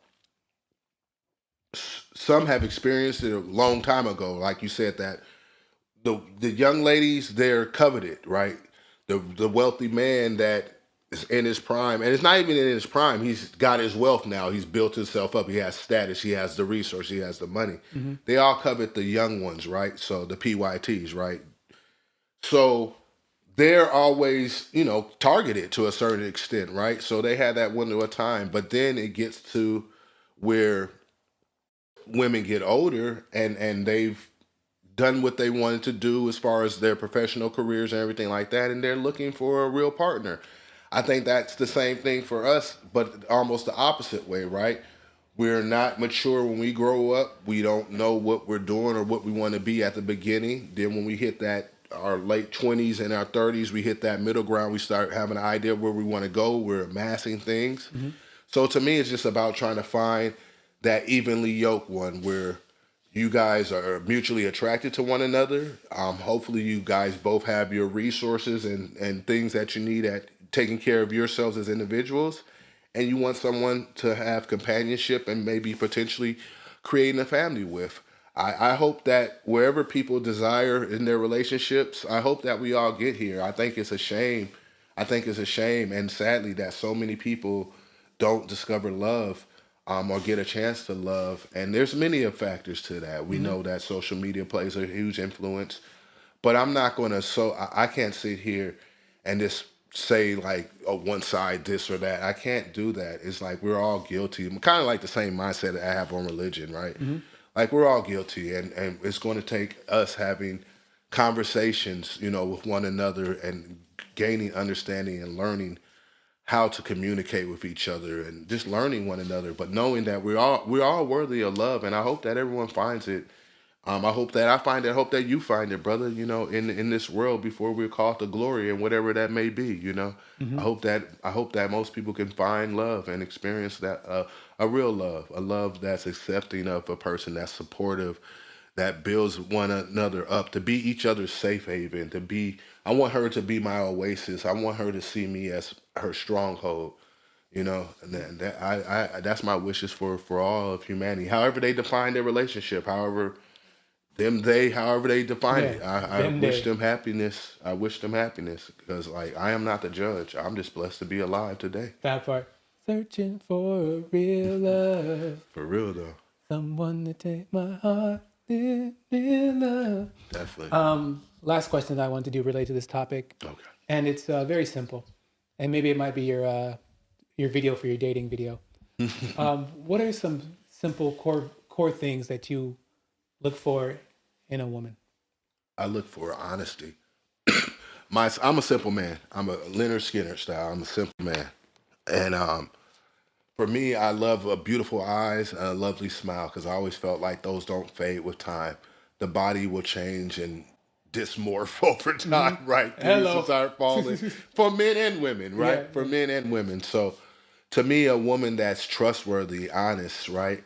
Some have experienced it a long time ago. Like you said, that the young ladies, they're coveted, right? The wealthy man that is in his prime, and it's not even in his prime. He's got his wealth now. He's built himself up. He has status. He has the resource. He has the money. Mm-hmm. They all covet the young ones, right? So the PYTs, right? So they're always, targeted to a certain extent, right? So they had that window of time, but then it gets to where women get older and they've done what they wanted to do as far as their professional careers and everything like that, and they're looking for a real partner. I think that's the same thing for us, but almost the opposite way, right? We're not mature when we grow up. We don't know what we're doing or what we want to be at the beginning. Then when we hit that our late 20s and our 30s, we hit that middle ground. We start having an idea of where we want to go. We're amassing things. Mm-hmm. So to me, it's just about trying to find that evenly yoked one where you guys are mutually attracted to one another. Hopefully you guys both have your resources and things that you need at taking care of yourselves as individuals. And you want someone to have companionship and maybe potentially creating a family with. I hope that wherever people desire in their relationships, I hope that we all get here. I think it's a shame. I think it's a shame and sadly that so many people don't discover love or get a chance to love. And there's many of factors to that. We Mm-hmm. know that social media plays a huge influence. But I'm not going to, I can't sit here and just say like, oh, one side this or that. I can't do that. It's like we're all guilty. Kind of like the same mindset that I have on religion, right? Mm-hmm. Like we're all guilty, and it's going to take us having conversations, with one another and gaining understanding and learning how to communicate with each other and just learning one another, but knowing that we're all worthy of love, and I hope that everyone finds it. I hope that I find it. I hope that you find it, brother. In this world before we're called to glory and whatever that may be. Mm-hmm. I hope that most people can find love and experience that a real love, a love that's accepting of a person, that's supportive, that builds one another up, to be each other's safe haven, to be. I want her to be my oasis. I want her to see me as her stronghold. And that's my wishes for all of humanity. However they define their relationship, however they define Yeah. it. I Them wish day. them happiness. I wish them happiness because like I am not the judge. I'm just blessed to be alive today. That part. Searching for a real love. For real though. Someone to take my heart. Real love. Definitely. Last question that I want to do relate to this topic, Okay. and it's very simple, and maybe it might be your video for your dating video. What are some simple core things that you look for in a woman? I look for honesty. I'm a simple man. I'm a Leonard Skinner style. I'm a simple man. And for me, I love beautiful eyes and a lovely smile because I always felt like those don't fade with time. The body will change and dysmorph over Hmm. time, right? The pieces Hello. start falling for men and women, Yeah. right? For men and women. So to me, a woman that's trustworthy, honest, right?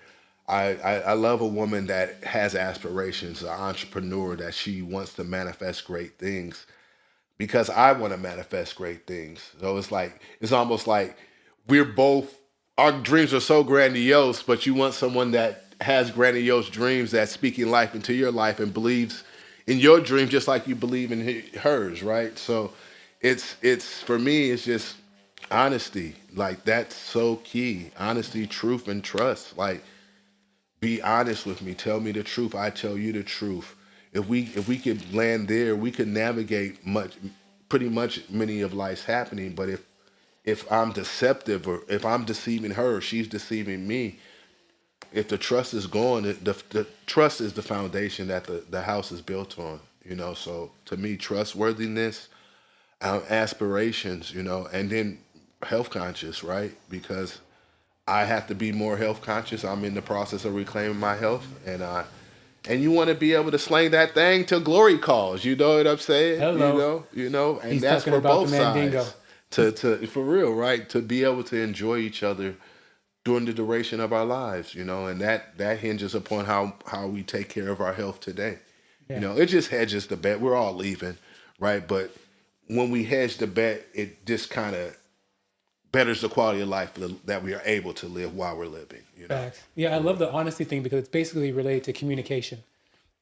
I love a woman that has aspirations, an entrepreneur, that she wants to manifest great things because I want to manifest great things. So it's almost like we're both our dreams are so grandiose, but you want someone that has grandiose dreams that's speaking life into your life and believes in your dream just like you believe in hers, right? So it's for me it's just honesty. Like that's so key. Honesty, truth and trust. Like be honest with me. Tell me the truth. I tell you the truth. If we could land there, we could navigate pretty much many of life's happening. But if I'm deceptive or if I'm deceiving her, or she's deceiving me. If the trust is gone, the trust is the foundation that the house is built on. So to me, trustworthiness, aspirations, and then health conscious, right? Because I have to be more health conscious. I'm in the process of reclaiming my health, and you want to be able to sling that thing till glory calls. You know what I'm saying? Hello. And He's that's talking for about the both Mandingo. sides. To for real, right? To be able to enjoy each other during the duration of our lives, and that hinges upon how we take care of our health today. Yeah. It just hedges the bet. We're all leaving, right? But when we hedge the bet, it just kind of betters the quality of life that we are able to live while we're living. Facts. Yeah, I love the honesty thing because it's basically related to communication,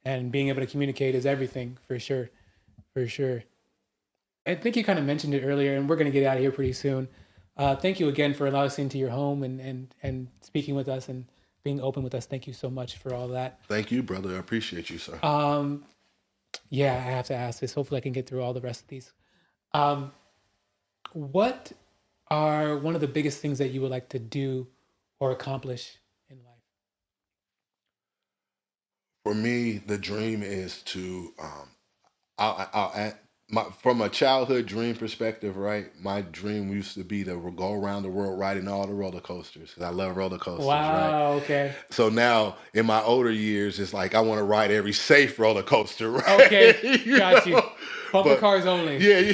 and being able to communicate is everything for sure. For sure. I think you kind of mentioned it earlier, and we're going to get out of here pretty soon. Thank you again for allowing us into your home and speaking with us and being open with us. Thank you so much for all that. Thank you, brother. I appreciate you, sir. Yeah, I have to ask this. Hopefully, I can get through all the rest of these. Um, what are one of the biggest things that you would like to do or accomplish in life? For me, the dream is to I'll add, from a childhood dream perspective, right? My dream used to be to go around the world riding all the roller coasters because I love roller coasters, right? Wow. Okay. So now in my older years, it's like I want to ride every safe roller coaster, Okay. right? You Got you. know? Bumper But cars only. yeah,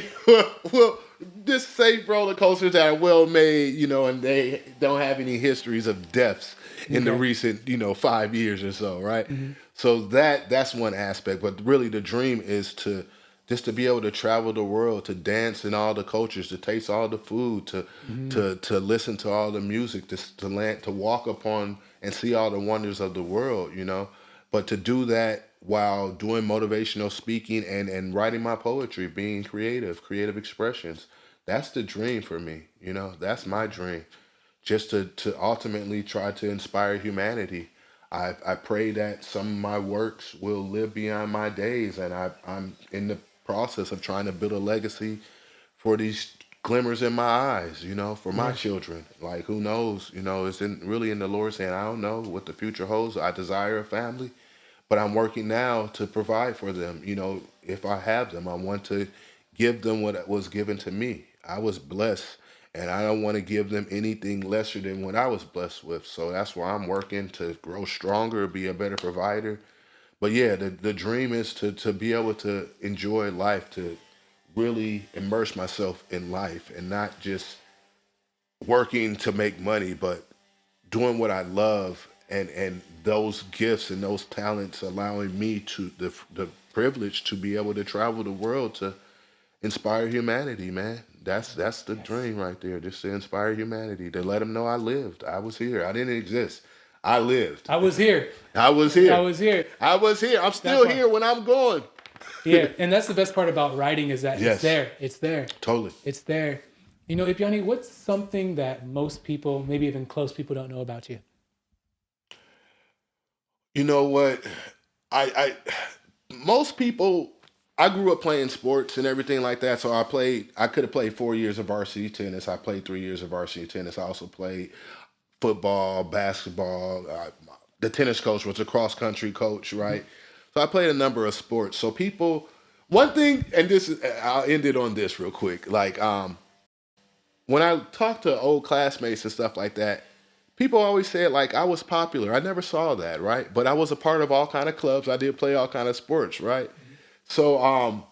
well, just safe roller coasters that are well made, and they don't have any histories of deaths in the Okay. recent, 5 years or so, right? Mm-hmm. So that's one aspect, but really the dream is to just to be able to travel the world, to dance in all the cultures, to taste all the food, to Mm-hmm. to listen to all the music, to land, to walk upon and see all the wonders of the world. But to do that while doing motivational speaking and writing my poetry, being creative expressions. That's the dream for me. That's my dream. Just to ultimately try to inspire humanity. I pray that some of my works will live beyond my days, and I'm in the process of trying to build a legacy for these glimmers in my eyes, for my Yeah. children. Like, who knows? It's really in the Lord's hand. I don't know what the future holds. I desire a family, but I'm working now to provide for them. If I have them, I want to give them what was given to me. I was blessed, and I don't want to give them anything lesser than what I was blessed with. So that's why I'm working to grow stronger, be a better provider. But yeah, the dream is to be able to enjoy life, to really immerse myself in life and not just working to make money, but doing what I love, and those gifts and those talents allowing me to the privilege to be able to travel the world to inspire humanity, man. That's the Yes. dream right there. Just to inspire humanity, to let them know I lived. I was here. I didn't exist. I lived. I was here. I was I here. was here. I was here. I'm That still part. here when I'm going. Yeah, and that's the best part about writing is that it's Yes, there. It's there. totally. It's there. Ipyani, what's something that most people, maybe even close people, don't know about you? You know what? I most people. I grew up playing sports and everything like that, so I could have played 4 years of varsity tennis. I played 3 years of varsity tennis. I also played football, basketball. The tennis coach was a cross country coach, right? So I played a number of sports. So people, one thing, and this is, I'll end it on this real quick. Like, when I talk to old classmates and stuff like that, people always said like I was popular. I never saw that, right? But I was a part of all kind of clubs. I did play all kind of sports, right? So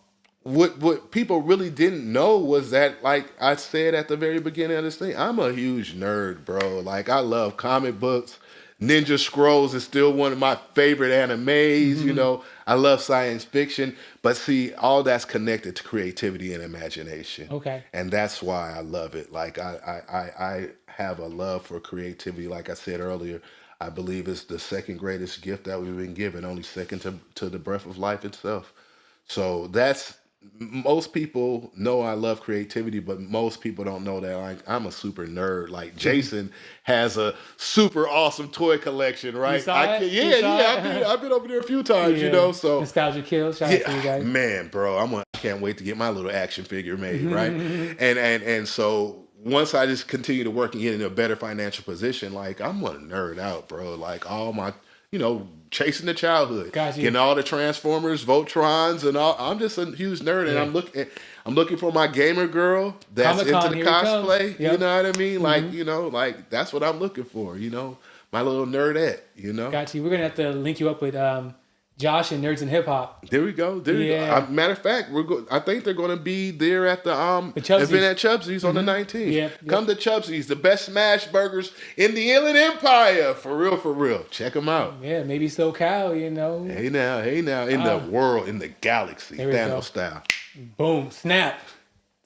what people really didn't know was that, like I said at the very beginning of this thing, I'm a huge nerd, bro. Like, I love comic books. Ninja Scrolls is still one of my favorite animes. Mm-hmm. I love science fiction, but see, all that's connected to creativity and imagination, Okay. and that's why I love it. Like, I have a love for creativity. Like I said earlier, I believe it's the second greatest gift that we've been given, only second to the breath of life itself. So that's most people know I love creativity, but most people don't know that I'm a super nerd. Like, Jason has a super awesome toy collection, You right? saw it? You Yeah, saw yeah. it? I've been over there a few times, Yeah. So Nostalgia kills. Shout out to you yeah, guys. man, bro, I can't wait to get my little action figure made, right? And so once I just continue to work and get in a better financial position, like, I'm gonna nerd out, bro. Like, all my, chasing the childhood, Got you. getting all the Transformers, Voltrons, and all. I'm just a huge nerd, and Yeah. I'm looking for my gamer girl that's Comic into Con, the here it comes. cosplay. You Yep. know what I mean? Hmm. Like that's what I'm looking for. My little nerdette. Got you. We're gonna have to link you up with Josh and Nerds and Hip Hop. There we go. There we go. Yeah. Matter of fact, I think they're going to be there at the The event Chubsies. at Chubsy's on the 19th. Yep. Come to Chubsy's, the best smash burgers in the Inland Empire. For real, for real. Check them out. Yeah. Maybe SoCal. Hey now, in the world, in the galaxy, There we Thanos go. style. Boom. Snap.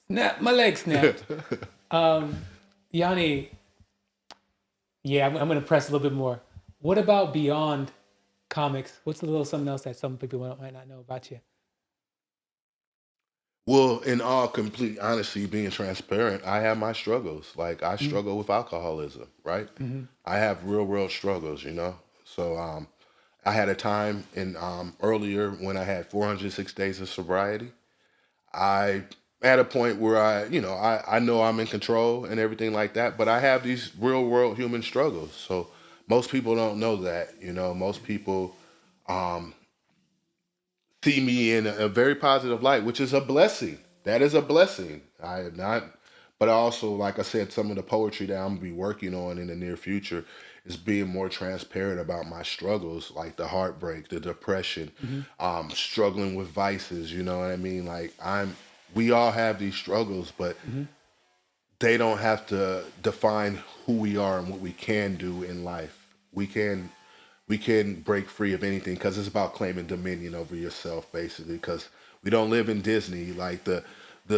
Snap. My leg snapped. Yanni. Yeah. I'm gonna press a little bit more. What about beyond comics? What's a little something else that some people might not know about you? Well, in all complete honesty, being transparent, I have my struggles. Like I Mm, struggle with alcoholism, right? mhm. I have real world struggles, So I had a time in earlier when I had 406 days of sobriety. I at a point where I know I'm in control and everything like that, but I have these real world human struggles. So most people don't know that, Most people um, see me in a very positive light, which is a blessing. That is a blessing. I am not, but also, like I said, some of the poetry that I'm gonna be working on in the near future is being more transparent about my struggles, like the heartbreak, the depression, Mhm. struggling with vices. You know what I mean? We all have these struggles, but Mhm. they don't have to define who we are and what we can do in life. We can break free of anything because it's about claiming dominion over yourself, basically. Because we don't live in Disney. Like the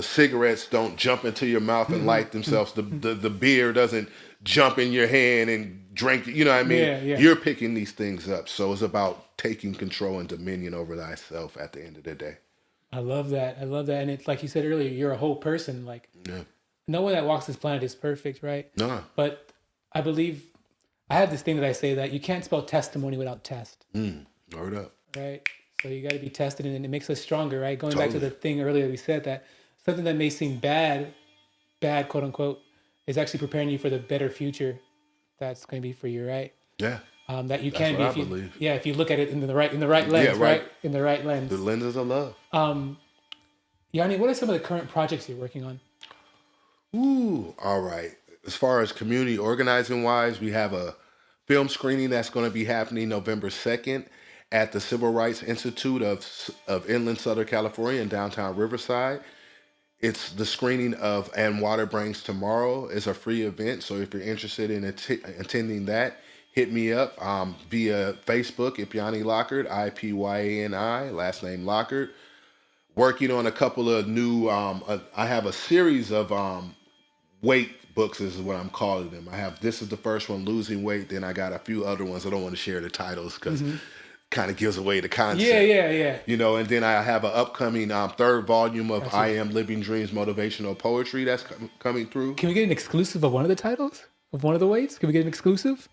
cigarettes don't jump into your mouth and Mhm. light themselves. The beer doesn't jump in your hand and drink. You know what I mean? Yeah, yeah. You're picking these things up. So it's about taking control and dominion over thyself at the end of the day. I love that. I love that. And it's like you said earlier, you're a whole person. Like Yeah. no one that walks this planet is perfect, right? No. But I believe I have this thing that I say that you can't spell testimony without test, Word up. right? So you got to be tested, and it makes us stronger, right? Going back to Totally. the thing earlier, we said that something that may seem bad, quote unquote, is actually preparing you for the better future that's going to be for you, right? Yeah. That you That's can what be I if you, believe. yeah, if you look at it in the right Yeah. lens, Right. right? In the right The lens. lenses of love. Um, Yanni, what are some of the current projects you're working on? Ooh, all right. As far as community organizing wise, we have a film screening that's going to be happening November 2nd at the Civil Rights Institute of Inland Southern California in downtown Riverside. It's the screening of And Water Brings Tomorrow. It's a free event, so if you're interested in attending that, hit me up via Facebook, Ipyani Lockert, Ipyani, last name Lockert. Working on a couple of new, I have a series of weight books is what I'm calling them. This is the first one, Losing Weight. Then I got a few other ones. I don't want to share the titles because Mm-hmm. kind of gives away the Yeah, concept. yeah, yeah. And then I have an upcoming third volume of I Gotcha. Am Living Dreams motivational poetry that's coming through. Can we get an exclusive of one of the titles of one of the weights? Can we get an exclusive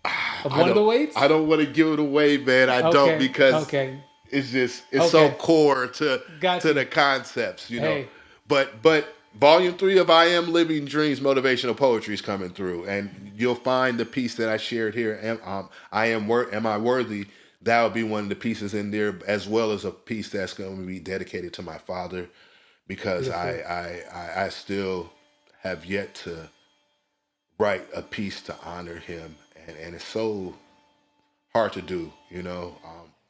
of I one of the don't I weights? don't want to give it away, man. I don't Okay, because okay, it's so okay. core to Got you. the concepts. Hey, But volume 3 of I Am Living Dreams motivational poetry is coming through, and you'll find the piece that I shared here. Am I worthy? That will be one of the pieces in there, as well as a piece that's going to be dedicated to my father, because beautiful. I still have yet to write a piece to honor him, and it's so hard to do.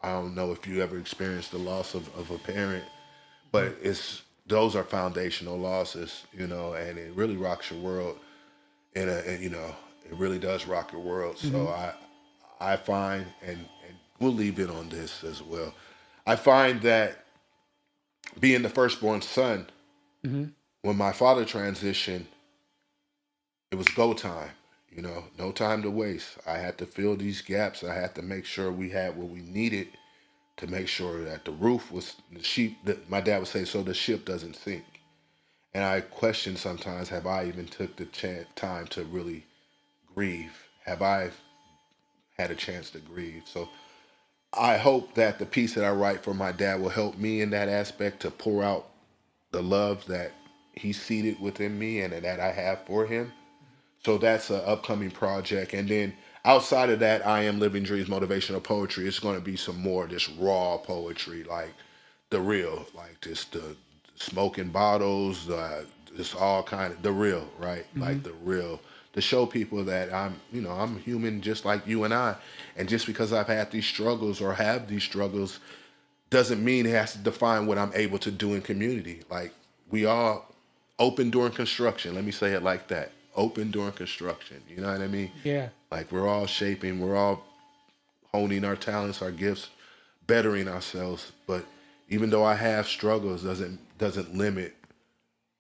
I don't know if you ever experienced the loss of a parent, Mhm. but those are foundational losses, and it really rocks your world. It really does rock your world. So Mhm. I find, and we'll leave it on this as well. I find that being the firstborn son, Mhm. when my father transitioned, it was go time. No time to waste. I had to fill these gaps. I had to make sure we had what we needed to make sure that the roof was the sheep. That my dad would say, so the ship doesn't sink. And I question sometimes, have I even took the time to really grieve? Have I had a chance to grieve? So I hope that the piece that I write for my dad will help me in that aspect to pour out the love that he seated within me and that I have for him. So that's an upcoming project. And then outside of that, I Am Living Dreams motivational poetry. It's going to be some more just raw poetry, like the real, like just the smoking bottles, just all kind of the real, right? Like Mhm. the real, to show people that I'm human just like you and I. And just because I've had these struggles or have these struggles doesn't mean it has to define what I'm able to do in community. Like we all open during construction. Let me say it like that. Open during construction. You know what I mean? Yeah. Like we're all shaping, we're all honing our talents, our gifts, bettering ourselves. But even though I have struggles, doesn't limit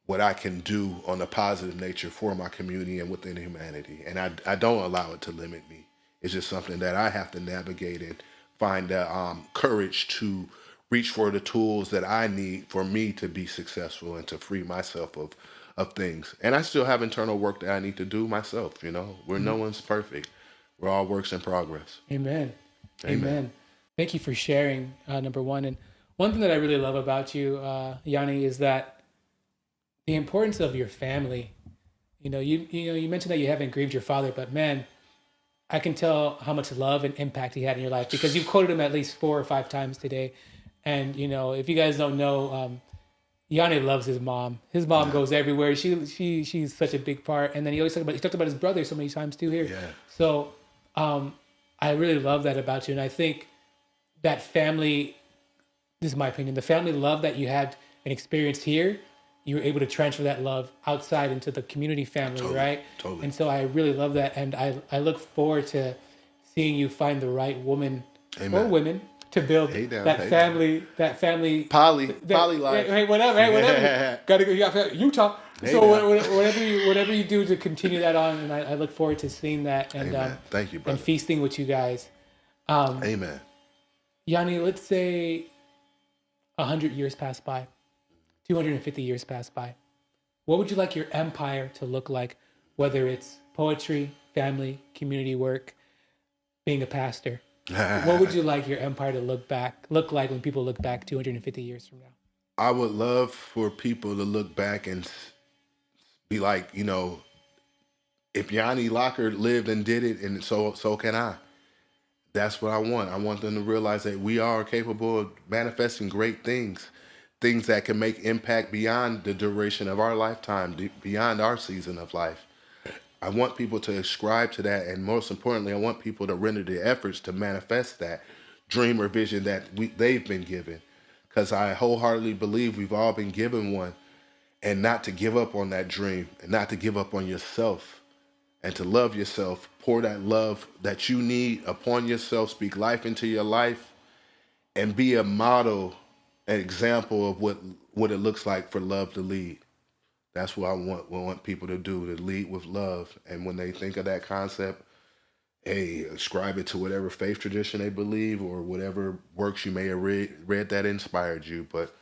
what I can do on a positive nature for my community and within humanity. And I don't allow it to limit me. It's just something that I have to navigate and find the courage to reach for the tools that I need for me to be successful and to free myself of things. And I still have internal work that I need to do myself. Where no one's perfect. We're all works in progress. Amen. Amen. Amen. Thank you for sharing, number one. And one thing that I really love about you, Yanni, is that the importance of your family. You mentioned that you haven't grieved your father, but man, I can tell how much love and impact he had in your life because you've quoted him at least 4 or 5 times today. And if you guys don't know, Yanni loves his mom. His mom goes everywhere. She's such a big part. And then he talked about his brother so many times too here. Yeah. So I really love that about you. And I think that family, this is my opinion, the family love that you had and experienced here, you were able to transfer that love outside into the community family, Totally, right? totally. And so I really love that. And I look forward to seeing you find the right woman Amen. or women to build that family. Poly life. Hey, whatever. Gotta go. You got Utah. Hey, So now. whatever you do to continue that on, and I look forward to seeing that and Amen. Thank you, brother. and feasting with you guys. Amen. Yanni, let's say 100 years pass by, 250 years pass by. What would you like your empire to look like? Whether it's poetry, family, community work, being a pastor. What would you like your empire to look like when people look back 250 years from now? I would love for people to look back and be like, Ipyani Lockert lived and did it, and so can I. That's what I want. I want them to realize that we are capable of manifesting great things that can make impact beyond the duration of our lifetime, beyond our season of life. I want people to ascribe to that, and most importantly, I want people to render the efforts to manifest that dream or vision that they've been given. Because I wholeheartedly believe we've all been given one, and not to give up on that dream, and not to give up on yourself, and to love yourself, pour that love that you need upon yourself, speak life into your life, and be a model, an example of what it looks like for love to lead. That's what I want people to do, to lead with love. And when they think of that concept, hey, ascribe it to whatever faith tradition they believe or whatever works you may have read that inspired you. But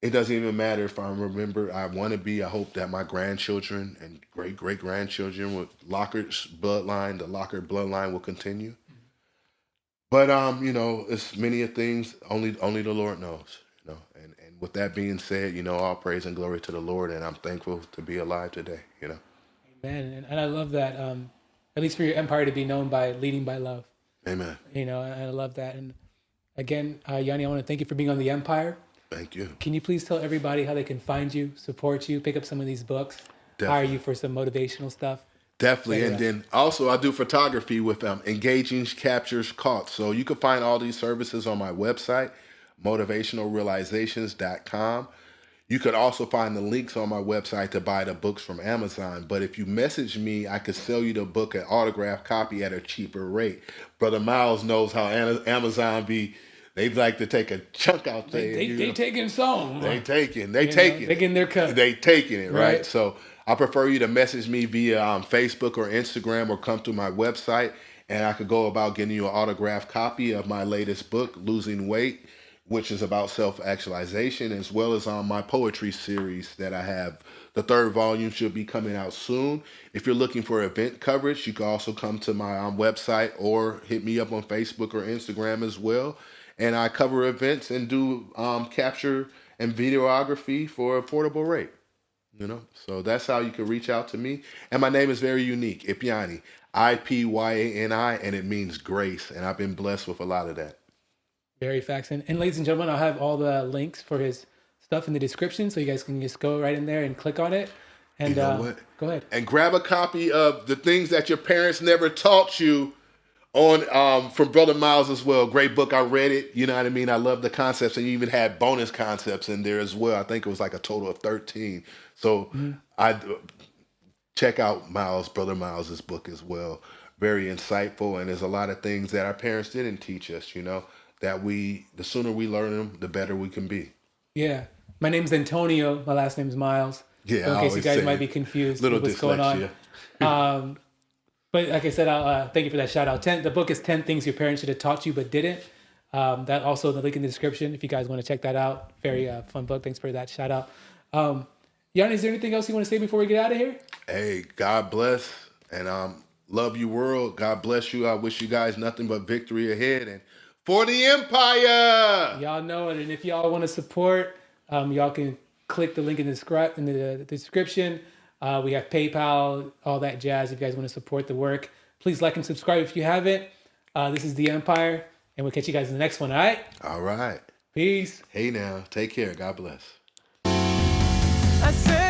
it doesn't even matter if I remember. I hope that my grandchildren and great-great-grandchildren with Lockert's bloodline, the Lockert bloodline will continue. But it's many of things only the Lord knows. And with that being said, all praise and glory to the Lord, and I'm thankful to be alive today. Amen. And I love that. At least for your empire to be known by leading by love. Amen. And I love that. And again, Yanni, I want to thank you for being on the Empire. Thank you. Can you please tell everybody how they can find you, support you, pick up some of these books, hire you for some motivational stuff? Definitely. And then also I do photography with engaging captures caught. So you can find all these services on my website, motivationalrealizations.com. You could also find the links on my website to buy the books from Amazon. But if you message me, I could sell you the book, an autographed copy at a cheaper rate. Brother Miles knows how Amazon be. They like to take a chunk out there. They taking some. They taking their cut. They taking it, right? So I prefer you to message me via Facebook or Instagram or come to my website, and I could go about getting you an autographed copy of my latest book, Losing Weight, which is about self-actualization, as well as on my poetry series that I have. The 3rd volume should be coming out soon. If you're looking for event coverage, you can also come to my website or hit me up on Facebook or Instagram as well. And I cover events and do capture and videography for affordable rate. So that's how you can reach out to me. And my name is very unique, Ipyani, Ipyani, and it means grace. And I've been blessed with a lot of that. Very facts. And ladies and gentlemen, I'll have all the links for his stuff in the description, so you guys can just go right in there and click on it. And you know what? Go ahead. And grab a copy of The Things That Your Parents Never Taught You on from Brother Miles as well. Great book. I read it. You know what I mean? I love the concepts, and you even had bonus concepts in there as well. I think it was like a total of 13. So I check out Brother Miles's book as well. Very insightful, and there's a lot of things that our parents didn't teach us, that the sooner we learn them, the better we can be. Yeah. My name's Antonio. My last name's Miles. Yeah. So in case you guys might be confused with what's going on. But like I said, I'll thank you for that shout out. The book is 10 Things Your Parents Should Have Taught You But Didn't. That also the link in the description if you guys want to check that out. Very fun book. Thanks for that shout out. Yanni, is there anything else you want to say before we get out of here? Hey, God bless, and love you, world. God bless you. I wish you guys nothing but victory ahead, and for the empire. Y'all know it. And if y'all want to support, y'all can click the link in the description. We have PayPal, all that jazz. If you guys want to support the work, please like and subscribe if you haven't. This is The Empire, and we'll catch you guys in the next one, all right? All right. Peace. Hey now, take care. God bless. I said